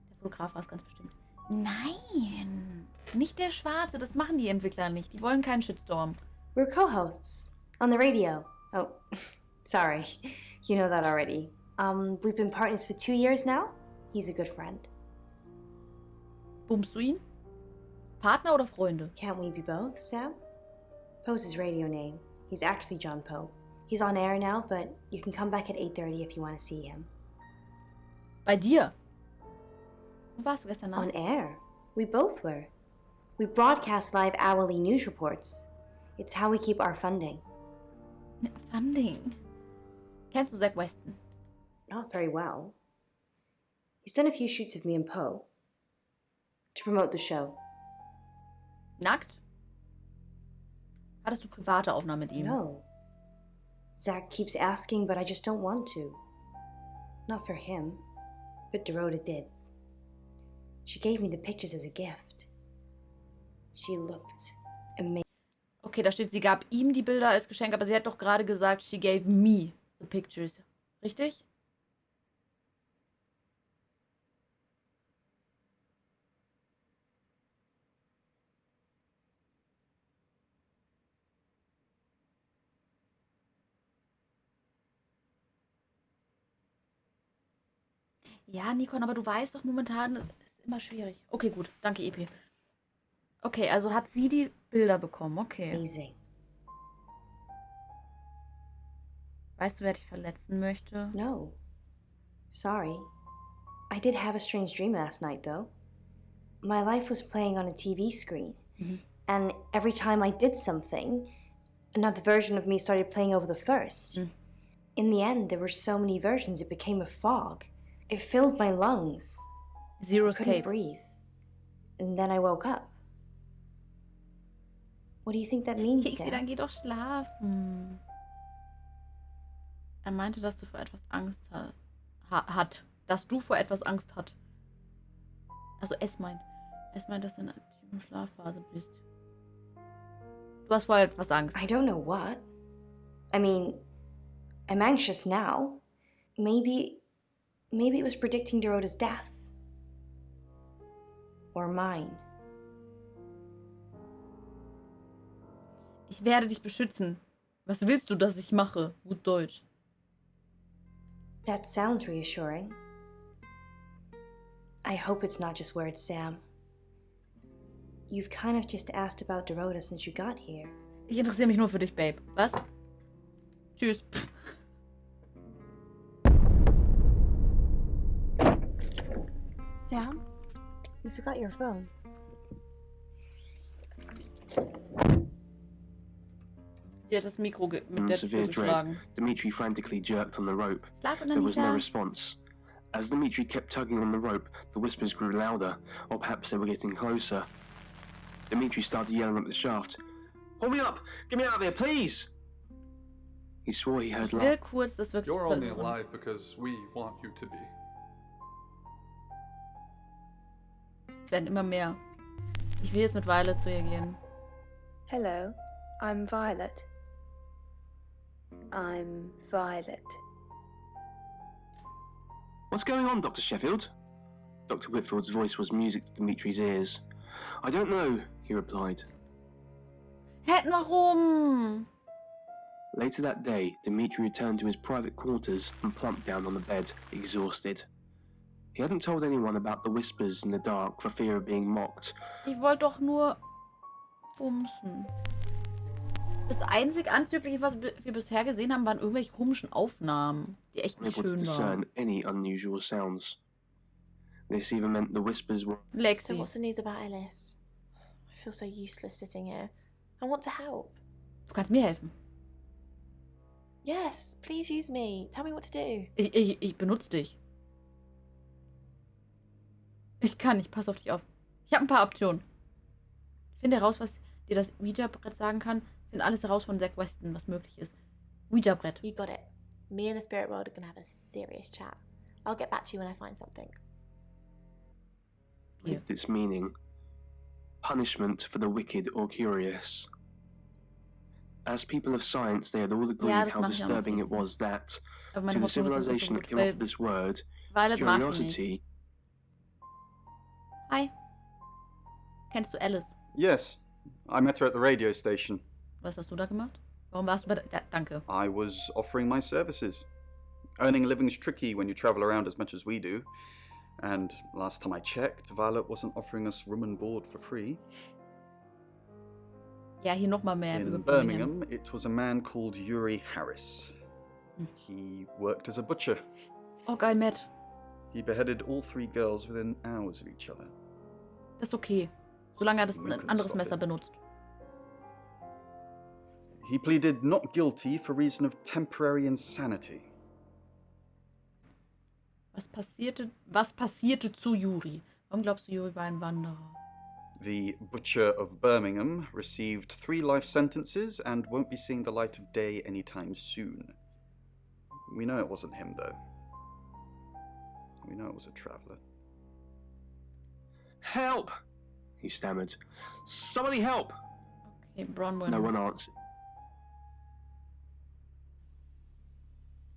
Der Fotograf war es ganz bestimmt. Nein! Nicht der Schwarze, das machen die Entwickler nicht. Die wollen keinen Shitstorm. We're co-hosts on the radio. Oh, sorry. You know that already. We've been partners for 2 years now. He's a good friend. Bummst du ihn? Partner oder Freunde? Can't we be both, Sam? Poe's his radio name. He's actually John Poe. He's on air now, but you can come back at 8:30 if you want to see him. Bei dir? Wo warst du gestern Nacht? On air. We both were. We broadcast live hourly news reports. It's how we keep our funding. Funding? Kennst du Zach Weston? Not very well. He's done a few shoots of me and Poe to promote the show. Nackt? Hattest du private Aufnahmen mit ihm? No. Zach keeps asking, but I just don't want to. Not for him, but Dorota did. She gave me the pictures as a gift. She looked amazing. Okay, da steht, sie gab ihm die Bilder als Geschenk, aber sie hat doch gerade gesagt, she gave me the pictures. Richtig? Ja, Nikon, aber du weißt doch, momentan ist immer schwierig. Okay, gut. Danke, EP. Okay, also hat sie die Bilder bekommen. Okay. Amazing. Weißt du, wer dich verletzen möchte? No. Sorry. I did have a strange dream last night, though. My life was playing on a TV screen. And every time I did something, Another version of me started playing over the first. In the end, there were so many versions it became a fog. It filled my lungs. Zero I couldn't escape. breathe. And then I woke up. What do you think that means, Kixi, Sam? dann geh doch schlafen. Er meinte, dass du vor etwas Angst hat. Dass du vor etwas Angst hat. Also es meint, dass du in einer aktiven Schlafphase bist. Du hast vor etwas Angst. I don't know what. I mean, I'm anxious now. Maybe it was predicting Dorota's death. Or mine. Ich werde dich beschützen. Was willst du, dass ich mache? Gut Deutsch. That sounds reassuring. I hope it's not just words, Sam. You've kind of just asked about Dorota since you got here. Ich interessiere mich nur für dich, Babe. Was? Tschüss. Pff. Sam, you forgot your phone. Sie hat das Mikro mit der Tür severe geschlagen. dread, Dimitri frantically jerked on the rope. Schlag unter There was no Nisha. response. As Dimitri kept tugging on the rope, the whispers grew louder, or perhaps they were getting closer. Dimitri started yelling up the shaft. Pull me up! Get me out of here, please! He swore he heard Ich will kurz das wirklich You're only versuchen. alive because we want you to be. Es werden immer mehr. Ich will jetzt mit Violet zu ihr gehen. Hello, I'm Violet. I'm Violet. What's going on, Dr. Sheffield? Dr. Whitfield's voice was music to Dimitri's ears. I don't know, he replied. Warum? Later that day, Dimitri returned to his private quarters and plumped down on the bed, exhausted. He hadn't told anyone about the whispers in the dark for fear of being mocked. Ich wollte doch nur bumsen. Das einzig Anzügliche, was wir bisher gesehen haben, waren irgendwelche komischen Aufnahmen, die echt nicht Unable to schön waren. discern any unusual sounds. This even meant the whispers were... Lexi. So what's the news about Ellis? I feel so useless sitting here. I want to help. Du kannst mir helfen. Yes, please use me. Tell me what to do. Ich benutze dich. Ich pass auf dich auf. Ich habe ein paar Optionen. Finde heraus, was dir das Ouija-Brett sagen kann. Finde alles heraus von Zack Weston, was möglich ist. Ouija-Brett. You got it. Me and the spirit world are gonna have a serious chat. I'll get back to you when I find something. With its meaning. Punishment for the wicked or curious. As people of science, they had all agreed how disturbing it was that, to the civilization that came up with this word, curiosity... Hi. Kennst du Alice? Yes, I met her at the radio station. Was hast du da gemacht? Warum warst du bei der... Danke. I was offering my services. Earning a living's tricky when you travel around as much as we do. And last time I checked, Violet wasn't offering us room and board for free. Ja, hier nochmal mehr In über Birmingham, it was a man called Yuri Harris. He worked as a butcher. Oh, geil, Matt. He beheaded all 3 girls within hours of each other. Das ist okay. Solange er ein anderes Messer benutzt. He pleaded not guilty for reason of temporary insanity. Was passierte zu Yuri? Warum glaubst du, Yuri war ein Wanderer? The butcher of Birmingham received 3 life sentences and won't be seeing the light of day anytime soon. We know it wasn't him, though. We know it was a traveller. Help! He stammered. Somebody help! Okay, Bronwyn. No one answered.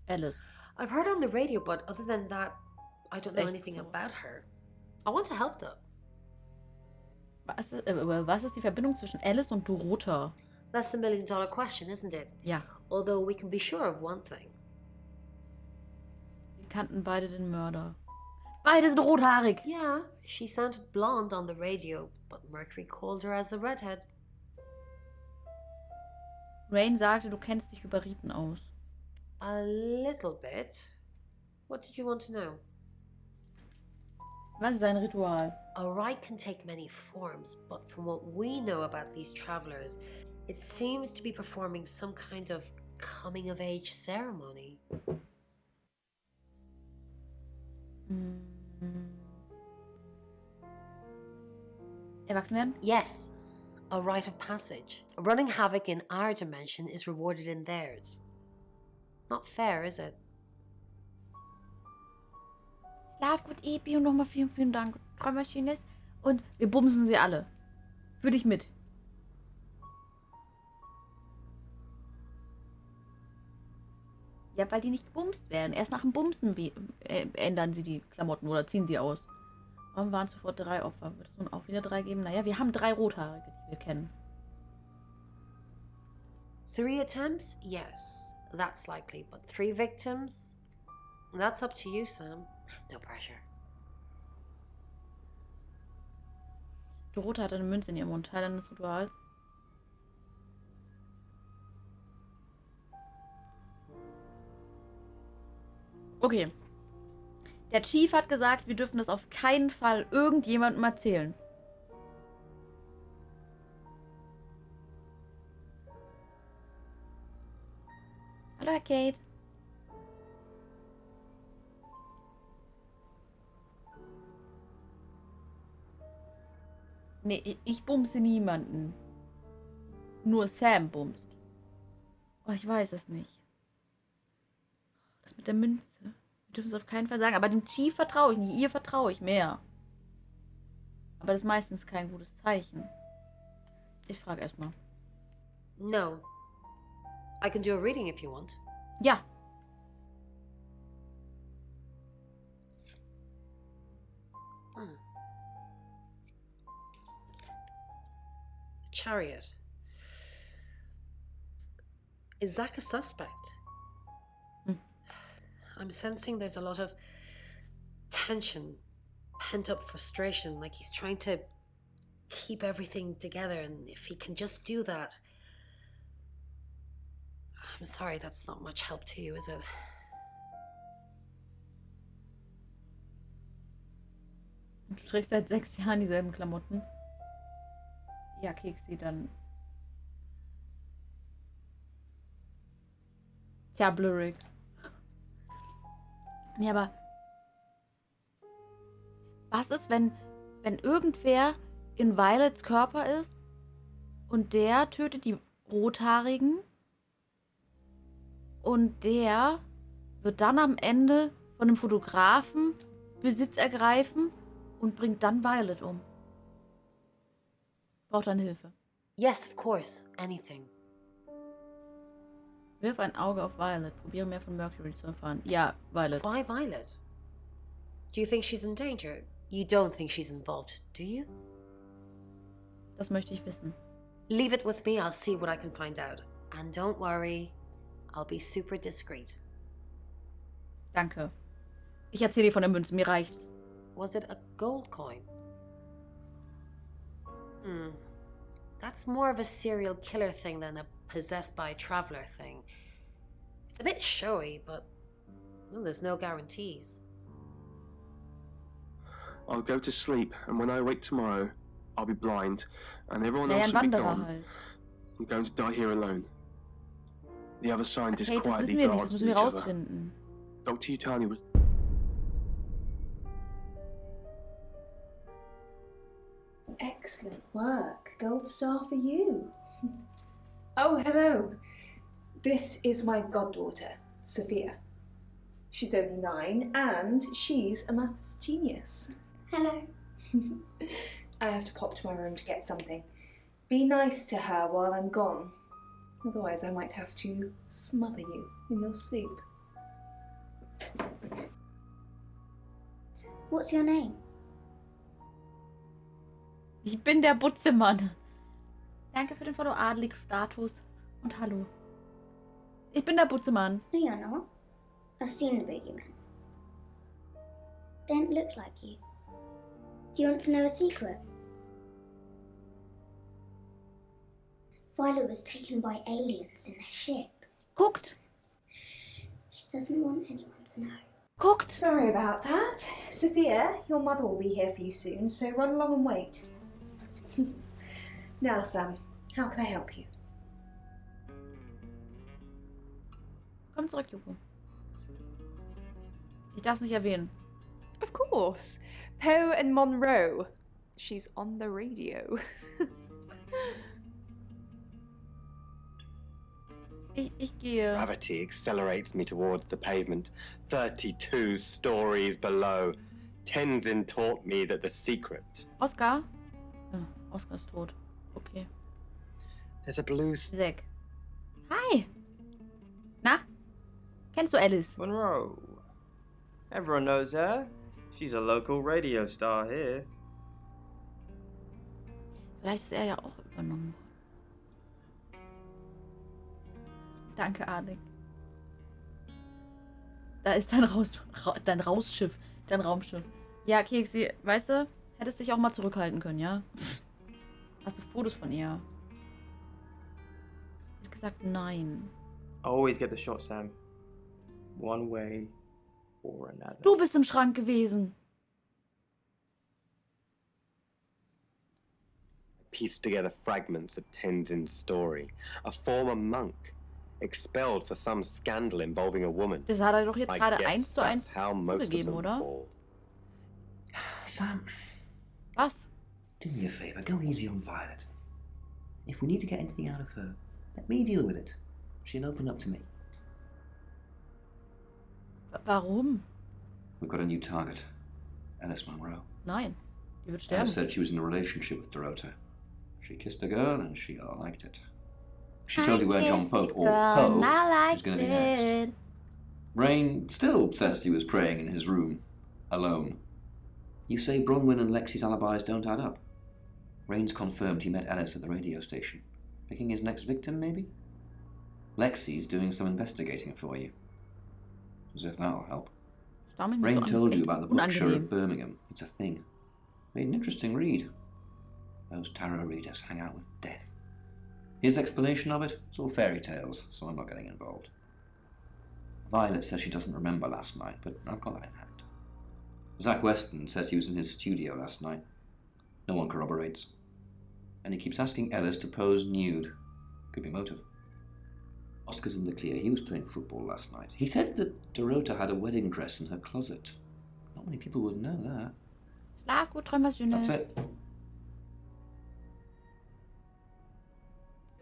Alice. I've heard on the radio, but other than that, I don't know anything about her. I want to help though. Was ist die Verbindung zwischen Alice und Dorota? That's the million-dollar question, isn't it? Ja. Although we can be sure of one thing. Sie kannten beide den Mörder. Beide sind rothaarig. Yeah, she sounded blonde on the radio, but Mercury called her as a redhead. Rain sagte, du kennst dich über Riten aus. A little bit. What did you want to know? Was ist dein Ritual? A rite can take many forms, but from what we know about these travelers, It seems to be performing some kind of coming-of-age ceremony. Erwachsen werden? Yes, a rite of passage. Running havoc in our dimension is rewarded in theirs. Not fair, is it? Schlaf gut, Epi, und nochmal vielen, vielen Dank. Träumerschönes. Und wir bumsen sie alle. Für dich mit. Ja, weil die nicht gebumst werden. Erst nach dem Bumsen ändern sie die Klamotten oder ziehen sie aus. Warum waren es sofort 3 Opfer? Wird es nun auch wieder 3 geben? Naja, wir haben 3 Rothaarige, die wir kennen. 3 attempts? Yes, that's likely. But 3 victims? That's up to you, Sam. No pressure. Dorota hat eine Münze in ihrem Mund. Teil eines Rituals. Okay. Der Chief hat gesagt, wir dürfen das auf keinen Fall irgendjemandem erzählen. Hallo, Herr Kate. Nee, ich bumse niemanden. Nur Sam bumst. Oh, ich weiß es nicht. Das mit der Münze. Wir dürfen es auf keinen Fall sagen. Aber dem Chief vertraue ich nicht. Ihr vertraue ich mehr. Aber das ist meistens kein gutes Zeichen. Ich frage erstmal. No. I can do a reading if you want. Ja. Chariot. Is Zach a suspect? I'm sensing there's a lot of tension, pent-up frustration, like he's trying to keep everything together, and if he can just do that... I'm sorry, that's not much help to you, is it? Du trägst seit 6 Jahren dieselben Klamotten. Ja, Keksi, dann... Tja, Blurrig. Nee, aber... Was ist, wenn irgendwer in Violets Körper ist und der tötet die Rothaarigen und der wird dann am Ende von einem Fotografen Besitz ergreifen und bringt dann Violet um? Braucht deine Hilfe. Yes, of course. Anything. Wirf ein Auge auf Violet. Probiere mehr von Mercury zu erfahren. Ja, Violet. Why Violet? Do you think she's in danger? You don't think she's involved, do you? Das möchte ich wissen. Leave it with me, I'll see what I can find out. And don't worry, I'll be super discreet. Danke. Ich erzähle dir von der Münze, mir reicht's. Was it a gold coin? That's more of a serial killer thing than a possessed by a traveler thing. It's a bit showy, but well, there's no guarantees. I'll go to sleep, and when I wake tomorrow, I'll be blind, and everyone else will be gone. Halt. I'm going to die here alone. The other scientists Okay, das quietly wissen wir nicht, das guards müssen wir each other. rausfinden. Dr. Yutani was... Excellent work. Gold star for you. Oh, hello. This is my goddaughter, Sophia. She's only 9 and she's a maths genius. Hello. I have to pop to my room to get something. Be nice to her while I'm gone. Otherwise I might have to smother you in your sleep. What's your name? Ich bin der Butzemann. Danke für den Follow Adelig Status und hallo. Ich bin der Butzemann. No, you're not. I've seen the boogeyman. Don't look like you. Do you want to know a secret? Violet was taken by aliens in their ship. Guckt. She doesn't want anyone to know. Guckt. Sorry about that. Sophia, your mother will be here for you soon, so run along and wait. Now, Sam, how can I help you? Hand zurück, Yuko. Ich darf es nicht erwähnen. Of course. Poe and Monroe. She's on the radio. Ich gehe. Gravity accelerates me towards the pavement, 32 stories below. Tenzin taught me that the secret. Oscar? Ja, Oscar ist tot. Okay. There's a blue. Zack. Hi. Na? Kennst du Alice? Monroe. Everyone knows her. She's a local radio star here. Vielleicht ist er ja auch übernommen worden. Danke, Alec. Da ist dein Rausschiff. Dein Raumschiff. Ja, Keksi, weißt du, hättest dich auch mal zurückhalten können, ja? Hast du Fotos von ihr? Ich hab gesagt, nein. Always get the shot, Sam. One way or another. Du bist im Schrank gewesen. Pieced together fragments of Tenzin's story. A former monk, expelled for some scandal involving a woman. Das hat er doch jetzt I gerade guess 1:1 that's how most of zugegeben, them oder? fall. Sam, Was? do me a favour, go easy on Violet. If we need to get anything out of her, let me deal with it. She'll open up to me. Warum? We've got a new target. Alice Monroe. Nein. Die wird Alice sterben. said she was in a relationship with Dorota. She kissed a girl and she liked it. She told you where John Pope or Poe was going to be next. Rain still says he was praying in his room, alone. You say Bronwyn and Lexi's alibis don't add up. Rain's confirmed he met Alice at the radio station. Picking his next victim, maybe? Lexi's doing some investigating for you. As if that'll help. Rain told you about the butcher of Birmingham. It's a thing. Made an interesting read. Those tarot readers hang out with death. His explanation of it, it's all fairy tales, so I'm not getting involved. Violet says she doesn't remember last night, but I've got that in hand. Zach Weston says he was in his studio last night. No one corroborates. And he keeps asking Ellis to pose nude. Could be motive. Oscar's in the clear. He was playing football last night. He said that Dorota had a wedding dress in her closet. Not many people would know that. Schlaf gut, träum was Schönes. That's it.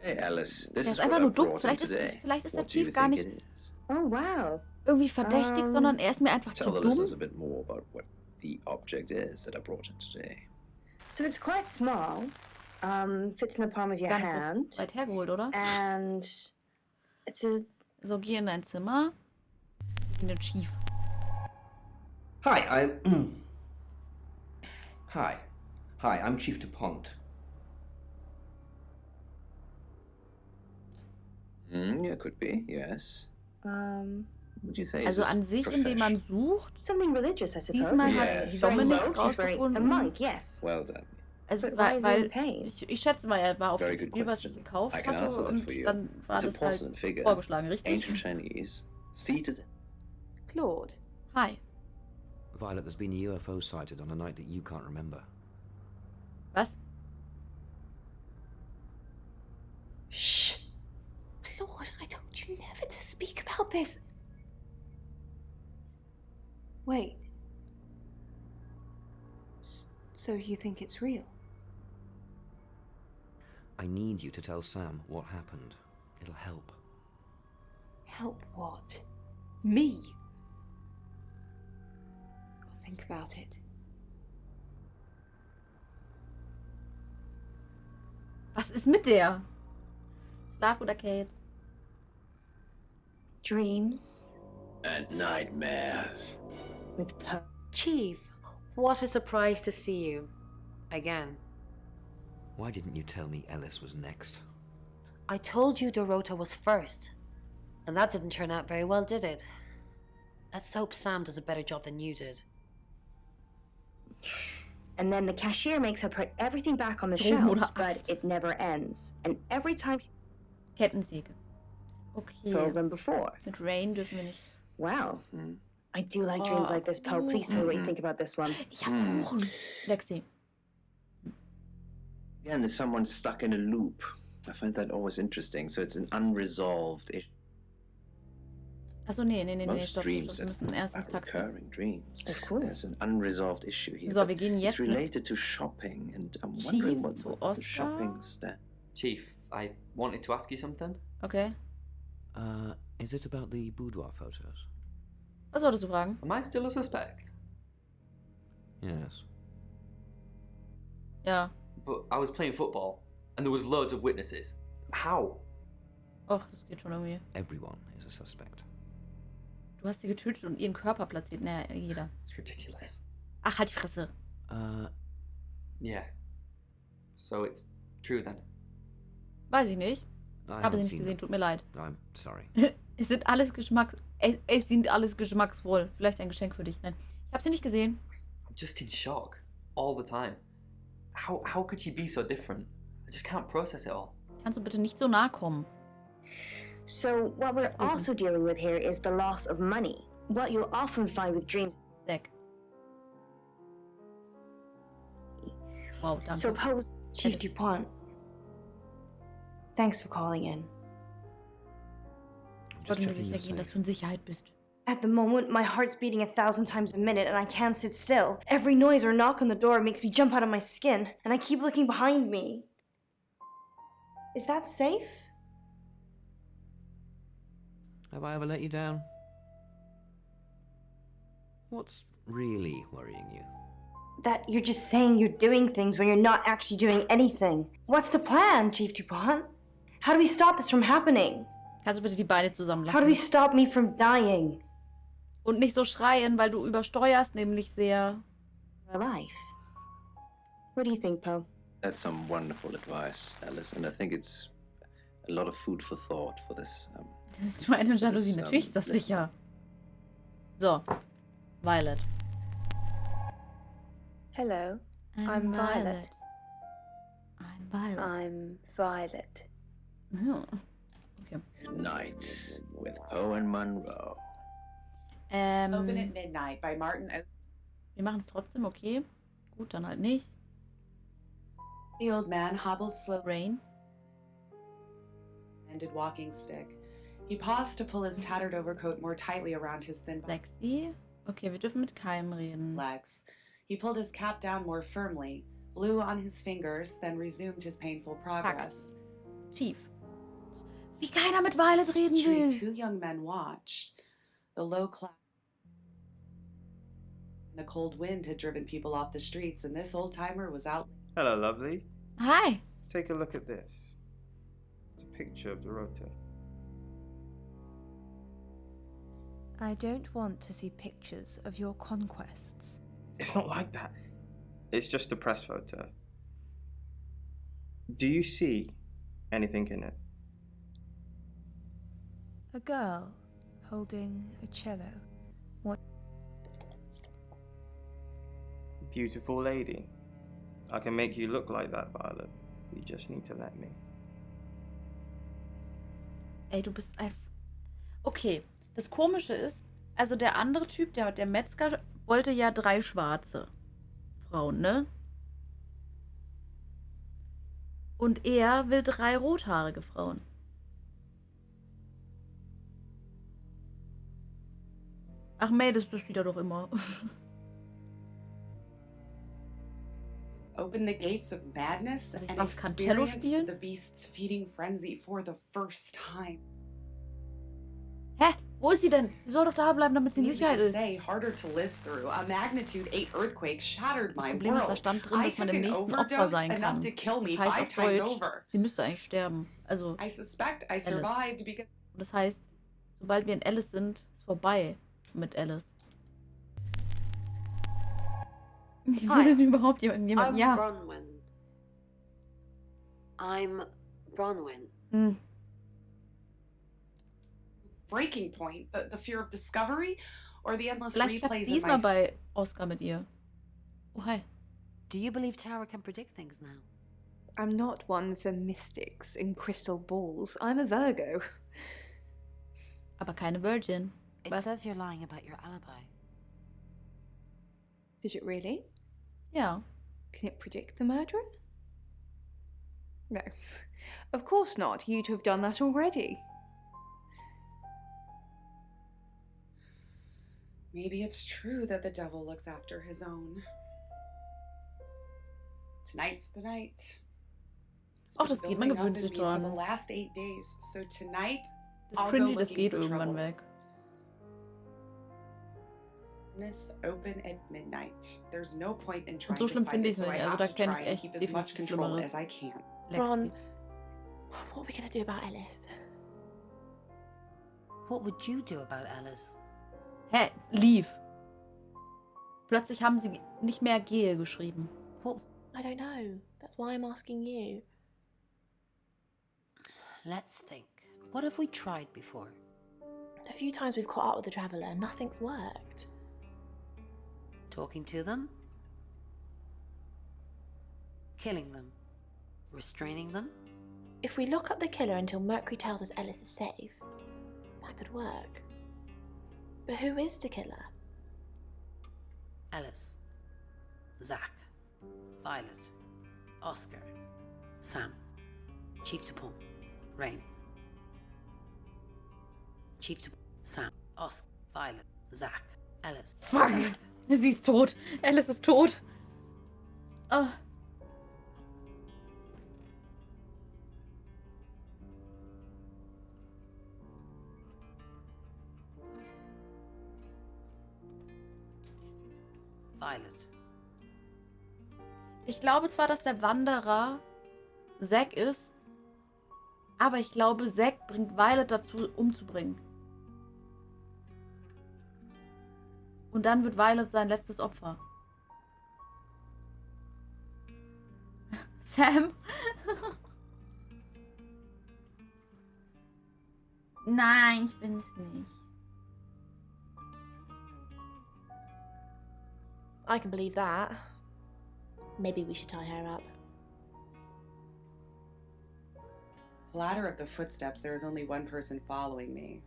Hey, Alice, this Der is ist einfach what nur I dumm. brought Vielleicht in today. ist der What do you Chief gar think nicht it is? Oh, wow. irgendwie verdächtig, sondern er ist mir einfach Tell zu the dumm. listeners a bit more about what the object is that I brought in today. So it's quite small. Fits in the palm of your Gar nicht hand. so weit hergeholt, oder? And it's a... So, geh in dein Zimmer. In den Chief. Hi, Hi, I'm Chief DuPont. Yeah, could be, yes. Would you say? Also an sich, indem man sucht. Something religious, I suppose. Diesmal hat Yes. Dominik A rausgefunden. monk, yes. Well done. Also, But why is he weil in pain? ich schätze mal, er war auf Very dem good Spiel, was ich question. gekauft I can hatte, answer that und for you. dann war It's a das halt porcelain figure, vorgeschlagen, richtig? ancient Chinese, seated. Claude. Hi. Violet, there's been a UFO sighted on a night that you can't remember. Was? Shh. Claude, I told you never to speak about this. Wait. So you think it's real? I need you to tell Sam what happened. It'll help. Help what? Me? I'll think about it. Was ist mit der? Schlaf gut, Kate. Dreams. And nightmares. With Chief, what a surprise to see you. Again. Why didn't you tell me Ellis was next? I told you Dorota was first. And that didn't turn out very well, did it? Let's hope Sam does a better job than you did. And then the cashier makes her put everything back on the Drogen shelves, oder but Axt? it never ends. And every time Kettensäge. Okay. told them before. Mit Rain dürfen wir nicht. Wow. I do like dreams like this, Poe. Please tell me what you think about this one. Ich hab Kuchen. Lexi. Again, there's someone stuck in a loop. I find that always interesting. So it's an unresolved issue. Achso, nee, Most stopp. dreams Wir müssen erst ins are Taxi. recurring dreams. Of course. There's an unresolved issue here. So, but wir gehen it's jetzt mit related to shopping, and I'm Chief wondering what zu the Oscar. shopping stand. Chief, I wanted to ask you something. Okay. Is it about the boudoir photos? Was wolltest du fragen? Am I still a suspect? Yes. Ja. But I was playing football, and there was loads of witnesses. How? Och, das geht schon irgendwie. Everyone is a suspect. Du hast sie getötet und ihren Körper platziert. Naja, jeder. It's ridiculous. Ach, halt die Fresse. Yeah. So it's true then? Weiß ich nicht. I Habe haven't sie nicht seen gesehen, them. tut mir leid. I'm sorry. Es sind alles geschmacksvoll. Vielleicht ein Geschenk für dich. Nein. Ich habe sie nicht gesehen. I'm just in shock. All the time. How could she be so different? I just can't process it all. Kannst du bitte nicht so nahe kommen? So, what we're also dealing with here is the loss of money. What you'll often find with dreams. Zack. Wow, danke. Suppose Chief DuPont. Thanks for calling in. Ich wollte mir sicher gehen, dass du in Sicherheit bist. At the moment, my heart's beating 1,000 times a minute and I can't sit still. Every noise or knock on the door makes me jump out of my skin, and I keep looking behind me. Is that safe? Have I ever let you down? What's really worrying you? That you're just saying you're doing things when you're not actually doing anything. What's the plan, Chief DuPont? How do we stop this from happening? Kannst du bitte die Beine How do we zusammenlassen? stop me from dying? Und nicht so schreien, weil du übersteuerst nämlich sehr. Life. What do you think, Poe? That's some wonderful advice, Alice, and I think it's a lot of food for thought for this. Das ist nur eine Jalousie. Natürlich ist das sicher. So. Violet. Hello, I'm Violet. I'm Violet. I'm Violet. Okay. Night with Poe and Monroe. Open at Midnight by Martin O. Wir machen es trotzdem, okay. Gut, dann halt nicht. The old man hobbled slowly. Rain. Ended walking stick. He paused to pull his tattered overcoat more tightly around his thin Lexi. Okay, wir dürfen mit keinem reden. legs. He pulled his cap down more firmly, blew on his fingers, then resumed his painful progress. Chief. Wie keiner mit Violet reden will. Two young men watched. The low cloud. The cold wind had driven people off the streets, and this old-timer was out. Hello, lovely. Hi. Take a look at this. It's a picture of Dorota. I don't want to see pictures of your conquests. It's not like that. It's just a press photo. Do you see anything in it? A girl holding a cello. What? Beautiful lady. I can make you look like that, Violet. You just need to let me. Ey, du bist einfach... Okay, das Komische ist, also der andere Typ, der Metzger, wollte ja 3 schwarze Frauen, ne? Und er will 3 rothaarige Frauen. Ach, meldest du es wieder doch immer. Open the gates of madness and was kann Cello experienced spielen? the beast's feeding frenzy for the first time. Hä? Wo ist sie denn? Sie soll doch da bleiben, damit sie in Easy Sicherheit to ist. say, harder to live through. A magnitude 8 earthquake shattered Das my Problem ist, da world. stand drin, I dass man took im an nächsten Opfer overdose sein enough kann. to kill me Das heißt 5 auf times Deutsch, over. sie müsste eigentlich sterben. Also, I suspect I Alice. survived because Und das heißt, sobald wir in Alice sind, ist vorbei mit Alice. Ich Hi. will denn überhaupt jemanden? I'm Ja. Bronwyn. I'm Bronwyn. Hm. breaking point, the fear of discovery, or the endless Vielleicht klappt replays of diesmal my bei Oscar mit ihr. Oh, hi. Do you believe Tara can predict things now? I'm not one for mystics in crystal balls. I'm a Virgo. Aber keine Virgin. It Was? says you're lying about your alibi. Did it really? Ja. Can it predict the murderer? No. Of course not. You'd have done that already. Maybe it's true that the devil looks after his own. Tonight's the night. Ach, das geht, man gewöhnt sich For the dran. last 8 days. So tonight, Das I'll go Cringy, das looking geht for irgendwann trouble. weg. Open at midnight. There's no point in Und trying so to schlimm fight finde it, ich es so I nicht. Also have da to kenne try ich and echt keep as much definitiv control Schlimmeres. as I can. Ron, what are we going to do about Ellis? What would you do about Alice? Hä? Leave. Plötzlich haben sie nicht mehr gehe geschrieben. I don't know. That's why I'm asking you. Let's think. What have we tried before? A few times we've caught up with the Traveller, nothing's worked. Talking to them? Killing them? Restraining them? If we lock up the killer until Mercury tells us Ellis is safe, that could work. But who is the killer? Ellis. Zach. Violet. Oscar. Sam. Chief Pople. Rain. Chief Sam. Oscar. Violet. Zach. Ellis. Fuck! Sie ist tot. Alice ist tot. Violet. Ich glaube zwar, dass der Wanderer Zack ist, aber ich glaube, Zack bringt Violet dazu, umzubringen. Und dann wird Violet sein letztes Opfer. Sam? Nein, ich bin es nicht. I can believe that. Maybe we should tie her up. Ladder of the footsteps, there is only one person following me.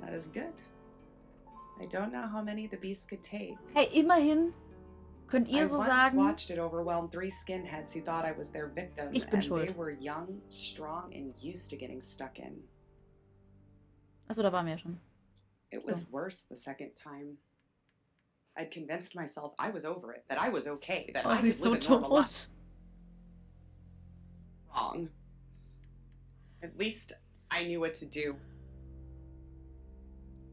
That is good. I don't know how many the beast could take. Hey, immerhin könnt ihr I so once sagen, watched it overwhelm 3 skinheads who thought I was their victim, Ich bin and schuld. they were young, strong, and used to getting stuck in. Achso, da waren wir ja schon. It was So. worse the second time. I'd convinced myself I was over it, that I was okay, that Oh, I sie could ist so live a normal tot. life. Wrong. At least I knew what to do.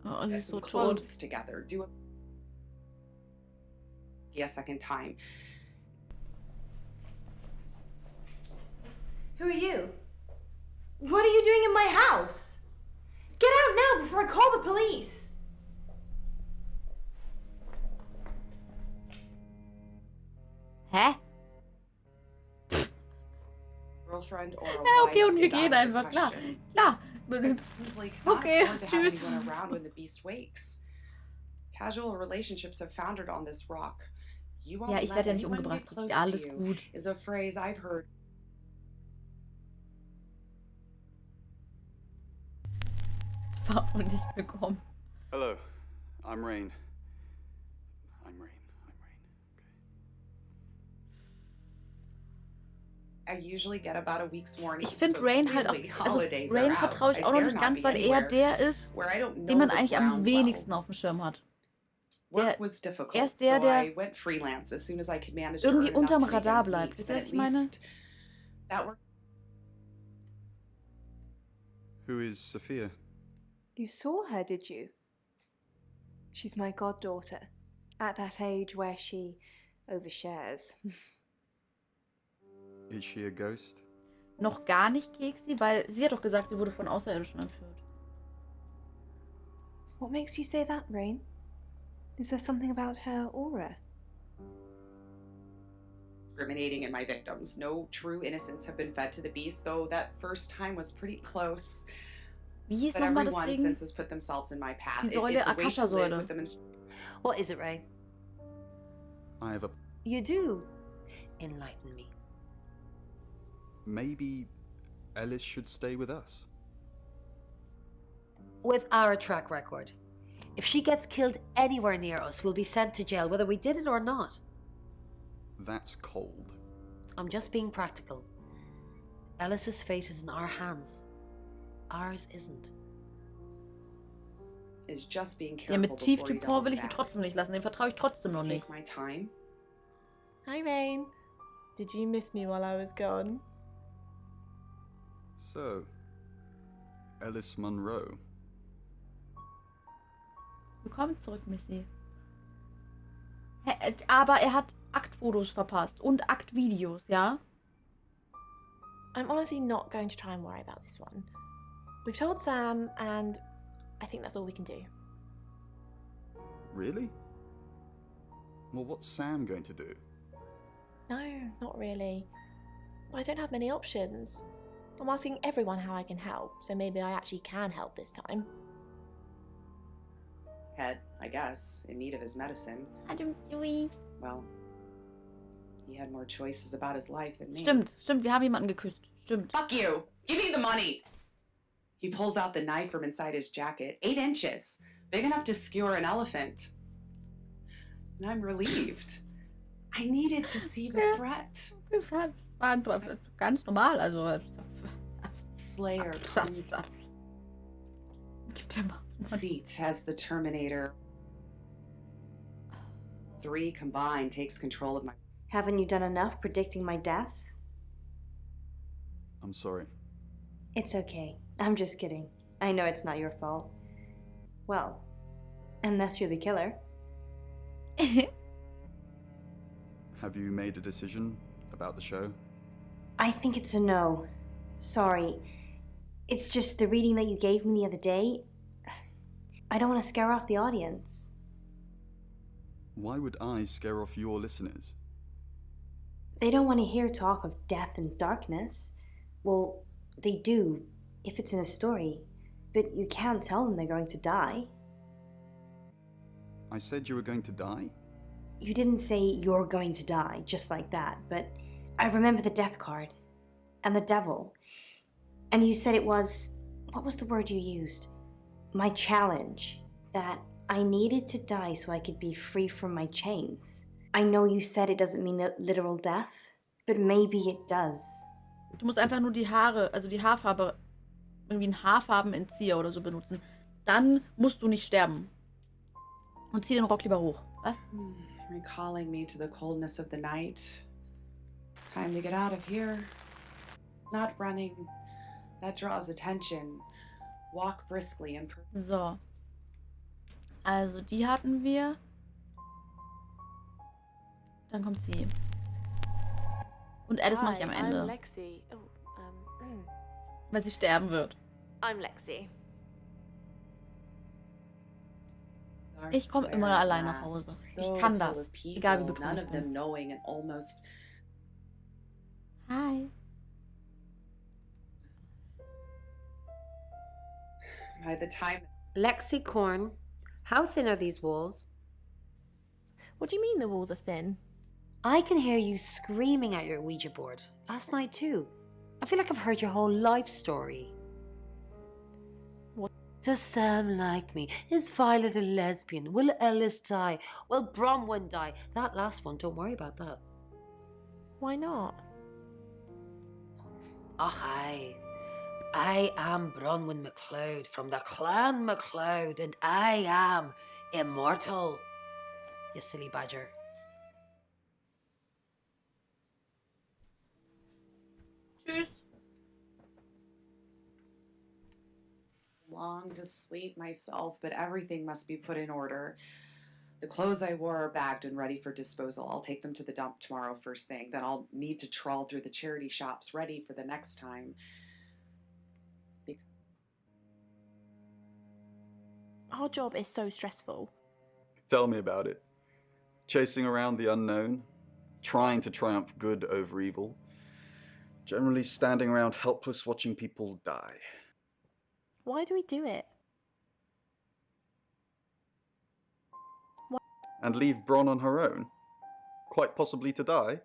Oh, sie Get ist so some tot. clothes together, do a second time. Who are you? What are you doing in my house? Get out now before I call the police! Hä? Girlfriend or a Ja, okay, wife und wir is out gehen of the einfach, klar. question. Klar. Simply cannot Okay, afford to have tschüss. anyone around when the beast wakes. Casual relationships have foundered on this rock. You won't Ja, ich let werde ja nicht anyone umgebracht. get close Ja, alles to you gut. is a phrase I've heard. War wohl nicht bekommen. Hello, I'm Rain. I'm Rain. I usually get about a week's warning. Ich finde so Rain halt auch, clearly also holidays Rain are out. vertraue ich I auch noch dare nicht not ganz, be weil er anywhere der ist, where I don't know den man the eigentlich am ground wenigsten well. auf dem Schirm hat. Work was difficult, Er ist der, so I der went freelance as soon as I could manage to irgendwie earn enough unterm to make Radar ends bleibt. meet, Wisst but ihr, was at ich meine? least that worked. Who is Sophia? You saw her, did you? She's my goddaughter, at that age where she overshares. Is she a ghost? Noch gar nicht Keksi, weil sie hat doch gesagt, sie wurde von Außerirdischen entführt. What makes you say that, Rain? Is there something about her aura? Discriminating in my victims. No true innocents have been fed to the beast, though that first time was pretty close. Wie hieß But nochmal das everyone Ding? since has put themselves in my path. Die Säule, It's a way to live Akasha-Säule. with them in- What is it, Ray? I have a... You do. Enlighten me. Maybe Ellis should stay with us. With our track record. If she gets killed anywhere near us, we'll be sent to jail, whether we did it or not. That's cold. I'm just being practical. Ellis's fate is in our hands. Ours isn't. is just being Der mit careful before he Tieftupor will ich sie doubles back. trotzdem nicht lassen. Dem vertraue ich trotzdem noch nicht. Take my time. Hi, Rain. Did you miss me while I was gone? So, Alice Munro. Willkommen zurück, Missy. Aber er hat Aktfotos verpasst und Aktvideos, ja? I'm honestly not going to try and worry about this one. We've told Sam, and I think that's all we can do. Really? Well, what's Sam going to do? No, not really. I don't have many options. I'm asking everyone how I can help, so maybe I actually can help this time. Head, I guess, in need of his medicine. Well, he had more choices about his life than me. Stimmt, wir haben jemanden geküsst. Stimmt. Fuck you! Give me the money! He pulls out the knife from inside his jacket, 8 inches, big enough to skewer an elephant. And I'm relieved. I needed to see the threat. War ganz normal, also. Slayer. Seats has the Terminator. 3 combined takes control of my... Haven't you done enough predicting my death? I'm sorry. It's okay. I'm just kidding. I know it's not your fault. Well, unless you're the killer. Have you made a decision about the show? I think it's a no. Sorry. It's just the reading that you gave me the other day. I don't want to scare off the audience. Why would I scare off your listeners? They don't want to hear talk of death and darkness. Well, they do, if it's in a story. But you can't tell them they're going to die. I said you were going to die? You didn't say you're going to die, just like that, but I remember the death card. And the devil. And you said it was... What was the word you used? My challenge. That I needed to die so I could be free from my chains. I know you said it doesn't mean literal death, but maybe it does. Du musst einfach nur die Haare, also die Haarfarbe, irgendwie einen Haarfarbenentzieher oder so benutzen. Dann musst du nicht sterben. Und zieh den Rock lieber hoch. Was? Recalling me to the coldness of the night. Time to get out of here. Not running. That draws attention. Walk briskly and... So. Also, die hatten wir. Dann kommt sie. Und Alice mache ich am Ende. I'm Lexi. Weil sie sterben wird. I'm Lexi. Ich komme immer allein nach Hause. Ich kann das. Egal wie betrunken ich bin. Hi. By the time... Lexi Korn, how thin are these walls? What do you mean the walls are thin? I can hear you screaming at your Ouija board. Last night too. I feel like I've heard your whole life story. What? Does Sam like me? Is Violet a lesbian? Will Ellis die? Will Bronwyn die? That last one, don't worry about that. Why not? Ach, I am Bronwyn MacLeod from the Clan MacLeod, and I am immortal. You silly badger. Tschüss. Long to sleep myself, but everything must be put in order. The clothes I wore are bagged and ready for disposal. I'll take them to the dump tomorrow first thing. Then I'll need to trawl through the charity shops ready for the next time. Our job is so stressful. Tell me about it. Chasing around the unknown, trying to triumph good over evil, generally standing around helpless watching people die. Why do we do it? And leave Bron on her own? Quite possibly to die?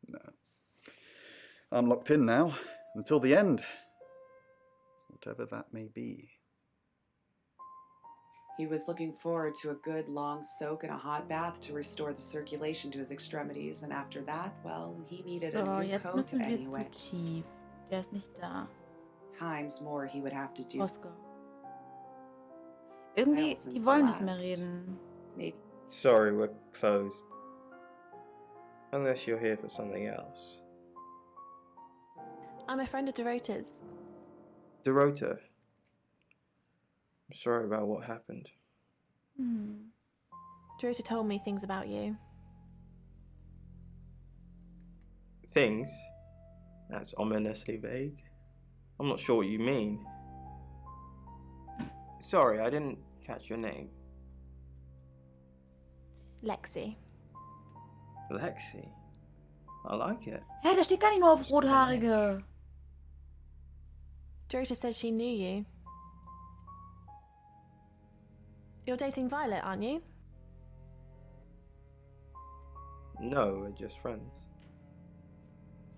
No. I'm locked in now, until the end. Whatever that may be. He was looking forward to a good long soak in a hot bath to restore the circulation to his extremities, and after that, well, he needed a new jetzt coat müssen wir anyway. zu Chief. Der ist nicht da. Times more he would have to do. Oscar. Irgendwie, die wollen nicht mehr reden. Maybe. Sorry, we're closed. Unless you're here for something else. I'm a friend of Dorota's. Dorota. I'm sorry about what happened. Dorota told me things about you. Things? That's ominously vague. I'm not sure what you mean. Sorry, I didn't catch your name. Lexi. Lexi. I like it. Hä, da steht gar nicht nur auf Rothaarige. Dorota says she knew you. You're dating Violet, aren't you? No, we're just friends.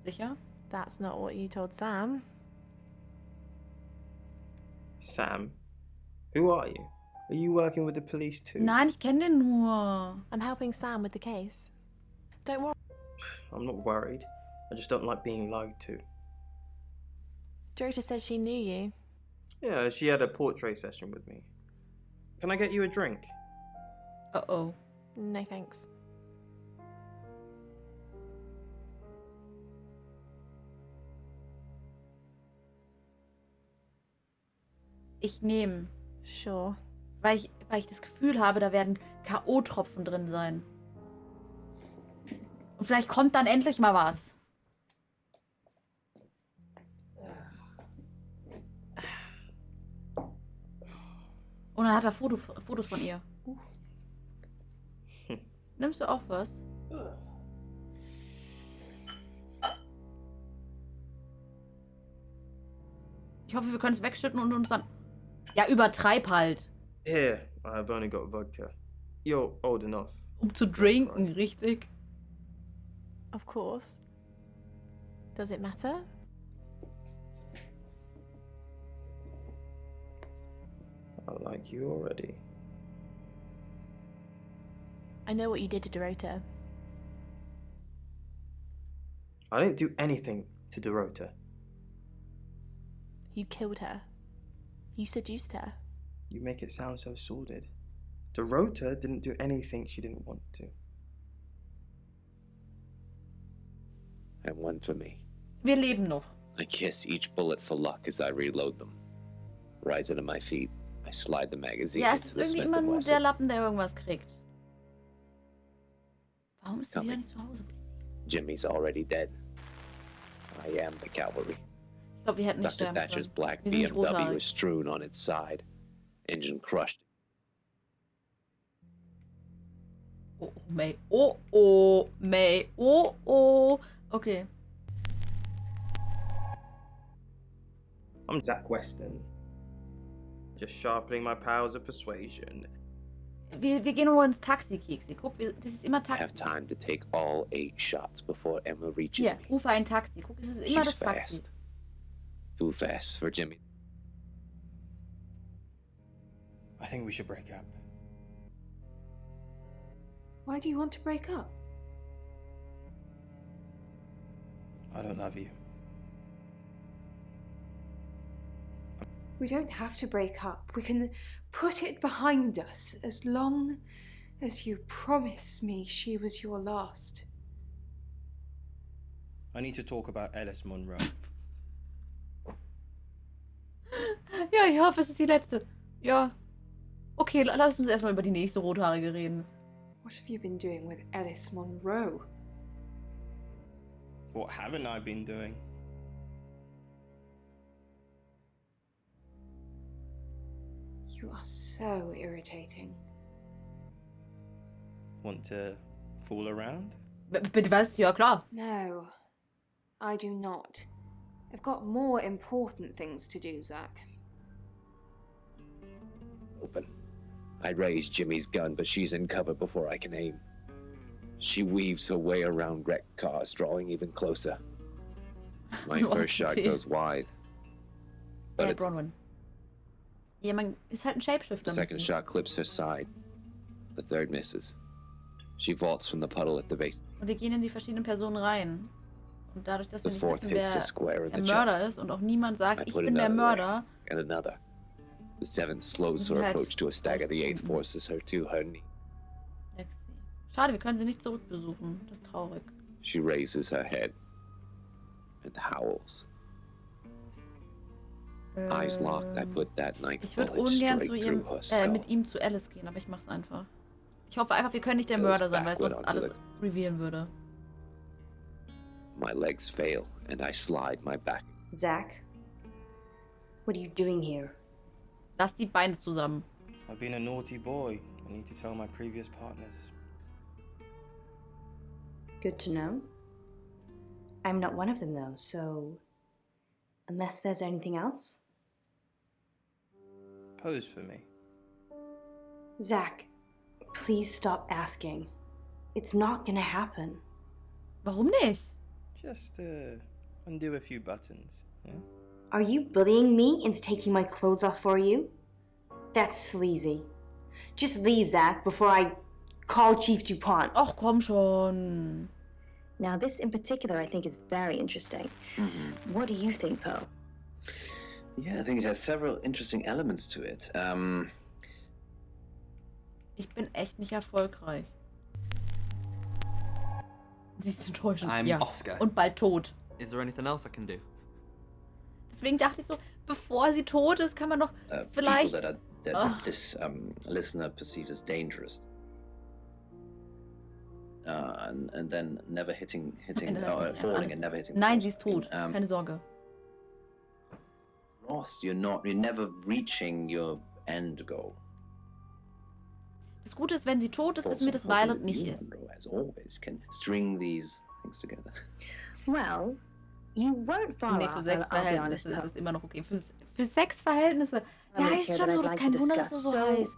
Sicher? That's not what you told Sam. Sam? Who are you? Are you working with the police too? Nein, ich kenne den nur. I'm helping Sam with the case. Don't worry. I'm not worried. I just don't like being lied to. Dorota says she knew you. Yeah, she had a portrait session with me. Can I get you a drink? Uh-oh. No thanks. Ich nehme. Sure. Weil ich das Gefühl habe, da werden K.O.-Tropfen drin sein. Und vielleicht kommt dann endlich mal was. Und dann hat er Fotos von ihr. Nimmst du auch was? Ich hoffe, wir können es wegschütten und uns dann... Ja, übertreib halt. Here, I've only got vodka. You're old enough. Um zu trinken, richtig? Of course. Does it matter? I like you already. I know what you did to Dorota. I didn't do anything to Dorota. You killed her. You seduced her. You make it sound so sordid. Dorota didn't do anything she didn't want to. And one for me. Wir leben noch. I kiss each bullet for luck as I reload them. Rising to my feet, I slide the magazine Ja, es into ist the irgendwie Smith immer & nur Wesson. der Lappen, der irgendwas kriegt. Warum ist sie wieder nicht zu Hause? Jimmy's already dead. I am the cavalry. Ich glaube, wir hätten nicht Dr. sterben Thatcher's können. black Wir sind nicht BMW rothaarig. is strewn on its side. Engine crushed. Oh, May. Oh, May. Oh. Okay. I'm Zach Weston. Just sharpening my powers of persuasion. Wir gehen nur ins Taxi, Keksi. Guck, das ist immer I Taxi. have time to take all 8 shots before Emma reaches Hier, me. rufe ein Taxi. Guck, es ist immer She's das Taxi. fast. Too fast for Jimmy. I think we should break up. Why do you want to break up? I don't love you. We don't have to break up. We can put it behind us as long as you promise me she was your last. I need to talk about Alice Munro. Ja, ich hoffe, es ist die letzte. Ja. Okay, lass uns erstmal über die nächste Rothaarige reden. What have you been doing with Alice Munro? What haven't I been doing? You are so irritating. Want to fool around? Bitte was? Ja, klar. No, I do not. I've got more important things to do, Zach. Open. I raise Jimmy's gun, but she's in cover before I can aim. She weaves her way around wrecked cars, drawing even closer. My first shot goes wide. But it's Bronwyn. Ja, man ist halt ein Shapeshifter. the second shot clips her side. The third misses. She vaults from the puddle at the base. Und wir gehen in die verschiedenen Personen rein. Und dadurch, dass wir The nicht fourth wissen, hits the wer square in der the Mörder chest. ist und auch niemand sagt, I ich put bin der another Mörder, And another. The 7th slows her approach to a stagger. The 8th forces her to her knee. Lexi. Schade, wir können sie nicht zurückbesuchen. Das ist traurig. She raises her head and howls. Eyes locked, I put that knife Ich würde bullet ungern straight zu through ihm, her skull. mit ihm zu Alice gehen, aber ich mach's einfach. Ich hoffe einfach, wir können nicht der Mörder sein, weil es sonst alles revealen würde. My legs fail and I slide my back. Zach, what are you doing here? Lass die Beine zusammen. I've been a naughty boy. I need to tell my previous partners. Good to know. I'm not one of them though, so unless there's anything else? Pose for me. Zach, please stop asking. It's not gonna happen. Warum nicht? Just undo a few buttons, yeah? Are you bullying me into taking my clothes off for you? That's sleazy. Just leave, Zach, before I call Chief DuPont. Ach, komm schon. Now, this in particular I think is very interesting. What do you think, Poe? Yeah, I think it has several interesting elements to it. Ich bin echt nicht erfolgreich. Sie ist enttäuschend. I'm ja. Oscar. Und bald tot. Is there anything else I can do? Deswegen dachte ich so, bevor sie tot ist, kann man noch vielleicht... People that this listener perceives as dangerous. And then never hitting or falling and never hitting. Nein, sie ist tot. Keine Sorge. Lost. You're never reaching your end goal. Das Gute ist, wenn sie tot ist, wissen wir, dass Violet nicht ist. As always, can string these things together. Well, you weren't far Nee, off. für I'll be honest, Sexverhältnisse ist Poe. es immer noch okay. Für Sexverhältnisse? Ja, ist schon so, das ist kein Wunder, dass er so heißt.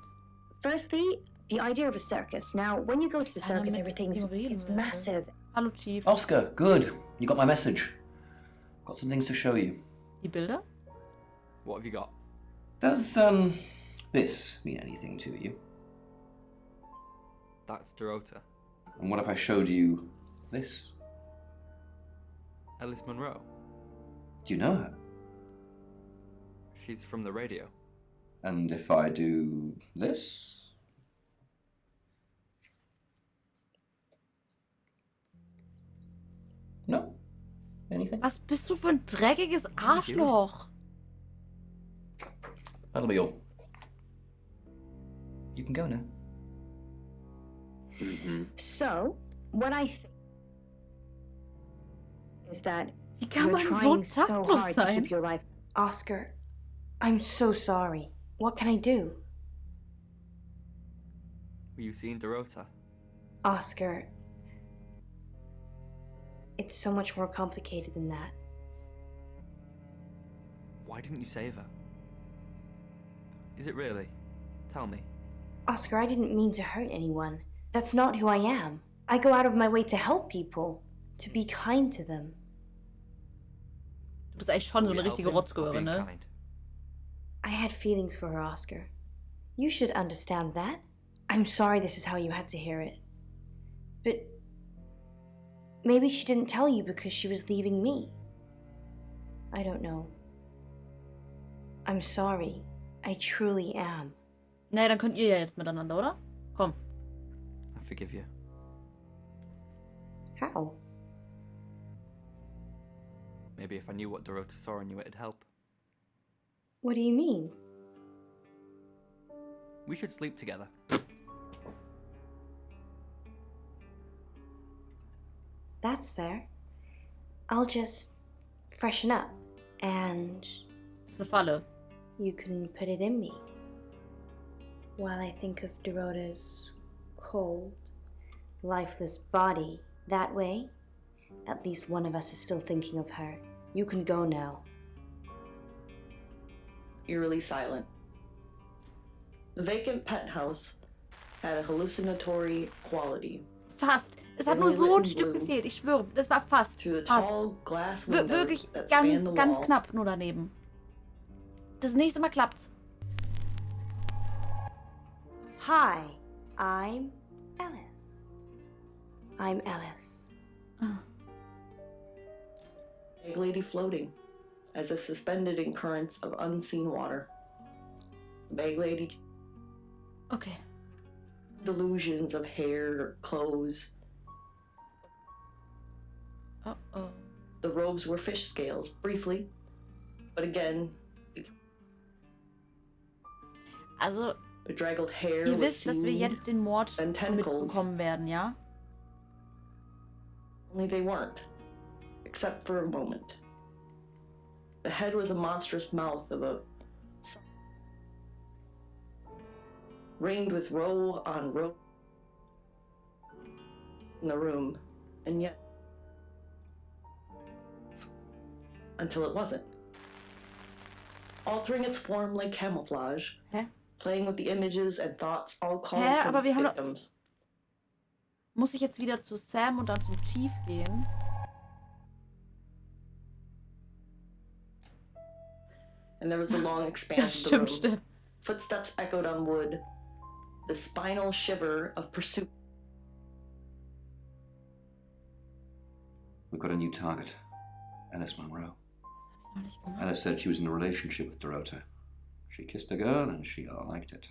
Firstly, the idea of a circus. Now, when you go to the circus, everything's massive. Hallo, Chief. Oscar, good. You got my message. Got some things to show you. Die Bilder? What have you got? Does, this mean anything to you? That's Dorota. And what if I showed you this? Alice Monroe. Do you know her? She's from the radio. And if I do this? No? Anything? Was bist du für ein dreckiges Arschloch? That'll be all. You can go now. So, what I think is that Wie kann you're man so trying so taktlos hard to sein? keep your life. Oscar, I'm so sorry. What can I do? Were you seeing Dorota? Oscar, it's so much more complicated than that. Why didn't you save her? Is it really? Tell me. Oscar, I didn't mean to hurt anyone. That's not who I am. I go out of my way to help people, to be kind to them. Du bist eigentlich schon so eine richtige Rotzgöre, ne? I had feelings for her, Oscar. You should understand that. I'm sorry this is how you had to hear it. But maybe she didn't tell you because she was leaving me. I don't know. I'm sorry. I truly am. Naja, dann könnt ihr ja jetzt miteinander, oder? Komm. I forgive you. How? Maybe if I knew what Dorota saw in you, it'd help. What do you mean? We should sleep together. That's fair. I'll just freshen up and... Das ist eine Falle. You can put it in me. While I think of Dorota's cold, lifeless body. That way, at least one of us is still thinking of her. You can go now. Eerily silent. The vacant penthouse had a hallucinatory quality. Fast. Es hat nur so ein Stück gefehlt. Ich schwöre, das war fast. Fast. Wirklich ganz knapp nur daneben. Das nächste Mal klappt's. Hi, I'm Alice. I'm Alice. Big lady floating, as if suspended in currents of unseen water. vague lady. Okay. Delusions of hair, clothes. Uh-oh. The robes were fish scales, briefly. But again, Also, bedraggled hair ihr was wisst, dass wir seen, jetzt den Mord and tentacles. mitbekommen werden, ja? Only they weren't, except for a moment. The head was a monstrous mouth of a... ringed with row on row in the room, and yet... until it wasn't. Altering its form like camouflage, playing with the images and thoughts all calling Hä, from aber wir haben doch... victims. Muss ich jetzt wieder zu Sam und dann zum Chief gehen? And there was a long expanse of the room. Footsteps echoed on wood. The spinal shiver of pursuit. We've got a new target. Alice Monroe. Alice said she was in a relationship with Dorota. She kissed a girl and she liked it.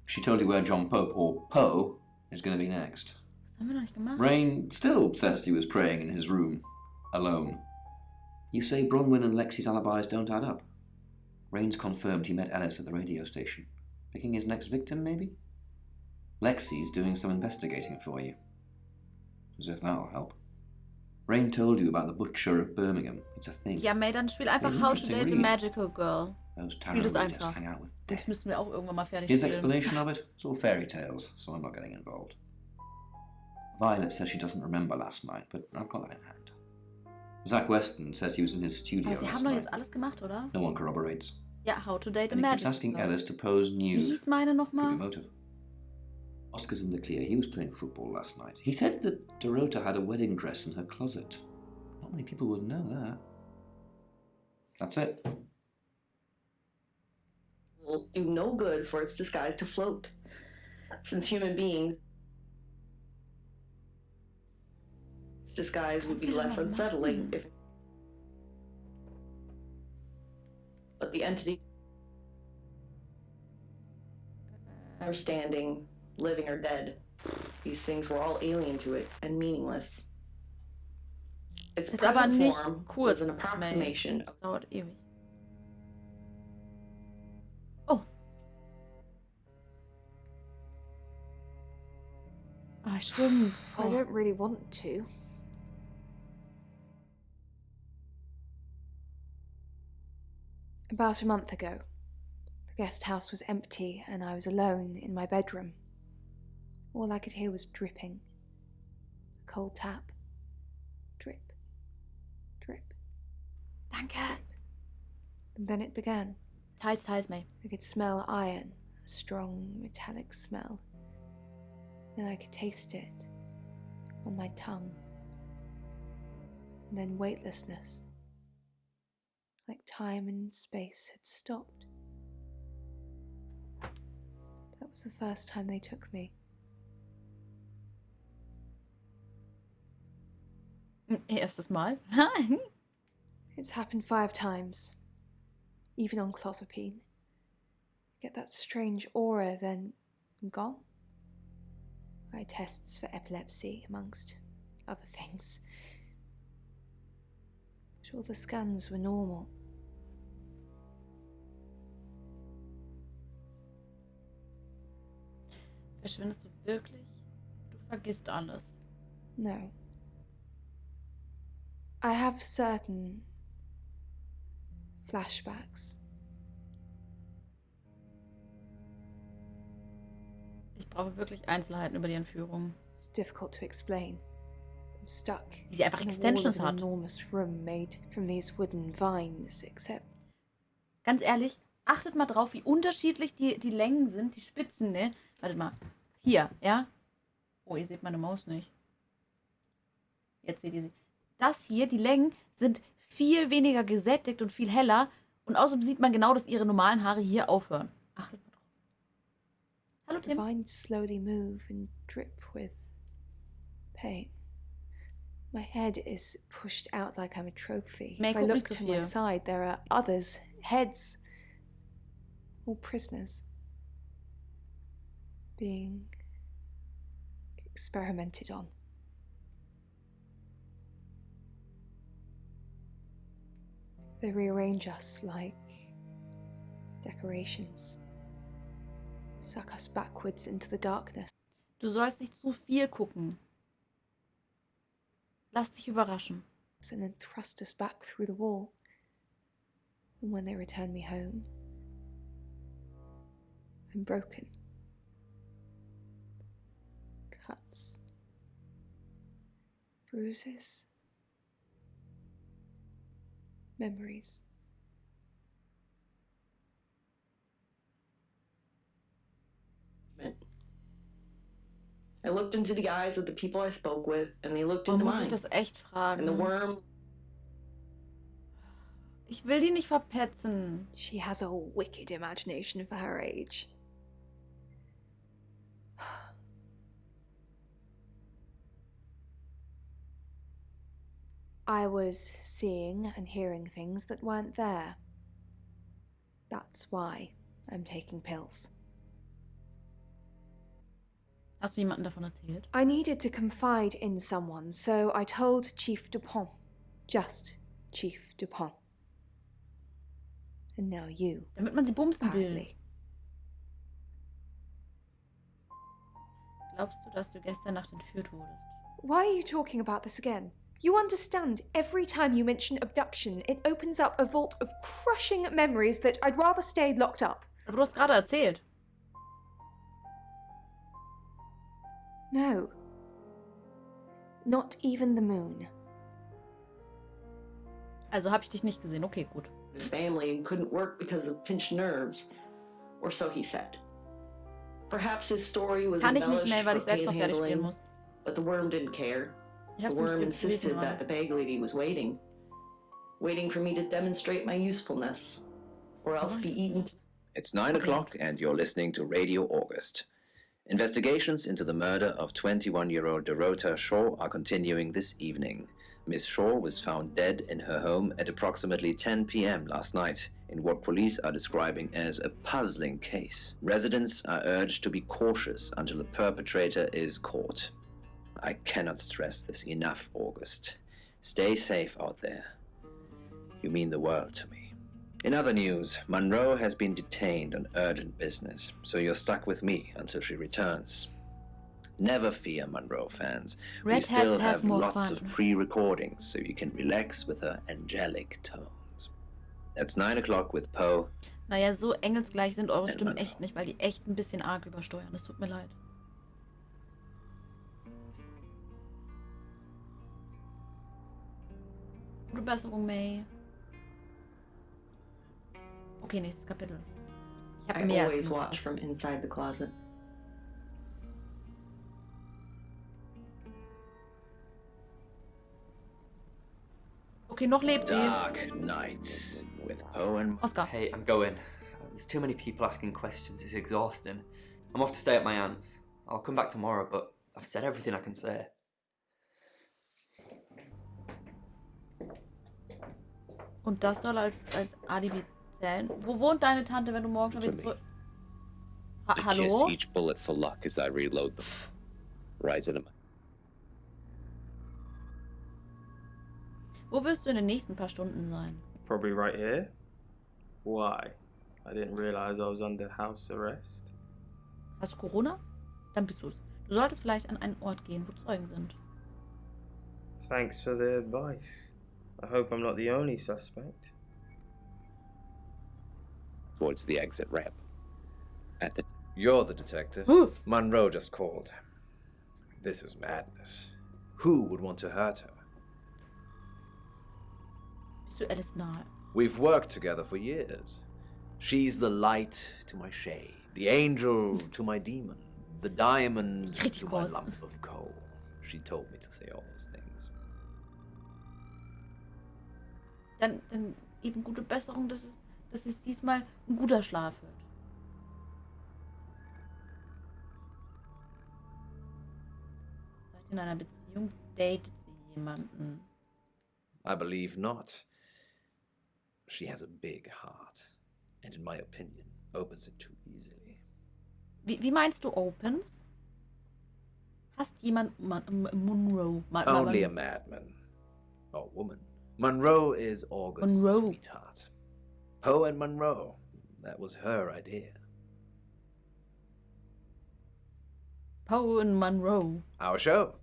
She told you where John Pope, or Poe, is going to be next. Das haben wir noch nicht gemacht. Rain still says he was praying in his room, alone. You say Bronwyn and Lexi's alibis don't add up. Rain's confirmed he met Alice at the radio station. Picking his next victim, maybe? Lexi's doing some investigating for you. As if that'll help. Rain told you about the Butcher of Birmingham. It's a thing. Ja, May, dann spiel einfach How to Date a Magical Girl. Those Spiel das tarot readers einfach. hang out with Das müssen wir auch irgendwann mal fertig His spielen. explanation of it? It's all fairy tales, so I'm not getting involved. Violet says she doesn't remember last night, but I've got that in hand. Zach Weston says he was in his studio Aber wir last haben doch night. jetzt alles gemacht, oder? No one corroborates. Ja, How to Date a And he keeps Magical asking Girl. Alice to pose Wie nude. hieß meine Could be nochmal? motive. Oscar's in the clear. He was playing football last night. He said that Dorota had a wedding dress in her closet. Not many people would know that. That's it. Will do no good for its disguise to float. Since human beings, disguise would be less unsettling if... But the entity... Understanding, living or dead, these things were all alien to it and meaningless. Its Ist aber present nicht form kurz, was an May. approximation of... Dauert ewig. Oh. Ah, stimmt. I don't really want to. About a month ago, the guest house was empty and I was alone in my bedroom. All I could hear was dripping. A cold tap. Drip. Drip. Danke. And then it began. Teils, May. I could smell iron, a strong metallic smell. Then I could taste it on my tongue. And then weightlessness. Like time and space had stopped. That was the first time they took me. Erstes Mal. It's happened 5 times. Even on clozapine. Get that strange aura, then gone. I had tests for epilepsy, amongst other things. But all the scans were normal. Verschwindest du wirklich? Du vergisst alles. No. I have certain flashbacks. Ich brauche wirklich Einzelheiten über die Entführung. It's difficult to explain. I'm stuck Wie sie einfach in a Extensions wall of hat. an enormous room made from these wooden vines, except Ganz ehrlich, achtet mal drauf, wie unterschiedlich die Längen sind, die Spitzen, ne? Wartet mal. Hier, ja? Oh, ihr seht meine Maus nicht. Jetzt seht ihr sie. Das hier, die Längen, sind viel weniger gesättigt und viel heller. Und außerdem sieht man genau, dass ihre normalen Haare hier aufhören. Achtet mal drauf. Hallo, the Tim. vines slowly move and drip with pain. My head is pushed out like I'm a trophy. May, If I guck look nicht so to my viel. side, there are others' heads. all prisoners, being experimented on. They rearrange us like decorations, suck us backwards into the darkness. Du sollst nicht zu viel gucken. Lass dich überraschen. And then thrust us back through the wall. And when they return me home, I'm broken. Cuts. Bruises. Memories. I looked into the eyes of the people I spoke with, and they looked into muss mine. ich das echt fragen? And the worm. Ich will die nicht verpetzen. She has a wicked imagination for her age. I was seeing and hearing things that weren't there. That's why I'm taking pills. Hast du jemandem davon erzählt? I needed to confide in someone, so I told Chief Dupont. Just Chief Dupont. And now you. Damit man sie bumsen will. Glaubst du, dass du gestern Nacht entführt wurdest? Why are you talking about this again? You understand, every time you mention abduction, it opens up a vault of crushing memories that I'd rather stay locked up. Aber du hast gerade erzählt. No. Not even the moon. Also habe ich dich nicht gesehen. Okay, gut. His family couldn't work because of pinched nerves, or so he said. Perhaps his story was Kann ich nicht embellished mehr, weil ich for selbst noch fertig spielen panhandling, muss. but the worm didn't care. Ich The hab's worm nicht gelesen insisted gerade. that the bag lady was waiting for me to demonstrate my usefulness, or else be eaten. It's 9 o'clock and you're listening to Radio August. Investigations into the murder of 21-year-old Dorota Shaw are continuing this evening. Miss Shaw was found dead in her home at approximately 10 p.m. last night in what police are describing as a puzzling case. Residents are urged to be cautious until the perpetrator is caught. I cannot stress this enough, August. Stay safe out there. You mean the world to me. In other news, Monroe has been detained on urgent business, so you're stuck with me until she returns. Never fear, Monroe fans. We still have lots of pre-recordings, so you can relax with her angelic tones. That's 9 o'clock with Poe. Naja, so engelsgleich sind eure Stimmen echt nicht, weil die echt ein bisschen arg übersteuern. Es tut mir leid. Gute Besserung, May. Okay, nächstes Kapitel. Ich habe mehr als always genug. watch from inside the closet. Okay, noch lebt sie. Dark Night with Poe and Oscar. Hey, I'm going. There's too many people asking questions. It's exhausting. I'm off to stay at my aunt's. I'll come back tomorrow, but I've said everything I can say. Und das soll als Alibi zählen. Wo wohnt deine Tante, wenn du morgen schon wieder zurück... Hallo? Kiss each bullet for luck as I reload them. Rise in a... Wo wirst du in den nächsten paar Stunden sein? Probably right here. Why? I didn't realize I was under house arrest. Hast du Corona? Dann bist du's. Du solltest vielleicht an einen Ort gehen, wo Zeugen sind. Thanks for the advice. I hope I'm not the only suspect. Towards the exit ramp. At the... You're the detective. Monroe just called. This is madness. Who would want to hurt her? Bist du Alice nahe? We've worked together for years. She's the light to my shade, the angel to my demon, the diamond to my lump of coal. She told me to say all those things. Dann eben gute Besserung, dass es diesmal ein guter Schlaf wird. Seid ihr in einer Beziehung? Datet sie jemanden? I believe not. She has a big heart, and in my opinion, opens it too easily. Wie meinst du opens? Hast jemand Monroe? Only a madman. Or woman. Monroe is August's sweetheart. Poe and Monroe. That was her idea. Poe and Monroe. Our show.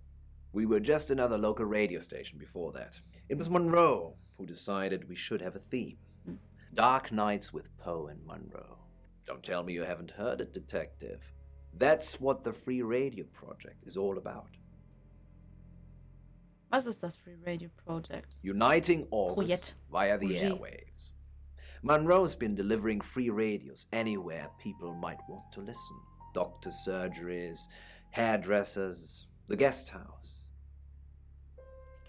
We were just another local radio station before that. It was Monroe who decided we should have a theme. Dark Nights with Poe and Monroe. Don't tell me you haven't heard it, detective. That's what the Free Radio Project is all about. Was ist das Free Radio Project? Uniting August via the airwaves. Monroe's been delivering free radios anywhere people might want to listen. Doctors' surgeries, hairdressers, the guest house.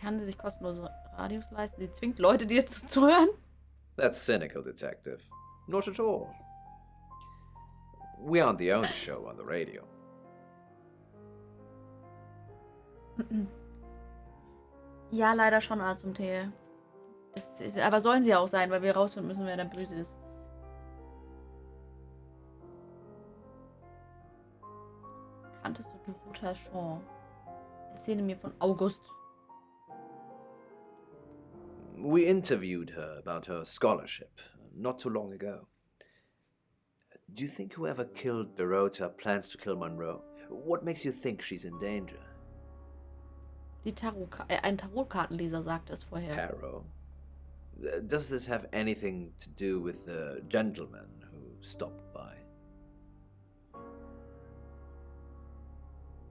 Kann sie sich kostenlose Radios leisten? Sie zwingt Leute, dir zuzuhören? That's cynical, detective. Not at all. We aren't the only show on the radio. Ja, leider schon A zum T. Aber sollen sie auch sein, weil wir rausfinden müssen, wer da böse ist. Kanntest du Dorota Shaw? Erzähle mir von August. We interviewed her about her scholarship not too long ago. Do you think whoever killed Dorota plans to kill Monroe? What makes you think she's in danger? Ein Tarotkartenleser sagte es vorher. Tarot? Does this have anything to do with the gentleman who stopped by?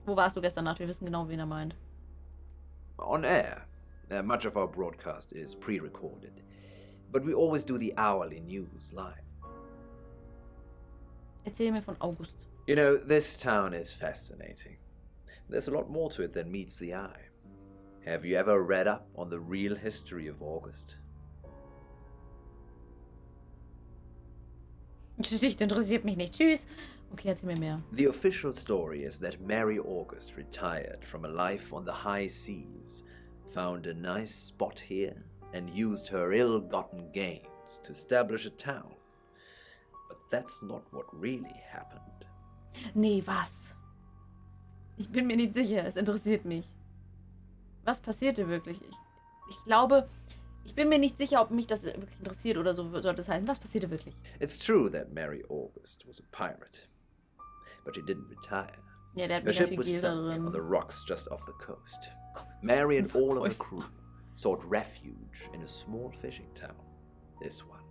Wo warst du gestern Nacht? Wir wissen genau, wen er meint. On air. Much of our broadcast is pre-recorded, but we always do the hourly news live. Erzähl mir von August. You know, this town is fascinating. There's a lot more to it than meets the eye. Have you ever read up on the real history of August? Geschichte interessiert mich nicht. Tschüss. Okay, erzähl mir mehr. The official story is that Mary August retired from a life on the high seas, found a nice spot here, and used her ill-gotten gains to establish a town. But that's not what really happened. Nee, was? Ich bin mir nicht sicher. Es interessiert mich. Was passierte wirklich? Ich glaube, ich bin mir nicht sicher, ob mich das wirklich interessiert oder so sollte es heißen. Was passierte wirklich? It's true that Mary August was a pirate, but she didn't retire. Ja, der hat Her mega ship viel was Geld da sunk drin. on the rocks just off the coast. Mary and all of her crew sought refuge in a small fishing town. This one.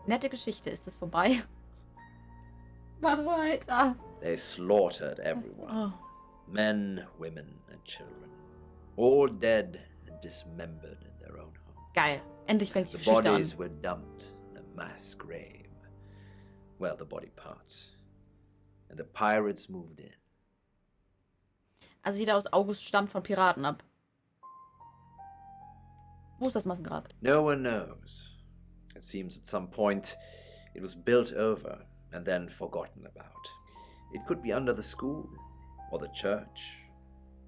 Nette Geschichte. Ist es vorbei? Mach weiter. They slaughtered everyone. Oh. Men, women, and children. All dead and dismembered in their own home. Geil. Endlich fängt die The Geschichte an. bodies were dumped in a mass grave. Well, the body parts. And the pirates moved in. Also jeder aus August stammt von Piraten ab. Wo ist das Massengrab? No one knows. It seems at some point it was built over and then forgotten about. It could be under the school, or the church,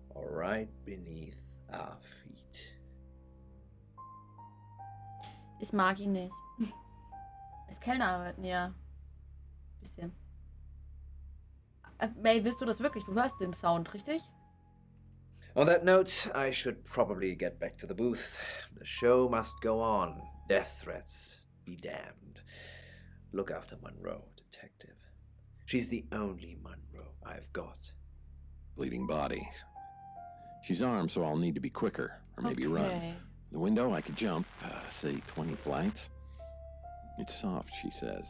or right beneath our feet. Ich mag ihn nicht. Als Kellner arbeiten, ja. Bisschen. May, willst du das wirklich? Du hörst den Sound, richtig? On that note, I should probably get back to the booth. The show must go on. Death threats be damned. Look after Monroe, detective. She's the only Monroe I've got. Bleeding body. She's armed, so I'll need to be quicker, or maybe run. Okay. The window, I could jump, say 20 flights. It's soft, she says.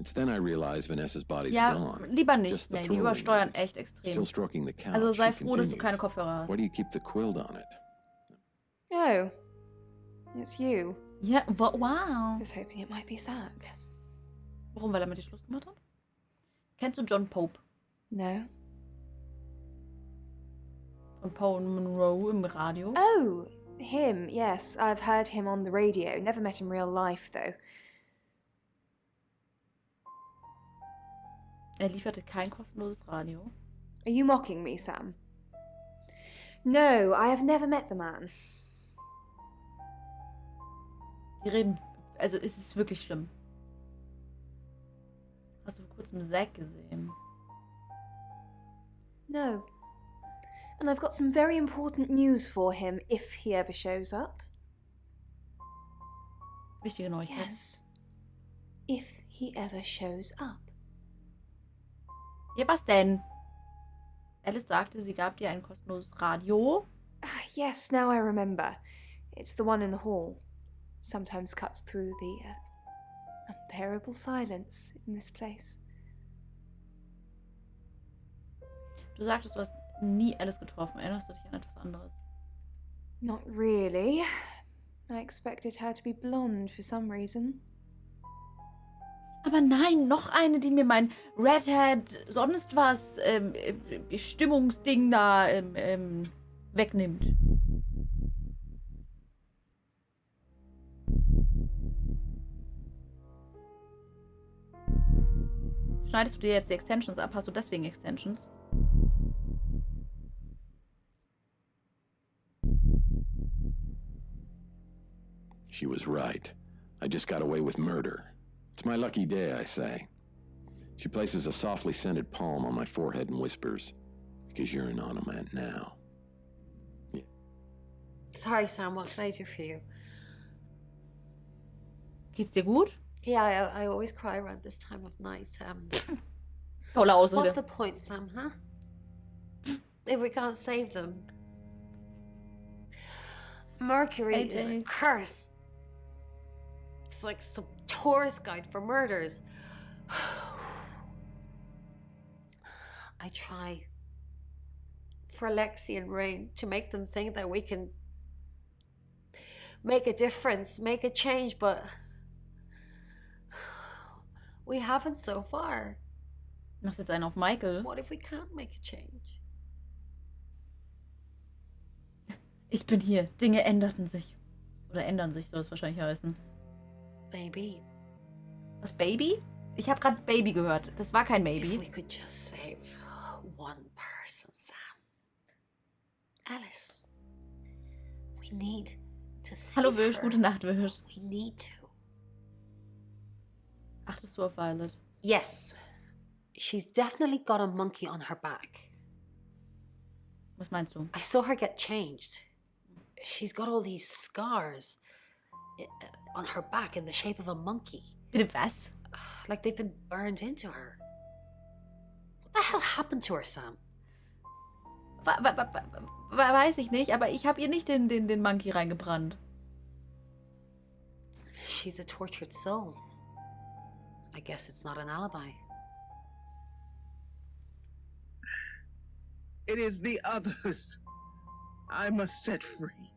It's then I realize Vanessa's body's Ja, gone. lieber nicht. Just the Nee, die throwing übersteuern moves. echt extrem. Still stroking the couch, Also sei she froh, dass du continues. keine Kopfhörer hast. Why do you keep the quilt on it? Oh, it's you. Ja, wow. I was hoping it might be Zach. Warum? Weil er mit dir Schluss gemacht hat? Kennst du John Pope? No. Von Poe und Monroe im Radio? Oh, him, yes. I've heard him on the radio. Never met in real life, though. Er lieferte kein kostenloses Radio. Are you mocking me, Sam? No, I have never met the man. Die reden... Also es ist wirklich schlimm. Hast du vor kurzem Zack gesehen? No. And I've got some very important news for him if he ever shows up. Wichtige Neuigkeit. Yes. If he ever shows up. Ja, was denn? Alice sagte, sie gab dir ein kostenloses Radio. Yes, now I remember. It's the one in the hall. Sometimes cuts through the unbearable silence in this place. Du sagtest, du hast nie Alice getroffen. Erinnerst du dich an etwas anderes? Not really. I expected her to be blonde for some reason. Aber nein, noch eine, die mir mein Redhead, sonst was, Stimmungsding da wegnimmt. Schneidest du dir jetzt die Extensions ab? Hast du deswegen Extensions? She was right. I just got away with murder. It's my lucky day, I say. She places a softly scented palm on my forehead and whispers, because you're an onomant now. Yeah. Sorry, Sam, what can I do for you? Geht's dir gut? Yeah, I always cry around this time of night. Tolle Ausrede. What's the point, Sam, huh? If we can't save them. Mercury is a curse. It's like some tourist guide for murders. I try for Lexi and Rain to make them think that we can make a difference, make a change, but we haven't so far. Machst jetzt einen auf Michael. What if we can't make a change? Ich bin hier. Dinge änderten sich. Oder ändern sich, soll es wahrscheinlich heißen. Baby. Was, Baby? Ich habe gerade Baby gehört. Das war kein Baby. If we could just save one person, Sam. Alice. We need to save Hallo Wisch, her. gute Nacht, Wisch. We need to. Achtest du auf Violet? Yes. She's definitely got a monkey on her back. Was meinst du? I saw her get changed. She's got all these scars on her back in the shape of a monkey. Bitte was? Like they've been burned into her. What the hell happened to her, Sam? Weiß ich nicht, aber ich habe ihr nicht den Monkey reingebrannt. She's a tortured soul. I guess it's not an alibi. It is the others I must set free.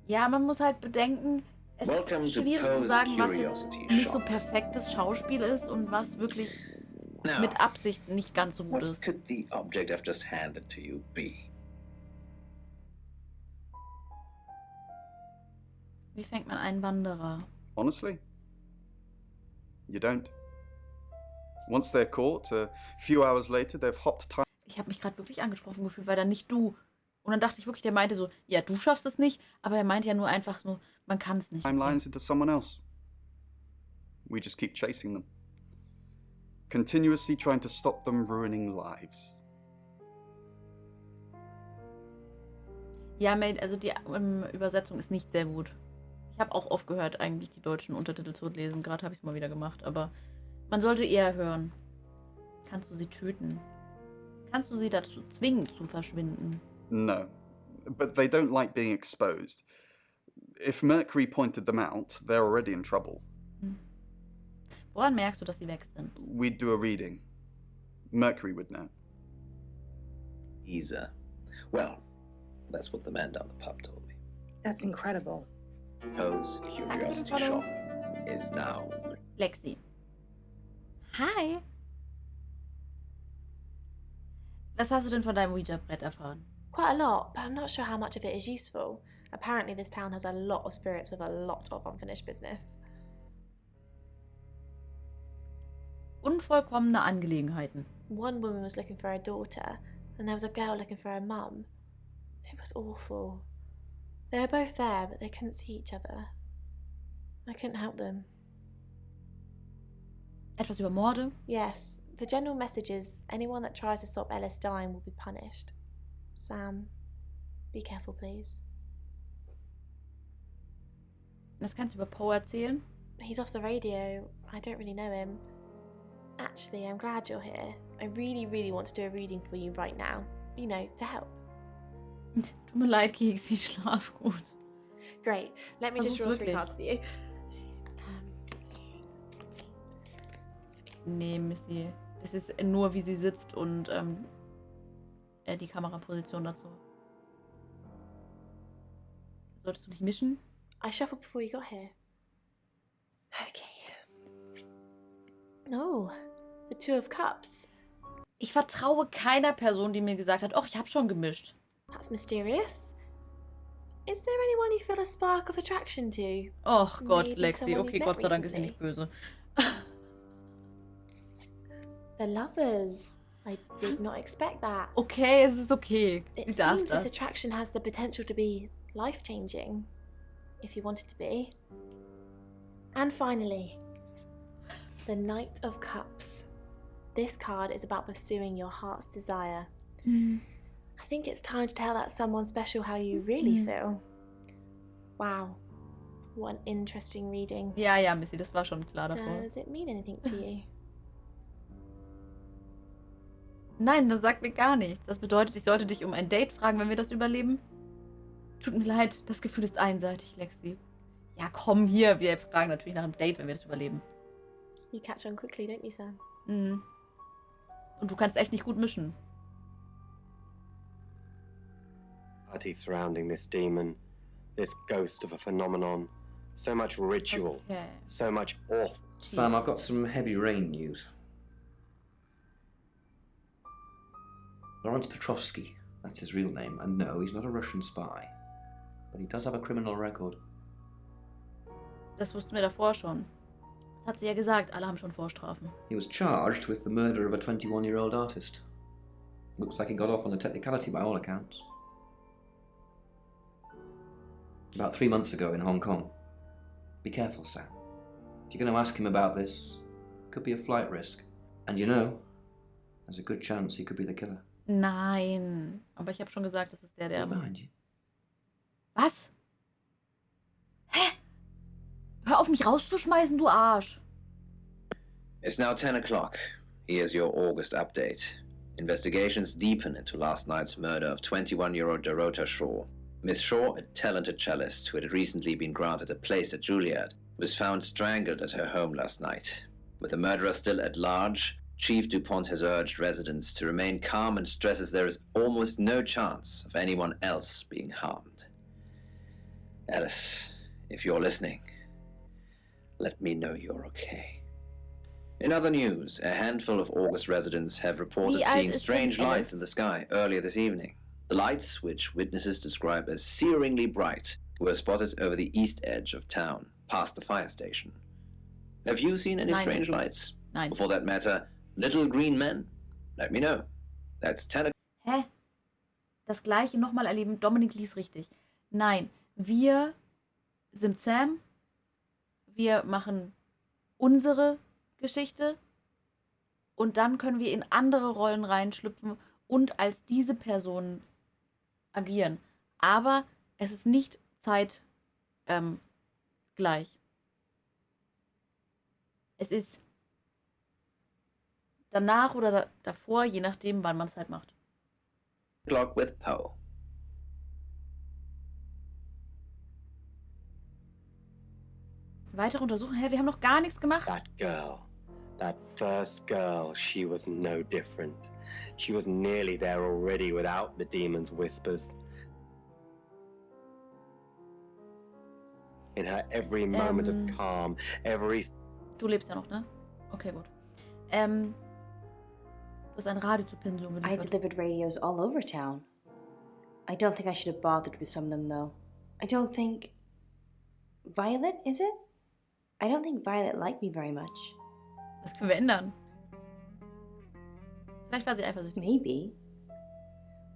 Ja, man muss halt bedenken, es Welcome ist to schwierig zu Poe's sagen, was jetzt Curiosity nicht so Shop. perfektes Schauspiel ist und was wirklich Now, mit Absicht nicht ganz so gut what ist. could the object I've just handed to you be? Wie fängt man einen Wanderer? Honestly, you don't. Once they're caught, a few hours later, they've hopped time. Ich habe mich gerade wirklich angesprochen gefühlt, weil dann nicht du. Und dann dachte ich wirklich, der meinte so, ja, du schaffst es nicht, aber er meinte ja nur einfach so, man kann es nicht. Timelines into someone else. We just keep chasing them. Continuously trying to stop them ruining lives. Ja, also die Übersetzung ist nicht sehr gut. Ich habe auch aufgehört, eigentlich die deutschen Untertitel zu lesen. Gerade habe ich es mal wieder gemacht, aber man sollte eher hören. Kannst du sie töten? Kannst du sie dazu zwingen, zu verschwinden? No, but they don't like being exposed. If Mercury pointed them out, they're already in trouble. Woran merkst du, dass sie weg sind? We'd do a reading. Mercury would know. Isa. Well, that's what the man down the pub told me. That's incredible. Poe's Curiosity Shop is now. Lexi. Hi. Was hast du denn von deinem Ouija-Brett erfahren? Quite a lot, but I'm not sure how much of it is useful. Apparently this town has a lot of spirits with a lot of unfinished business. Unvollkommene Angelegenheiten. One woman was looking for her daughter, and there was a girl looking for her mum. It was awful. They were both there, but they couldn't see each other. I couldn't help them. Etwas über Morde? Yes. The general message is anyone that tries to stop Ellis dying will be punished. Sam, be careful, please. Das kannst du über Poe erzählen? He's off the radio. I don't really know him. Actually, I'm glad you're here. I really, really want to do a reading for you right now. You know, to help. Tut mir leid, Keksi, schlaf gut. Great. Let me just draw 3 cards for you. Nee, Missy. Das ist nur, wie sie sitzt und die Kameraposition dazu. Solltest du dich mischen? I shuffled before you got here. Okay. Oh, the Two of Cups. Ich vertraue keiner Person, die mir gesagt hat, ich habe schon gemischt. That's mysterious. Is there anyone you feel a spark of attraction to? Och Gott, Maybe Lexi. someone Okay, you've Gott met sei Dank ist sie recently? nicht böse. The Lovers. I did not expect that. Okay, es ist okay. Sie It darf seems das. this attraction has the potential to be life-changing, if you want it to be. And finally, the Knight of Cups. This card is about pursuing your heart's desire. I think it's time to tell that someone special how you really feel. Wow, what an interesting reading. Ja, Missy, das war schon klar davor. Does it mean anything to you? Nein, das sagt mir gar nichts. Das bedeutet, ich sollte dich um ein Date fragen, wenn wir das überleben? Tut mir leid, das Gefühl ist einseitig, Lexi. Ja, komm hier. Wir fragen natürlich nach einem Date, wenn wir das überleben. You catch on quickly, don't you, Sam? Mhm. Und du kannst echt nicht gut mischen. Party surrounding this demon, this ghost of a phenomenon. So much ritual, so much awful. Sam, I've got some heavy rain news. Lawrence Petrovsky, that's his real name, and no, he's not a Russian spy. But he does have a criminal record. Das wussten wir davor schon. Das hat sie ja gesagt, alle haben schon Vorstrafen. He was charged with the murder of a 21-year-old artist. Looks like he got off on a technicality by all accounts. About 3 months ago in Hong Kong. Be careful, Sam. If you're going to ask him about this, it could be a flight risk. And you know, there's a good chance he could be the killer. Nein. Aber ich habe schon gesagt, das ist der He's behind you. Was? Hä? Hör auf, mich rauszuschmeißen, du Arsch. It's now 10 o'clock. Here's your August update. Investigations deepen into last night's murder of 21-year-old Dorota Shaw. Miss Shaw, a talented cellist who had recently been granted a place at Juilliard, was found strangled at her home last night. With the murderer still at large, Chief DuPont has urged residents to remain calm and stresses there is almost no chance of anyone else being harmed. Alice, if you're listening, let me know you're okay. In other news, a handful of August residents have reported seeing strange lights in the sky earlier this evening. The lights, which witnesses describe as searingly bright, were spotted over the east edge of town, past the fire station. Have you seen any strange lights? Nein. Or for that matter, little green men? Let me know. That's 10 o'clock. Hä? Das gleiche nochmal erleben. Dominik liest richtig. Nein, wir sind Sam. Wir machen unsere Geschichte. Und dann können wir in andere Rollen reinschlüpfen und als diese Personen agieren. Aber es ist nicht gleich. Es ist danach oder davor, je nachdem, wann man es halt macht. Clock with Poe. Weitere Untersuchungen? Hä, wir haben noch gar nichts gemacht. That girl, that first girl, she was no different. She was nearly there already without the demon's whispers. In her every moment of calm, every... Du lebst ja noch, ne? Okay, gut. Du hast ein Radio zur Pension I geliefert. delivered radios all over town. I don't think I should have bothered with some of them, though. I don't think... Violet, is it? I don't think Violet liked me very much. Das können wir ändern. Vielleicht war sie eifersüchtig. Maybe.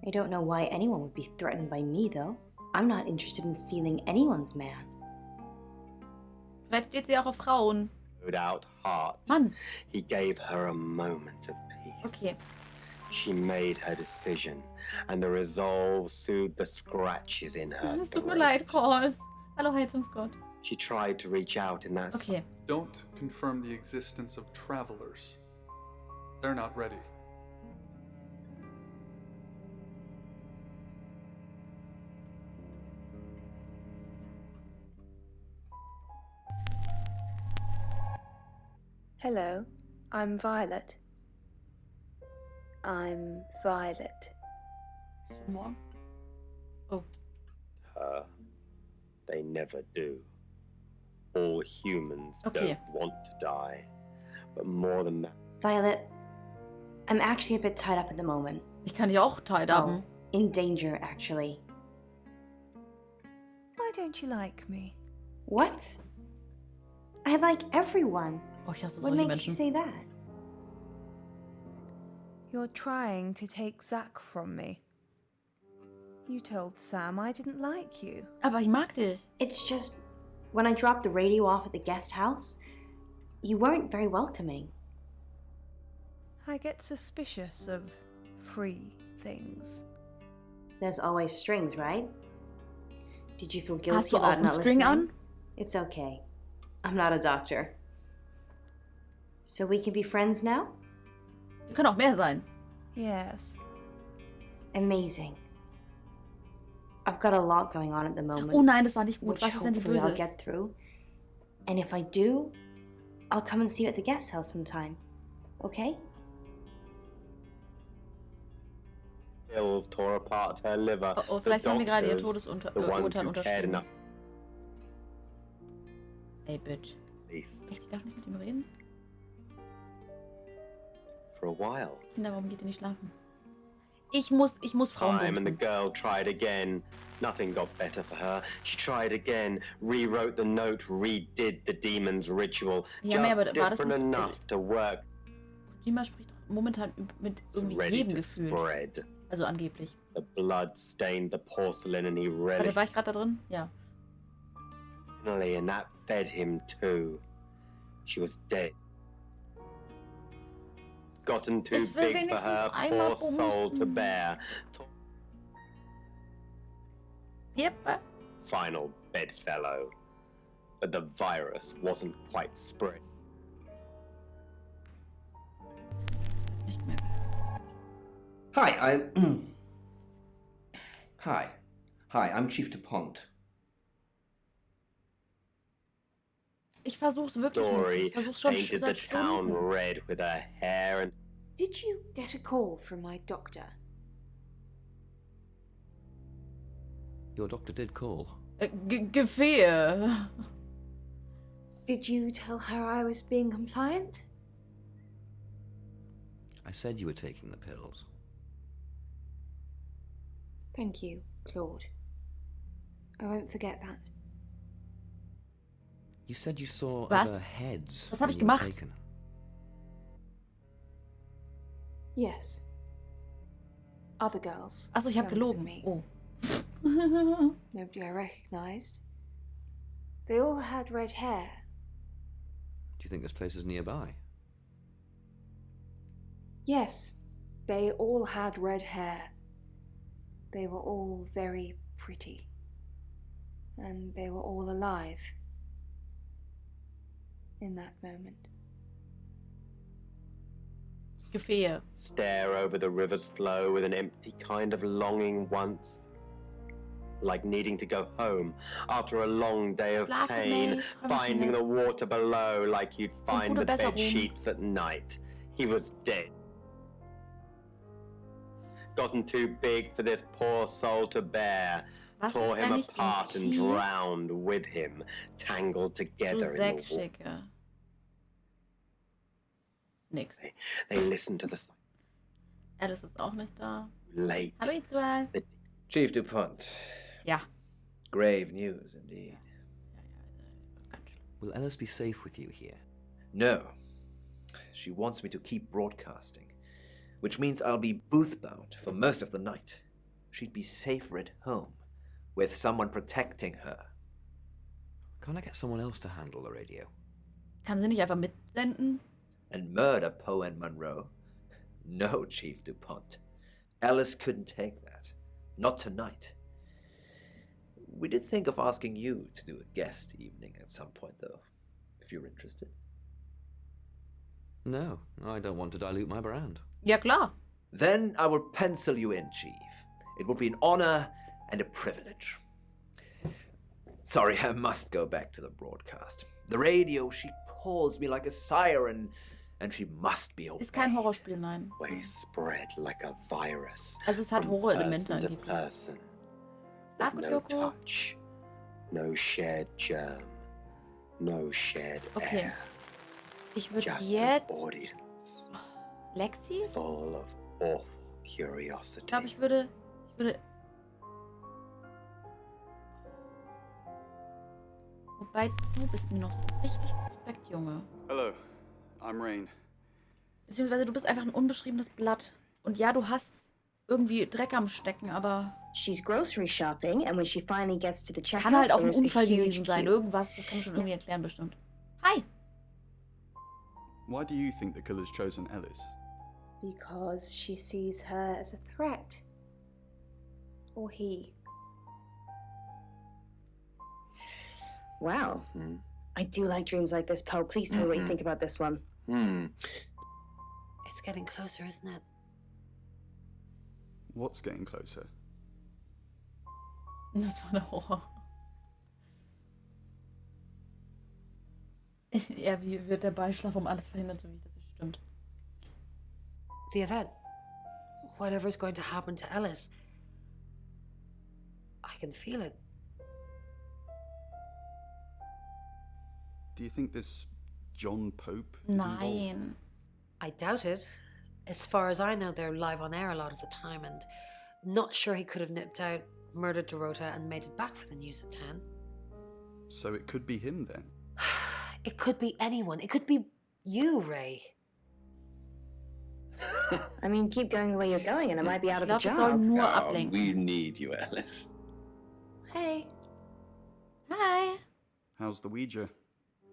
I don't know why anyone would be threatened by me, though. I'm not interested in stealing anyone's man. Vielleicht steht sie auch auf Frauen. out heart. Mann. He gave her a moment of peace. Okay. She made her decision, and the resolve soothed the scratches in her Es tut mir throat. leid, Cowles. Hallo, Heizungsgott. She tried to reach out in that. Okay. Don't confirm the existence of travelers. They're not ready. Hello, I'm Violet. I'm Violet. More? Oh. They never do. All humans Okay. don't want to die, but more than that. Violet, I'm actually a bit tied up at the moment. Ich kann dich auch tied up. In danger, actually. Why don't you like me? What? I like everyone. Oh, ich hasse What solche makes you Menschen. say that? You're trying to take Zach from me. You told Sam I didn't like you. Aber ich mag dich. It's just, when I dropped the radio off at the guest house, you weren't very welcoming. I get suspicious of free things. There's always strings, right? Did you feel guilty Hast du auch about einen not String listening? an? It's okay. I'm not a doctor. So we can be friends now? Wir können auch mehr sein. Yes. Amazing. I've got a lot going on at the moment. Oh nein, das war nicht gut. Which Was ist, wenn sie hopefully böse I'll ist? get through. And if I do, I'll come and see you at the guest house sometime. Okay? Pills tore apart her liver. Oh, The vielleicht haben wir gerade ihr doctors, Todesurteil the ones who cared unterschrieben. enough Ey, Bitch. least Echt, ich darf nicht mit ihm reden? for a while. Kinder, warum geht ihr nicht schlafen? Ich muss Frauen Time and the bumsen. girl tried again. Nothing got better for her. She tried again, rewrote the note, redid the demon's ritual. Ja, just aber war das different nicht... enough to work. Kojima spricht doch momentan mit irgendwie Ready jedem to gefühlt. spread. Also angeblich. The blood stained the porcelain and he Warte, relished war ich gerade da drin? Ja. finally, and that fed him too. She was dead. Gotten too Ich will big for wenigstens her einmal poor soul to bumsen. bear. Yep. Final bedfellow. But the virus wasn't quite spread. Hi, Hi, I'm Chief DuPont. Ich versuch's wirklich nicht. Dory Ich versuch's schon painted the seit town Stunden. red with her hair and Did you get a call from my doctor? Your doctor did call. Gefehe. Did you tell her I was being compliant? I said you were taking the pills. Thank you, Claude. I won't forget that. You said you saw Was? other heads Was hab when ich you were gemacht? taken. Yes. Other girls. Achso, ich habe younger gelogen. than me. Oh. Nobody I recognized. They all had red hair. Do you think this place is nearby? Yes, they all had red hair. They were all very pretty. And they were all alive. In that moment. Gefehe. stare over the river's flow with an empty kind of longing once. Like needing to go home after a long day of Schlaf pain, nicht, träum finding nicht. the water below like you'd find the Bruder, bed Besserung. sheets at night. He was dead. Gotten too big for this poor soul to bear. Was Tore ist, him wenn ich den apart and Key drowned with him, tangled zu together Zack in the water. schicke? Nix. They listened to the Alice ist auch nicht da. late. Hallo ihr zwei. Chief DuPont. Ja. Grave news indeed. Will Alice be safe with you here? No. She wants me to keep broadcasting, which means I'll be booth-bound for most of the night. She'd be safer at home, with someone protecting her. Can't I get someone else to handle the radio? Kann sie nicht einfach mitsenden? And murder Poe and Monroe? No, Chief DuPont. Alice couldn't take that. Not tonight. We did think of asking you to do a guest evening at some point, though, if you're interested. No, I don't want to dilute my brand. Ja, klar. Then I will pencil you in, Chief. It would be an honor and a privilege. Sorry, I must go back to the broadcast. The radio, she calls me like a siren, and she must be obeyed. Ist kein Horrorspiel, nein. Way spread like a virus. Also es hat from Horrorelemente person to angeblich. person. Schlaf With gut, no Joko. touch, no shared germ, no shared Okay. air. Ich würde Just jetzt... an audience Lexi? full of awful Ich curiosity. glaube, ich würde... Wobei, du bist mir noch richtig suspekt, Junge. Hello, I'm Rain. Beziehungsweise du bist einfach ein unbeschriebenes Blatt. Und ja, du hast irgendwie Dreck am Stecken, aber... She's grocery shopping, and when she finally gets to the checkout, Kann halt auch ein there's a Unfall huge gewesen sein. queue. Irgendwas, das kann man schon irgendwie erklären bestimmt. Hi! Why do you think the killer's chosen Ellis? Because she sees her as a threat. Or he. Wow. I do like dreams like this, Poe. Please tell me what you think about this one. It's getting closer, isn't it? What's getting closer? Das war der Horror. Ja, wie wird der Beischlaf um alles verhindert, so wie das nicht stimmt. The event. Whatever's going to happen to Alice. I can feel it. Do you think this John Pope is involved? Nein. I doubt it. As far as I know, they're live on air a lot of the time, and not sure he could have nipped out, murdered Dorota, and made it back for the news at 10. So it could be him then? It could be anyone. It could be you, Ray. I mean, keep going the way you're going, and I might be out of the Ich glaube, es soll job. nur Oh, ablenken. we need you, Alice. Hey, Hi! How's the Ouija?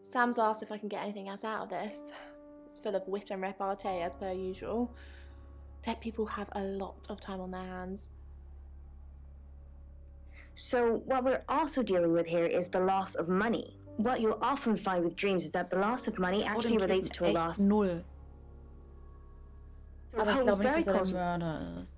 Sam's asked if I can get anything else out of this. It's full of wit and repartee as per usual. Dead people have a lot of time on their hands. So what we're also dealing with here is the loss of money. What you'll often find with dreams is that the loss of money Vor actually dem relates Typen to a echt loss. null. So Aber ich Poe's glaube nicht, very dass er der close. Mörder ist.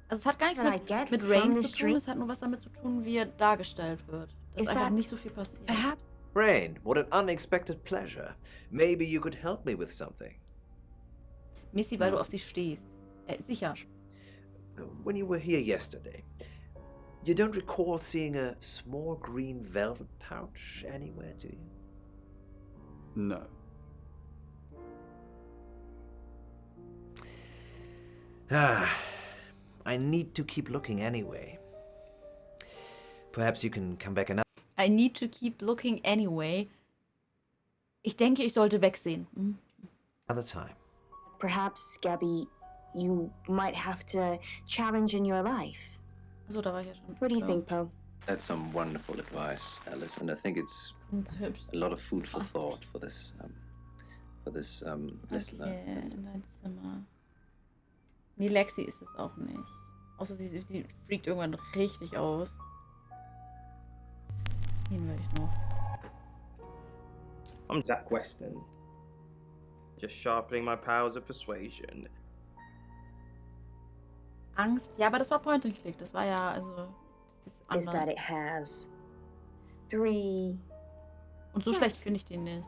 Also es hat gar nichts Can I get mit from Rain this zu tun, dream? es hat nur was damit zu tun, wie er dargestellt wird. Dass Is einfach that nicht so viel passiert. Perhaps Rain, what an unexpected pleasure. Maybe you could help me with something. Missy, weil du auf sie stehst. Sicher. When you were here yesterday, you don't recall seeing a small green velvet pouch anywhere, do you? No. I need to keep looking anyway. Perhaps you can come back another. I need to keep looking anyway. Ich denke, ich sollte wegsehen. Hm? Another time. Perhaps, Gabby, you might have to challenge in your life. Achso, da war ich ja schon. What do you think, Poe? That's some wonderful advice, Alice, and I think it's a lot of food for thought for this listener. Okay, in dein Zimmer. Nee, Lexi ist es auch nicht. Außer sie freakt irgendwann richtig aus. Den will ich noch. I'm Zach Weston. Just sharpening my powers of persuasion. Angst? Ja, aber das war Point and Click. Das war ja, also, das ist Is that anders. it has 3. Und so schlecht finde ich den nicht.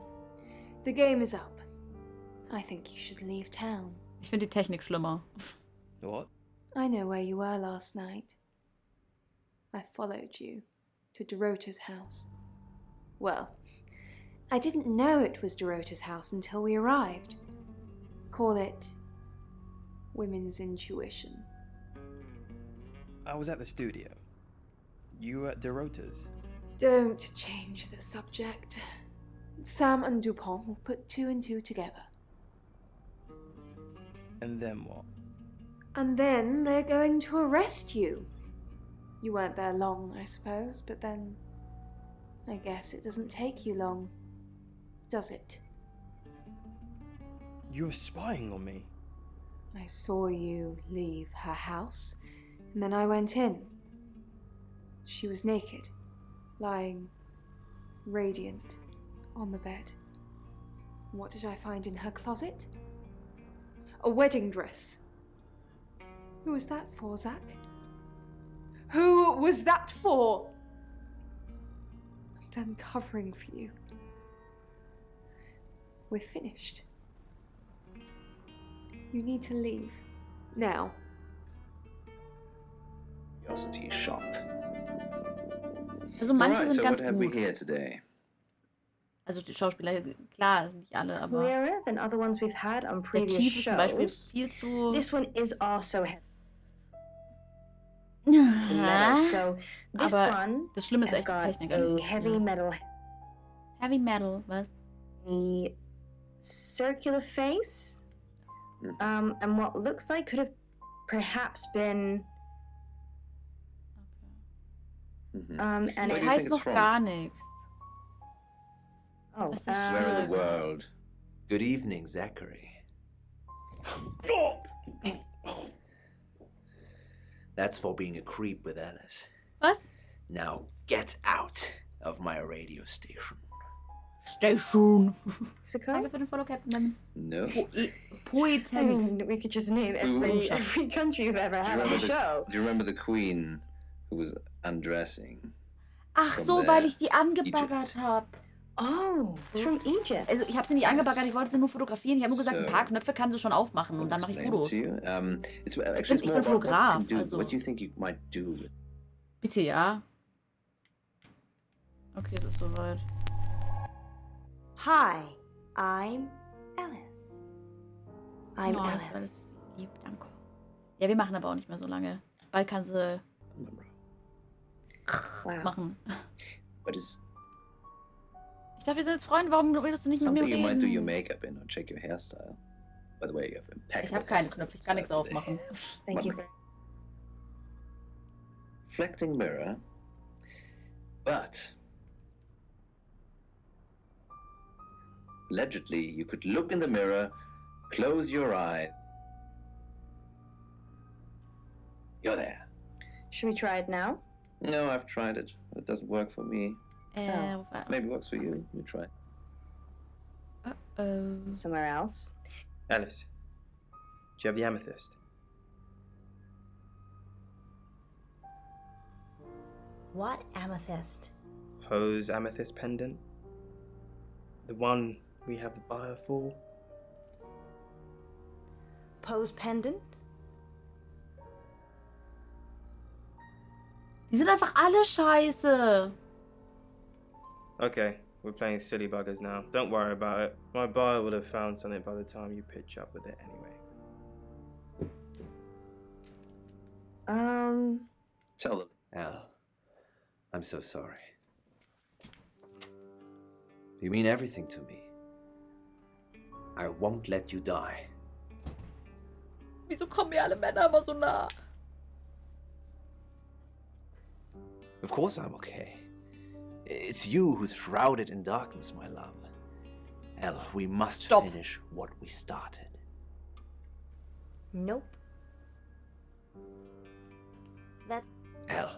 The game is up. I think you should leave town. Ich finde die Technik schlimmer. What? I know where you were last night. I followed you to Dorota's house. Well, I didn't know it was Dorota's house until we arrived. Call it women's intuition. I was at the studio. You were at Dorota's. Don't change the subject. Sam and Dupont will put 2 and 2 together. And then what? And then they're going to arrest you. You weren't there long, I suppose, but then I guess it doesn't take you long. does it? You were spying on me. I saw you leave her house, and then I went in. She was naked, lying radiant on the bed. What did I find in her closet? A wedding dress. Who was that for, Zach? Who was that for? I'm done covering for you. We're finished. You need to leave. Now. Curiosity shop. Also manche Alright, sind so ganz what have we gut. here today? Also die Schauspieler, klar, nicht alle, aber Clearer than other ones we've had on der previous Chief ist zum Beispiel shows. viel zu... This one is also heavy metal. So this Aber one das Schlimme ist has echt die got Technik an a diesem heavy Spiel. metal, Heavy Metal, was? a circular face, and what looks like could have perhaps been. And Das it heißt noch gar nichts. Oh, Das ist Where in the schwierig. world? Good evening, Zachary. That's for being a creep with Alice. Was? Now get out of my radio station. Station. Mexico? Danke für den Follow, Captain. No. I Poetent. mean, we could just name every country you've ever had on the show. Do you remember the queen who was undressing? Ach From so, there, weil ich die angebaggert habe. Oh, from Egypt. Also ich habe sie nicht angebaggert, ich wollte sie nur fotografieren. Ich habe nur gesagt, So. ein paar Knöpfe kann sie schon aufmachen und dann mache ich Explain Fotos. to you. It's Ich actually bin more about what you Fotograf, can do. also... What do you think you might do? Bitte, ja. Okay, es ist soweit. Hi, I'm Alice. I'm Oh, jetzt war Alice. das lieb, danke. Ja, wir machen aber auch nicht mehr so lange. Bald kann sie machen. But it's Ich dachte, wir sind jetzt Freunde, warum redest du nicht mit mir something you might do your reden? makeup in or check your hairstyle. By the way, you have impeccable. Ich habe keine Knöpfe, ich kann nichts aufmachen. Thank you. Reflecting mirror, but allegedly you could look in the mirror, close your eyes. You're there. Should we try it now? No, I've tried it. It doesn't work for me. Wo war... Maybe it works for you. You try. Somewhere else. Alice, do you have the amethyst? What amethyst? Poe's amethyst pendant? The one we have the buyer for? Poe's pendant? Die sind einfach alle scheiße. Okay, we're playing silly buggers now. Don't worry about it. My buyer would have found something by the time you pitch up with it anyway. Tell them. Al, I'm so sorry. You mean everything to me. I won't let you die. Wieso kommen mir alle Männer immer so nah? Of course I'm okay. It's you who's shrouded in darkness, my love. El, we must finish what we started. Nope. That... El,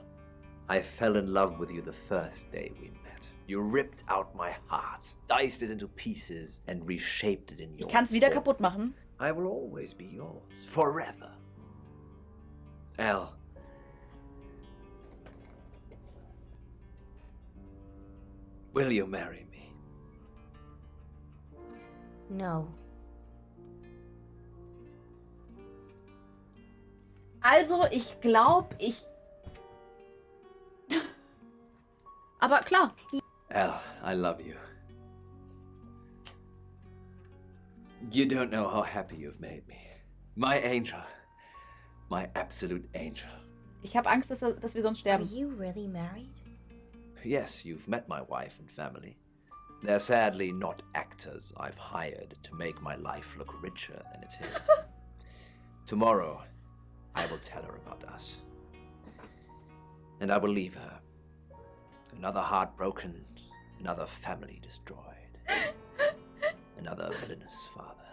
I fell in love with you the first day we met. You ripped out my heart, diced it into pieces, and reshaped it in Ich yours. kann es wieder kaputt machen. I will always be yours, forever. El, will you marry me? No. Also, ich glaube, Aber klar. El, I love you. You don't know how happy you've made me. My angel. My absolute angel. Ich habe Angst, dass wir sonst sterben. Are you really married? Yes, you've met my wife and family. They're sadly not actors I've hired to make my life look richer than it is. Tomorrow, I will tell her about us. And I will leave her. Another heart broken, another family destroyed. Another villainous father.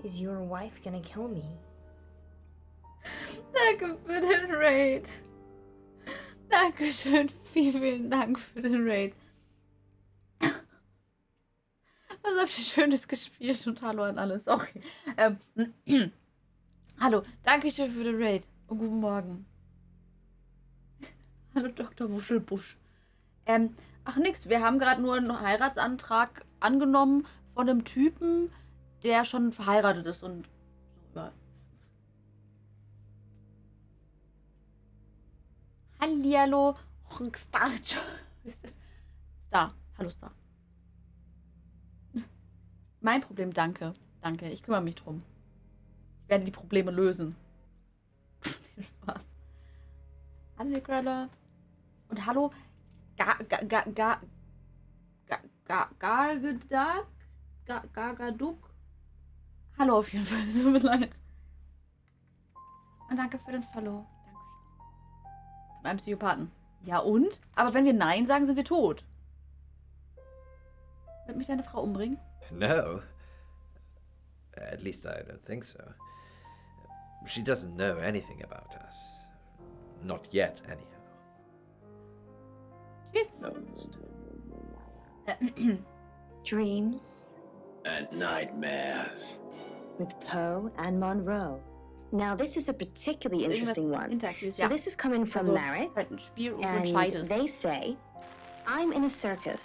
Is your wife gonna kill me? Danke für den Raid. Dankeschön, vielen Dank für den Raid. Was habt ihr Schönes gespielt und hallo an alle, sorry. Hallo, Dankeschön für den Raid und guten Morgen. Hallo Dr. Wuschelbusch. Ach nix, wir haben gerade nur einen Heiratsantrag angenommen von einem Typen, der schon verheiratet ist und so, ja. Hallihallo, Star. Star, hallo Star. Mein Problem, danke. Danke, ich kümmere mich drum. Ich werde die Probleme lösen. Viel Spaß. Hallo, Grella. Und hallo, Gargaduk. Hallo auf jeden Fall, es tut mir leid. Und danke für den Follow. Dankeschön. Von einem Psychopathen. Ja und? Aber wenn wir Nein sagen, sind wir tot. Wird mich deine Frau umbringen? No. At least I don't think so. She doesn't know anything about us. Not yet, anyhow. Tschüss. Dreams And nightmares. with Poe and Monroe. Now, this is a particularly interesting one. Interaktives, So ja. this is coming from Also, Merritt, es ist halt ein Spiel, wo du and entscheidest. they say, I'm in a circus,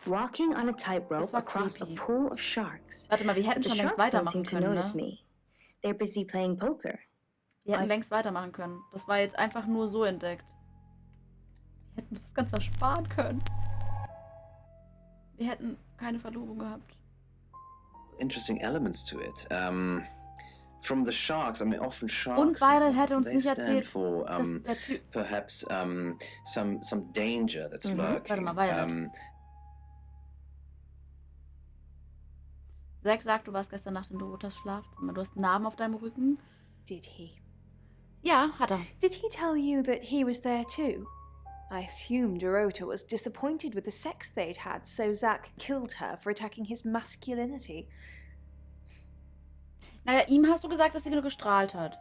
walking on a tightrope Das war across creepy. a pool of sharks. Warte mal, wir hätten But the schon längst sharks don't weitermachen seem to können, notice ne? me. They're busy playing poker. Wir hätten längst weitermachen können. Das war jetzt einfach nur so entdeckt. Wir hätten das Ganze ersparen können. Wir hätten keine Verlobung gehabt. Interesting elements to it. From the sharks, I mean, often sharks. Und Violet hätte uns they nicht stand erzählt, for, dass der Typ... perhaps some danger that's lurking. Warte mal, Violet. Zack sagt, du warst gestern Nacht in Dorothas Schlafzimmer. Du hast Narben auf deinem Rücken. Did he? Ja, hat er. Did he tell you that he was there too? I assumed Dorota was disappointed with the sex they'd had, so Zack killed her for attacking his masculinity. Naja, ihm hast du gesagt, dass sie nur gestrahlt hat.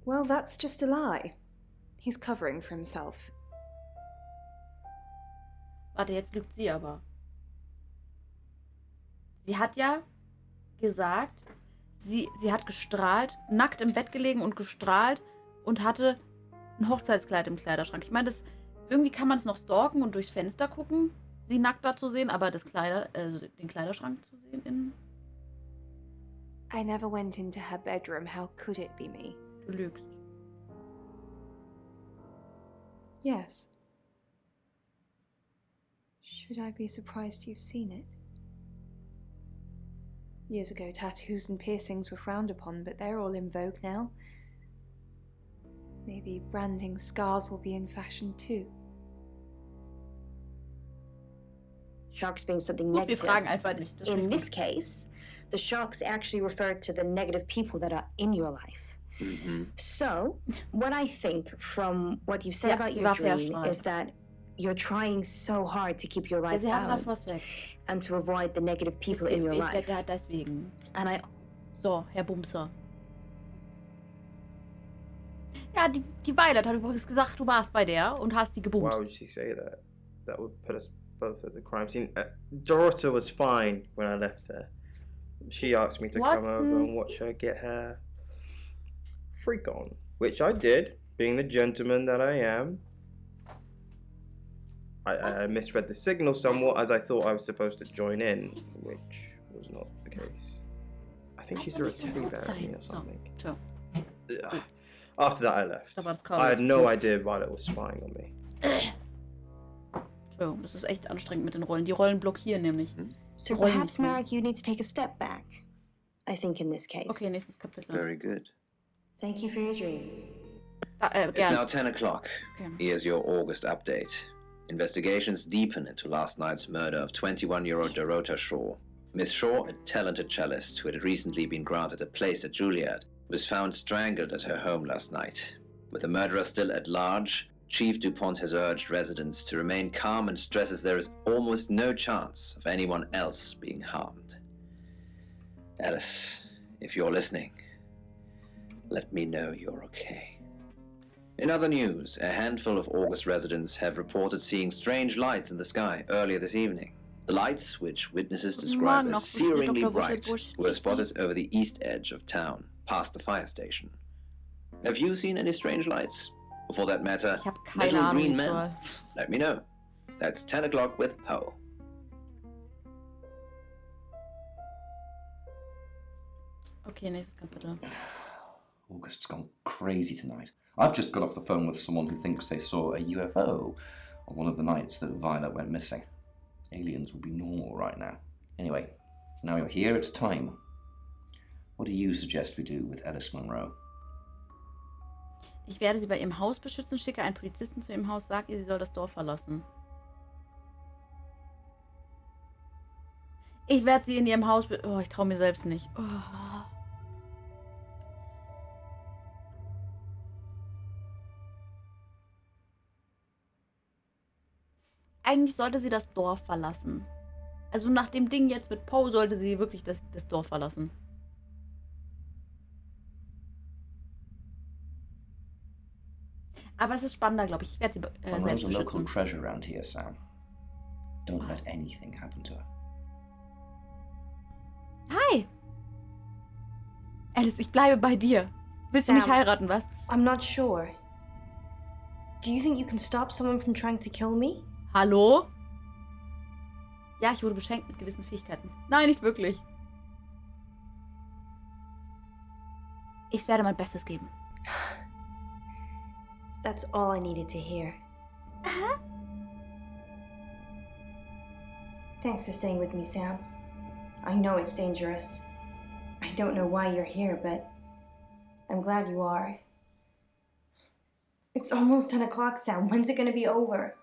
Well, that's just a lie. He's covering for himself. Warte, jetzt lügt sie aber. Sie hat ja gesagt, sie hat gestrahlt, nackt im Bett gelegen und gestrahlt und hatte ein Hochzeitskleid im Kleiderschrank. Ich meine, irgendwie kann man es noch stalken und durchs Fenster gucken, sie nackt da zu sehen, aber den Kleiderschrank zu sehen innen. I never went into her bedroom. How could it be me? Du lügst. Yes. Should I be surprised you've seen it? Years ago, tattoos and piercings were frowned upon, but they're all in vogue now. Maybe branding scars will be in fashion too. Sharks being something Gut, wir negative. fragen einfach nicht. Das In stimmt this nicht. case, the sharks actually refer to the negative people that are in your life. Mm-hmm. So, what I think from what you've said Ja, about sie your war dream verstrahlt. is that you're trying so hard to keep your Ja, life sie hatte balanced davor Sex. and to avoid the negative people in your life. Deswegen. And I So, Herr Bumser. Ja, die Violet hat übrigens gesagt, du warst bei der und hast die gebumst. Why would she say that? That would put us both at the crime scene. Dorota was fine when I left her. She asked me to come over and watch her get her freak on, which I did, being the gentleman that I am. I misread the signal somewhat, as I thought I was supposed to join in, which was not the case. I think she threw a teddy bear at me or something. So. After that, I left. Da war das I had Cowles. no idea Violet was spying on me. Entschuldigung, das ist echt anstrengend mit den Rollen. Die Rollen blockieren nämlich. So Rollen perhaps, nicht mehr. Merrick, you need to take a step back. I think in this case. Okay, nächstes Kapitel. Very good. Thank you for your dreams. It's Gern. now 10 o'clock. Okay. Here's your August update. Investigations deepen into last night's murder of 21-year-old Dorota Shaw. Miss Shaw, a talented cellist who had recently been granted a place at Juilliard, was found strangled at her home last night. With the murderer still at large, Chief DuPont has urged residents to remain calm and stresses there is almost no chance of anyone else being harmed. Alice, if you're listening, let me know you're okay. In other news, a handful of August residents have reported seeing strange lights in the sky earlier this evening. The lights, which witnesses describe as searingly bright, were spotted over the east edge of town, past the fire station. Have you seen any strange lights? Or for that matter, little green men? Let me know. That's 10 o'clock with Poe. Okay, nächstes Kapitel. August's gone crazy tonight. I've just got off the phone with someone who thinks they saw a UFO on one of the nights that Violet went missing. Aliens would be normal right now. Anyway, now you're here, it's time. What do you suggest we do with Alice Monroe? Ich werde sie bei ihrem Haus beschützen, schicke einen Polizisten zu ihrem Haus, sag ihr, sie soll das Dorf verlassen. Ich werde sie in ihrem Haus... Oh, ich traue mir selbst nicht. Oh. Eigentlich sollte sie das Dorf verlassen. Also nach dem Ding jetzt mit Poe sollte sie wirklich das Dorf verlassen. Aber es ist spannender, glaube ich. Ich werde sie selbst beschützen. A local treasure around here, Sam. Don't let anything happen to her. Hi! Alice, ich bleibe bei dir. Willst du mich heiraten, was? I'm not sure. Do you think you can stop someone from trying to kill me? Hallo? Ja, ich wurde beschenkt mit gewissen Fähigkeiten. Nein, nicht wirklich. Ich werde mein Bestes geben. That's all I needed to hear. Thanks for staying with me, Sam. I know it's dangerous. I don't know why you're here, but I'm glad you are. It's almost 10 o'clock, Sam. When's it going to be over?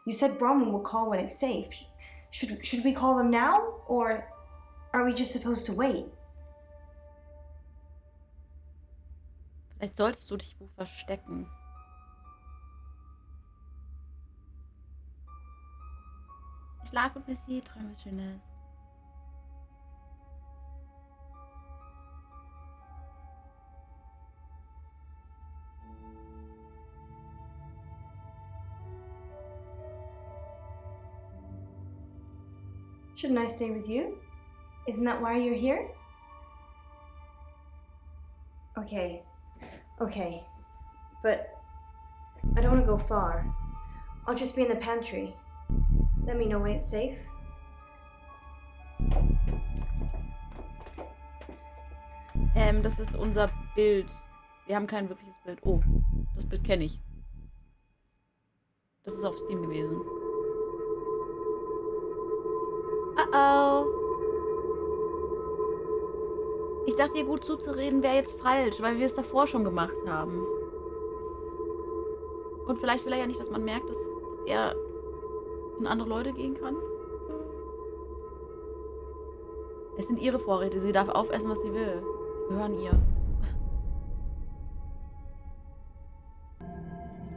You said Bronwyn will call when it's safe. Should we call them now? Or are we just supposed to wait? Vielleicht solltest du dich wo verstecken. Schlaf gut, Missy. Träum was Schönes. Shouldn't I stay with you? Isn't that why you're here? Okay. But I don't want to go far. I'll just be in the pantry. Let me know when it's safe. Das ist unser Bild. Wir haben kein wirkliches Bild. Oh, das Bild kenne ich. Das ist auf Steam gewesen. Oh. Ich dachte, ihr gut zuzureden wäre jetzt falsch, weil wir es davor schon gemacht haben. Und vielleicht will er ja nicht, dass man merkt, dass er in andere Leute gehen kann. Es sind ihre Vorräte. Sie darf aufessen, was sie will. Die gehören ihr.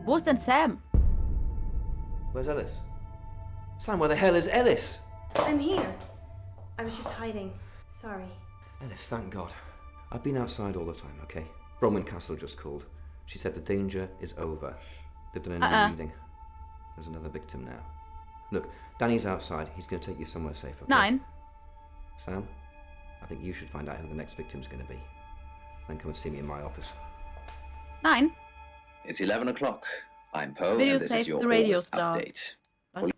Wo ist denn Sam? Where's Alice? Sam, where the hell is Alice? I'm here. I was just hiding. Sorry. Alice, thank God. I've been outside all the time, okay? Bronwyn Castle just called. She said the danger is over. They've done a new reading. There's another victim now. Look, Danny's outside. He's going to take you somewhere safe, okay? Nein. Sam, I think you should find out who the next victim's going to be. Then come and see me in my office. Nein. It's 11 o'clock. I'm Poe, Video and this saved is your the radio August star. update. Was?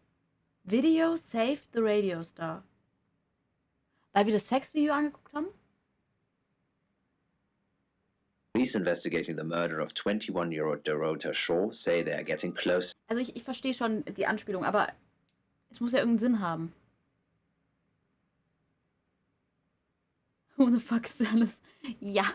Video saved the radio star. Weil wir das Sexvideo angeguckt haben? Police investigating the murder of 21-year-old Dorota Shaw say they are getting close. Also ich verstehe schon die Anspielung, aber es muss ja irgendeinen Sinn haben. Who the fuck ist Alice? Ja.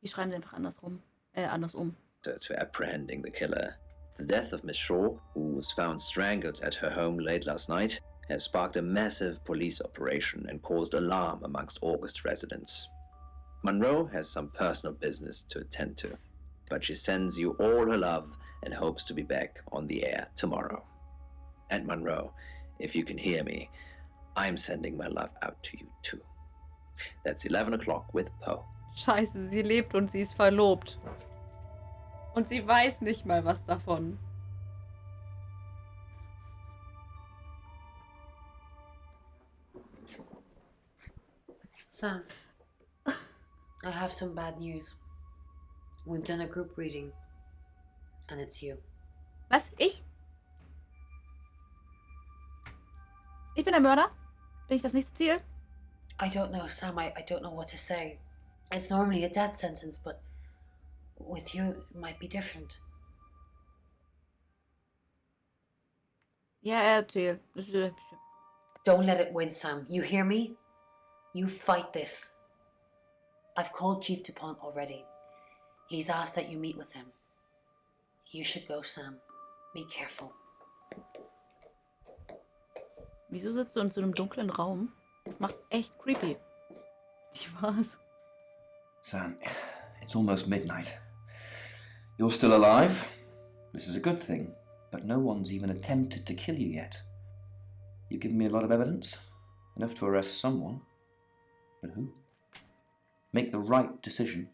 Wir schreiben sie einfach andersrum. Andersrum. To apprehending the killer. The death of Miss Shaw, who was found strangled at her home late last night, has sparked a massive police operation and caused alarm amongst August residents. Monroe has some personal business to attend to, but she sends you all her love and hopes to be back on the air tomorrow. And Monroe, if you can hear me, I'm sending my love out to you too. That's 11 o'clock with Poe. Scheiße, sie lebt und sie ist verlobt. Und sie weiß nicht mal was davon. Sam, I have some bad news. We've done a group reading, and it's you. Was? Ich? Ich bin der Mörder? Bin ich das nächste Ziel? I don't know, Sam. I don't know what to say. It's normally a death sentence, but with you, it might be different. Ja, erzähl. Don't let it win, Sam. You hear me? You fight this. I've called Chief DuPont already. He's asked that you meet with him. You should go, Sam. Be careful. Wieso sitzt du in so einem dunklen Raum? Das macht echt creepy. Ich weiß. Sam, it's almost midnight. You're still alive. This is a good thing, but no one's even attempted to kill you yet. You've given me a lot of evidence, enough to arrest someone. But who? Make the right decision,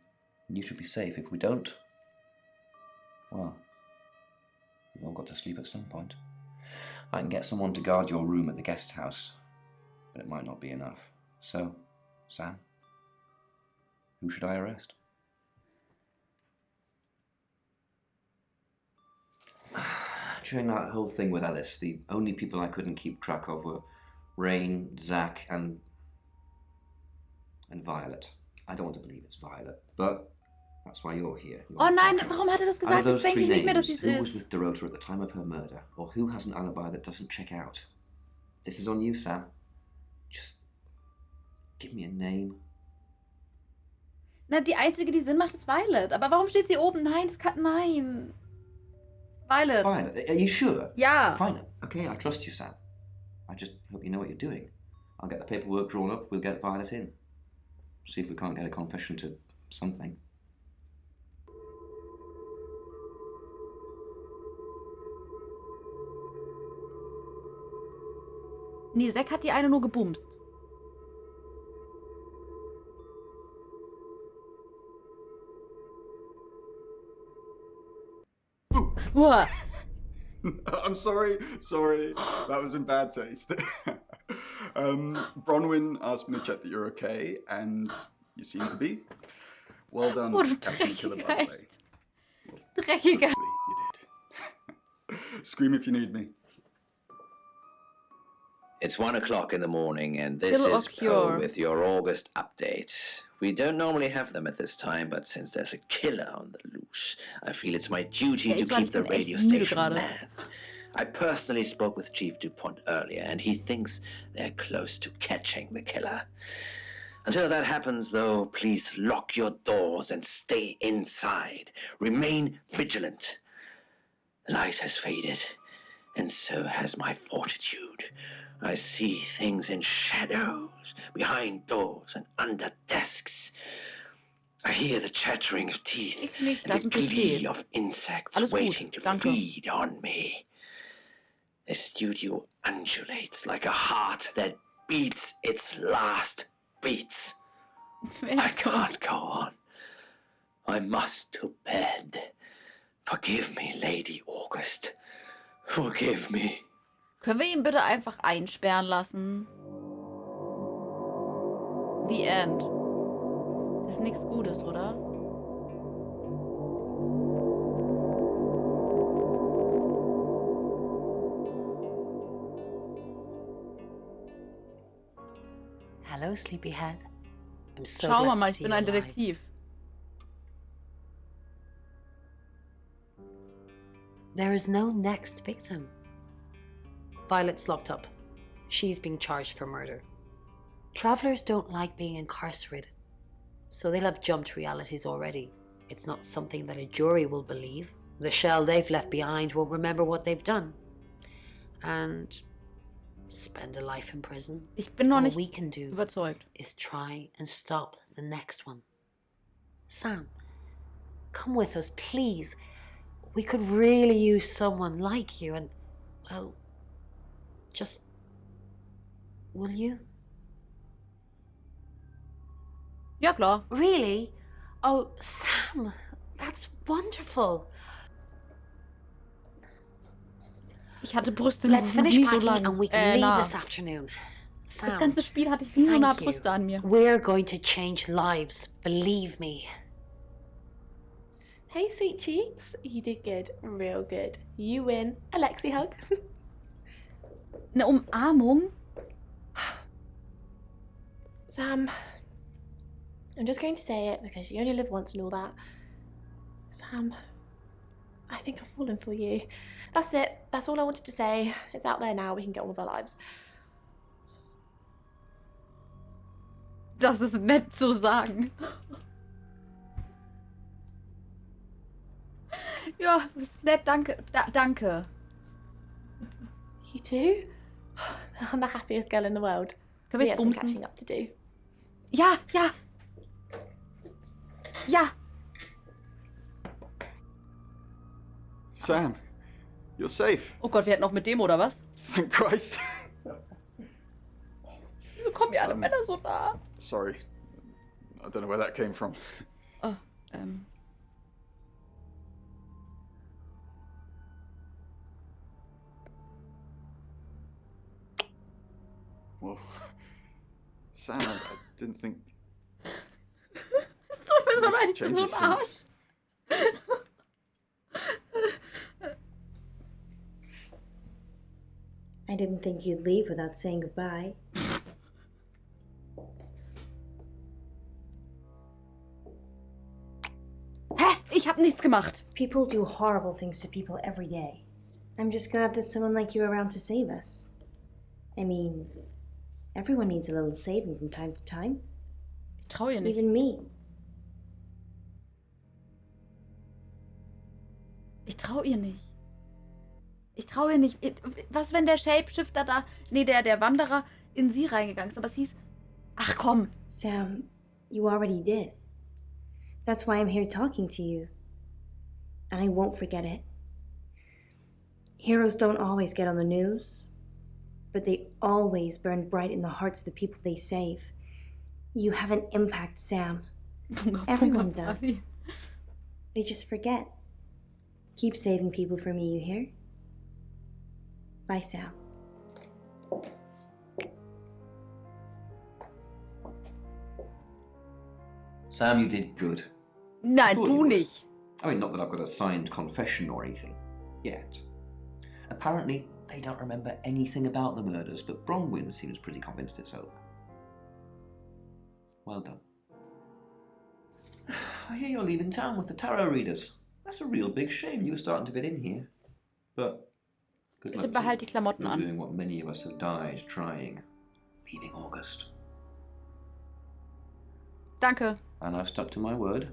and you should be safe. If we don't, well, we've all got to sleep at some point. I can get someone to guard your room at the guest house, but it might not be enough. So, Sam, who should I arrest? During that whole thing with Alice, the only people I couldn't keep track of were Rain, Zach, and Violet. I don't want to believe it's Violet, but that's why you're here. Oh nein, warum hat er das gesagt? Jetzt denke ich nicht mehr, dass sie es who was ist. with Dorota at the time of her murder, or who has an alibi that doesn't check out? This is on you, Sam. Just give me a name. Na, die einzige, die Sinn macht, ist Violet. Aber warum steht sie oben? Nein, das kann... Nein. Violet. Violet, are you sure? Ja. Fine. Okay, I trust you, Sam. I just hope you know what you're doing. I'll get the paperwork drawn up, we'll get Violet in. See if we can't get a confession to something. Nee, Zack hat die eine nur gebumst. Uah. I'm sorry. That was in bad taste. Bronwyn asked me to check that you're okay, and you seem to be. Well done, Captain Killer, by the way. Dreckiger. Hopefully you did. Scream if you need me. It's 1 o'clock in the morning, and this Kill or is cure. Poe with your August update. We don't normally have them at this time, but since there's a killer on the loose, I feel it's my duty to keep the radio station mad. I personally spoke with Chief DuPont earlier, and he thinks they're close to catching the killer. Until that happens, though, please lock your doors and stay inside. Remain vigilant. The light has faded, and so has my fortitude. I see things in shadows, behind doors and under desks. I hear the chattering of teeth and the glee of insects waiting to feed on me. The studio undulates like a heart that beats its last beats. I can't go on. I must to bed. Forgive me, Lady August. Forgive me. Können wir ihn bitte einfach einsperren lassen? The End. Das ist nichts Gutes, oder? Hello, sleepyhead. I'm so Schauen wir glad mal, to ich see bin you ein alive. Detektiv. There is no next victim. Violet's locked up. She's being charged for murder. Travelers don't like being incarcerated, so they'll have jumped realities already. It's not something that a jury will believe. The shell they've left behind won't remember what they've done. And spend a life in prison. Ich bin noch All nicht we can do überzeugt. is try and stop the next one. Sam, come with us, please. We could really use someone like you and, well, just... Will you? Ja, klar. Really? Oh, Sam, that's wonderful. Ich hatte Brüste Let's noch finish nie so packing lang. and we can leave nah. this afternoon. Sam, Das ganze Spiel hatte ich nie so nah thank Brüste an mir. We're going to change lives, believe me. Hey, sweet cheeks. You did good. Real good. You win. Alexi hug. Eine Umarmung? Sam, I'm just going to say it because you only live once and all that. Sam, I think I've fallen for you. That's it. That's all I wanted to say. It's out there now. We can get on with our lives. Das ist nett zu sagen. Ja, ist nett, danke. Danke. You too? I'm the happiest girl in the world. Können wir We jetzt have some bumsen? catching up to do. Ja, ja. Ja. Sam, you're safe. Oh Gott, wir hätten noch mit dem, oder was? Thank Christ. Wieso kommen mir alle Männer so nah? Sorry. I don't know where that came from. Oh, Whoa. Sam, I didn't think... Es tut mir so leid, ich bin so ein Changes Arsch. I didn't think you'd leave without saying goodbye. Hä? Ich hab nichts gemacht. People do horrible things to people every day. I'm just glad there's someone like you around to save us. I mean, everyone needs a little saving from time to time. Ich trau ihr nicht. Even me. Ich trau ihr nicht. Ich trau ihr nicht. Was, wenn der Shapeshifter da... Nee, der Wanderer in sie reingegangen ist. Aber es hieß... Ach komm. Sam, you already did. That's why I'm here talking to you. And I won't forget it. Heroes don't always get on the news, but they always burn bright in the hearts of the people they save. You have an impact, Sam. Everyone does. They just forget. Keep saving people for me, you hear? Bye, Sam. Sam, you did good. Nein, Thought du you would. nicht. I mean, not that I've got a signed confession or anything. Yet. Apparently, they don't remember anything about the murders, but Bronwyn seems pretty convinced it's over. Well done. I hear you're leaving town with the tarot readers. That's a real big shame. You were starting to fit in here. But good Bitte luck to behalt you. die Klamotten You're an. doing what many of us have died trying. Leaving August. Danke. And I've stuck to my word.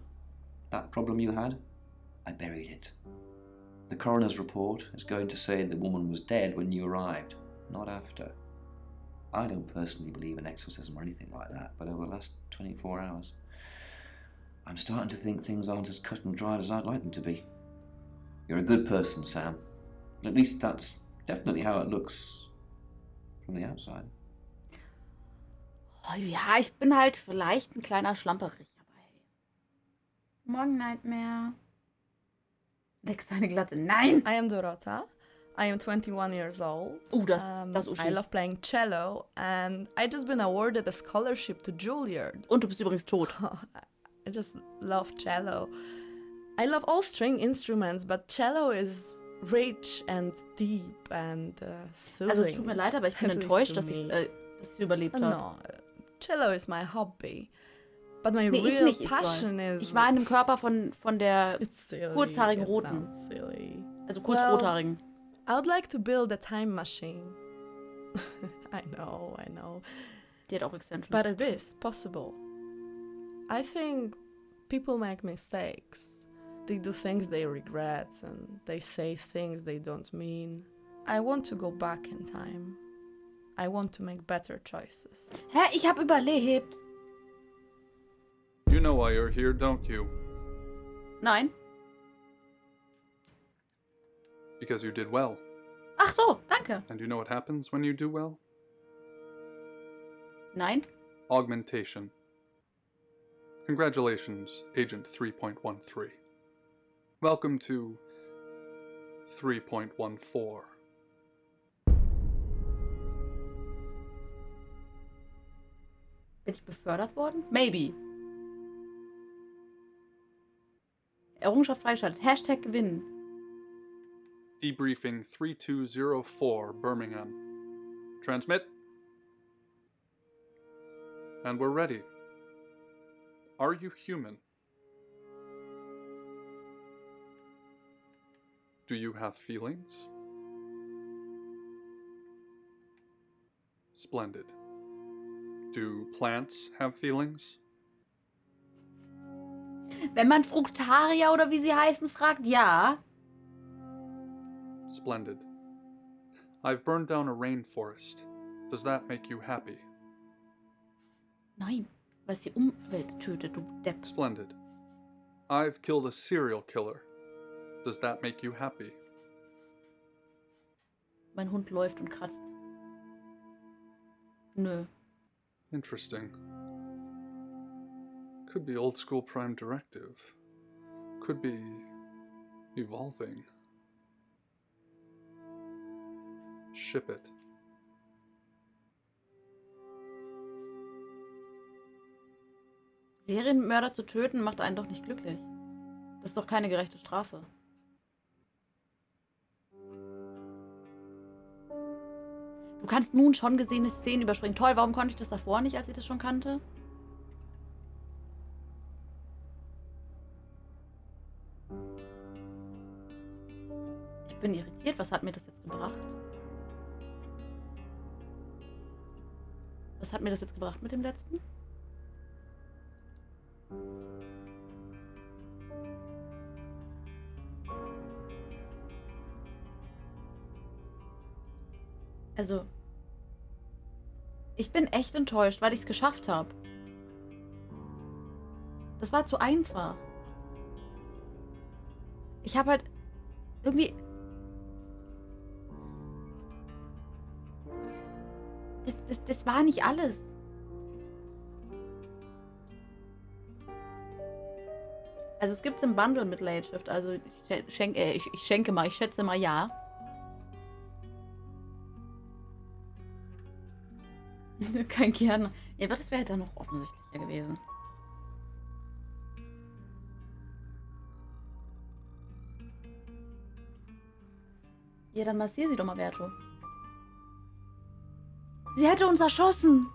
That problem you had, I buried it. The coroner's report is going to say the woman was dead when you arrived, not after. I don't personally believe in exorcism or anything like that, but over the last 24 hours, I'm starting to think things aren't as cut and dried as I'd like them to be. You're a good person, Sam. At least that's definitely how it looks from the outside. Oh, ja, ich bin halt vielleicht ein kleiner Schlamperich. Aber hey. Morgen Nightmare. Lex seine Glatte. Nein! I am Dorota. I am 21 years old. Das I love playing cello and I just been awarded a scholarship to Juilliard. Und du bist übrigens tot. I just love cello. I love all string instruments, but cello is rich and deep and soothing. Also es tut mir leid, aber ich bin enttäuscht, dass sie überlebt hat. No, cello is my hobby. But my Nee, real nicht, passion is... Ich war in dem Körper von der kurzhaarigen it Roten. sounds silly. Also kurzrothaarigen. I would like to build a time machine. I know. Die hat auch Extensions. But it is possible. I think people make mistakes. They do things they regret and they say things they don't mean. I want to go back in time. I want to make better choices. Hä? Ich hab überlebt. You know why you're here, don't you? Nein. Because you did well. Ach so, danke. And you know what happens when you do well? Nein. Augmentation. Congratulations, Agent 3.13. Welcome to 3.14. Bin ich befördert worden? Maybe. Errungenschaft freigeschaltet. Hashtag gewinnen. Debriefing 3204 Birmingham. Transmit. And we're ready. Are you human? Do you have feelings? Splendid. Do plants have feelings? Wenn man Fruktarier oder wie sie heißen fragt, ja. Splendid. I've burned down a rainforest. Does that make you happy? Nein, weil es die Umwelt tötet, du Depp. Splendid. I've killed a serial killer. Does that make you happy? Mein Hund läuft und kratzt. Nö. Interesting. Could be old school Prime Directive. Could be evolving. Ship it. Serienmörder zu töten macht einen doch nicht glücklich. Das ist doch keine gerechte Strafe. Du kannst nun schon gesehene Szenen überspringen. Toll, warum konnte ich das davor nicht, als ich das schon kannte? Ich bin irritiert. Was hat mir das jetzt gebracht? Was hat mir das jetzt gebracht mit dem letzten? Also, ich bin echt enttäuscht, weil ich es geschafft habe. Das war zu einfach. Ich habe halt irgendwie... Das war nicht alles. Also es gibt es im Bundle mit Late Shift, also ich schätze mal ja. Kein Kern. Ja, aber das wäre dann noch offensichtlicher gewesen. Ja, dann massier sie doch mal, Berto. Sie hätte uns erschossen.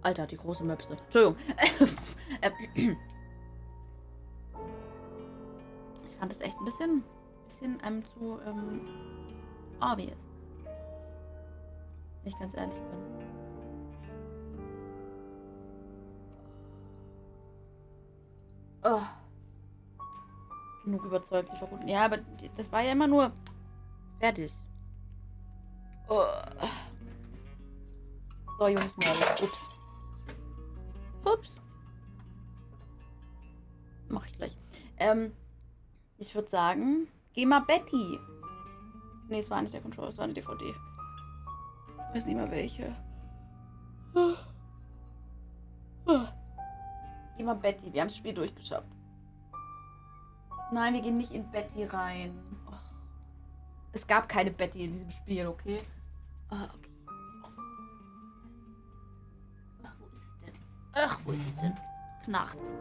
Alter, die große Möpse. Entschuldigung. Ich fand das echt ein bisschen zu obvious. Wenn ich ganz ehrlich bin. Oh. Genug überzeugt, lieber gut. Ja, aber das war ja immer nur fertig. Oh. So, Jungs, mal. Ups. Ups. Mach ich gleich. Ich würde sagen, geh mal Betty. Nee, es war nicht der Controller, es war eine DVD. Ich weiß nicht mal welche. Geh mal Betty, wir haben das Spiel durchgeschafft. Nein, wir gehen nicht in Betty rein. Oh. Es gab keine Betty in diesem Spiel, okay? Okay. Ach, wo ist es denn? Ach, wo ist es denn? Knarrt's.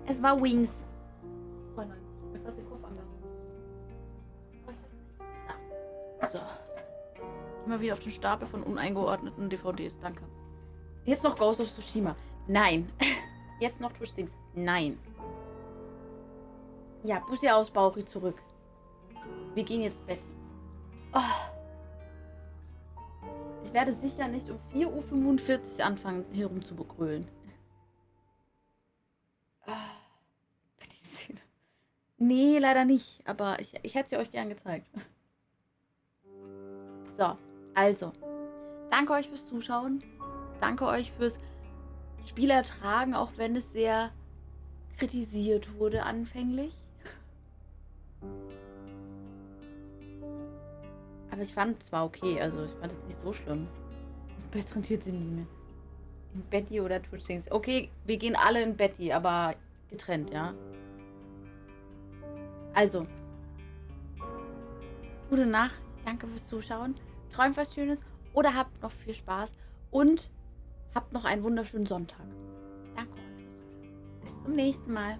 Es war Wings. Oh nein, ich hab fast den Kopf angehauen. So. Immer wieder auf den Stapel von uneingeordneten DVDs. Danke. Jetzt noch Ghost of Tsushima. Nein. Jetzt noch Twitch Things. Nein. Ja, Bussi aus, Bauchi zurück. Wir gehen jetzt Betty. Oh. Ich werde sicher nicht um 4:45 Uhr anfangen, hier rum zu begrölen. Betty-Szene. Nee, leider nicht. Aber ich hätte sie euch gern gezeigt. So, also. Danke euch fürs Zuschauen. Danke euch fürs Spiel ertragen, auch wenn es sehr kritisiert wurde anfänglich. Aber ich fand es war okay, also ich fand es nicht so schlimm. Im Bett rentiert sie nicht mehr. In Betty oder Twitch-Dings. Okay, wir gehen alle in Betty, aber getrennt, ja. Also. Gute Nacht. Danke fürs Zuschauen. Träumt was Schönes oder habt noch viel Spaß und habt noch einen wunderschönen Sonntag. Danke euch fürs Zuschauen. Bis zum nächsten Mal.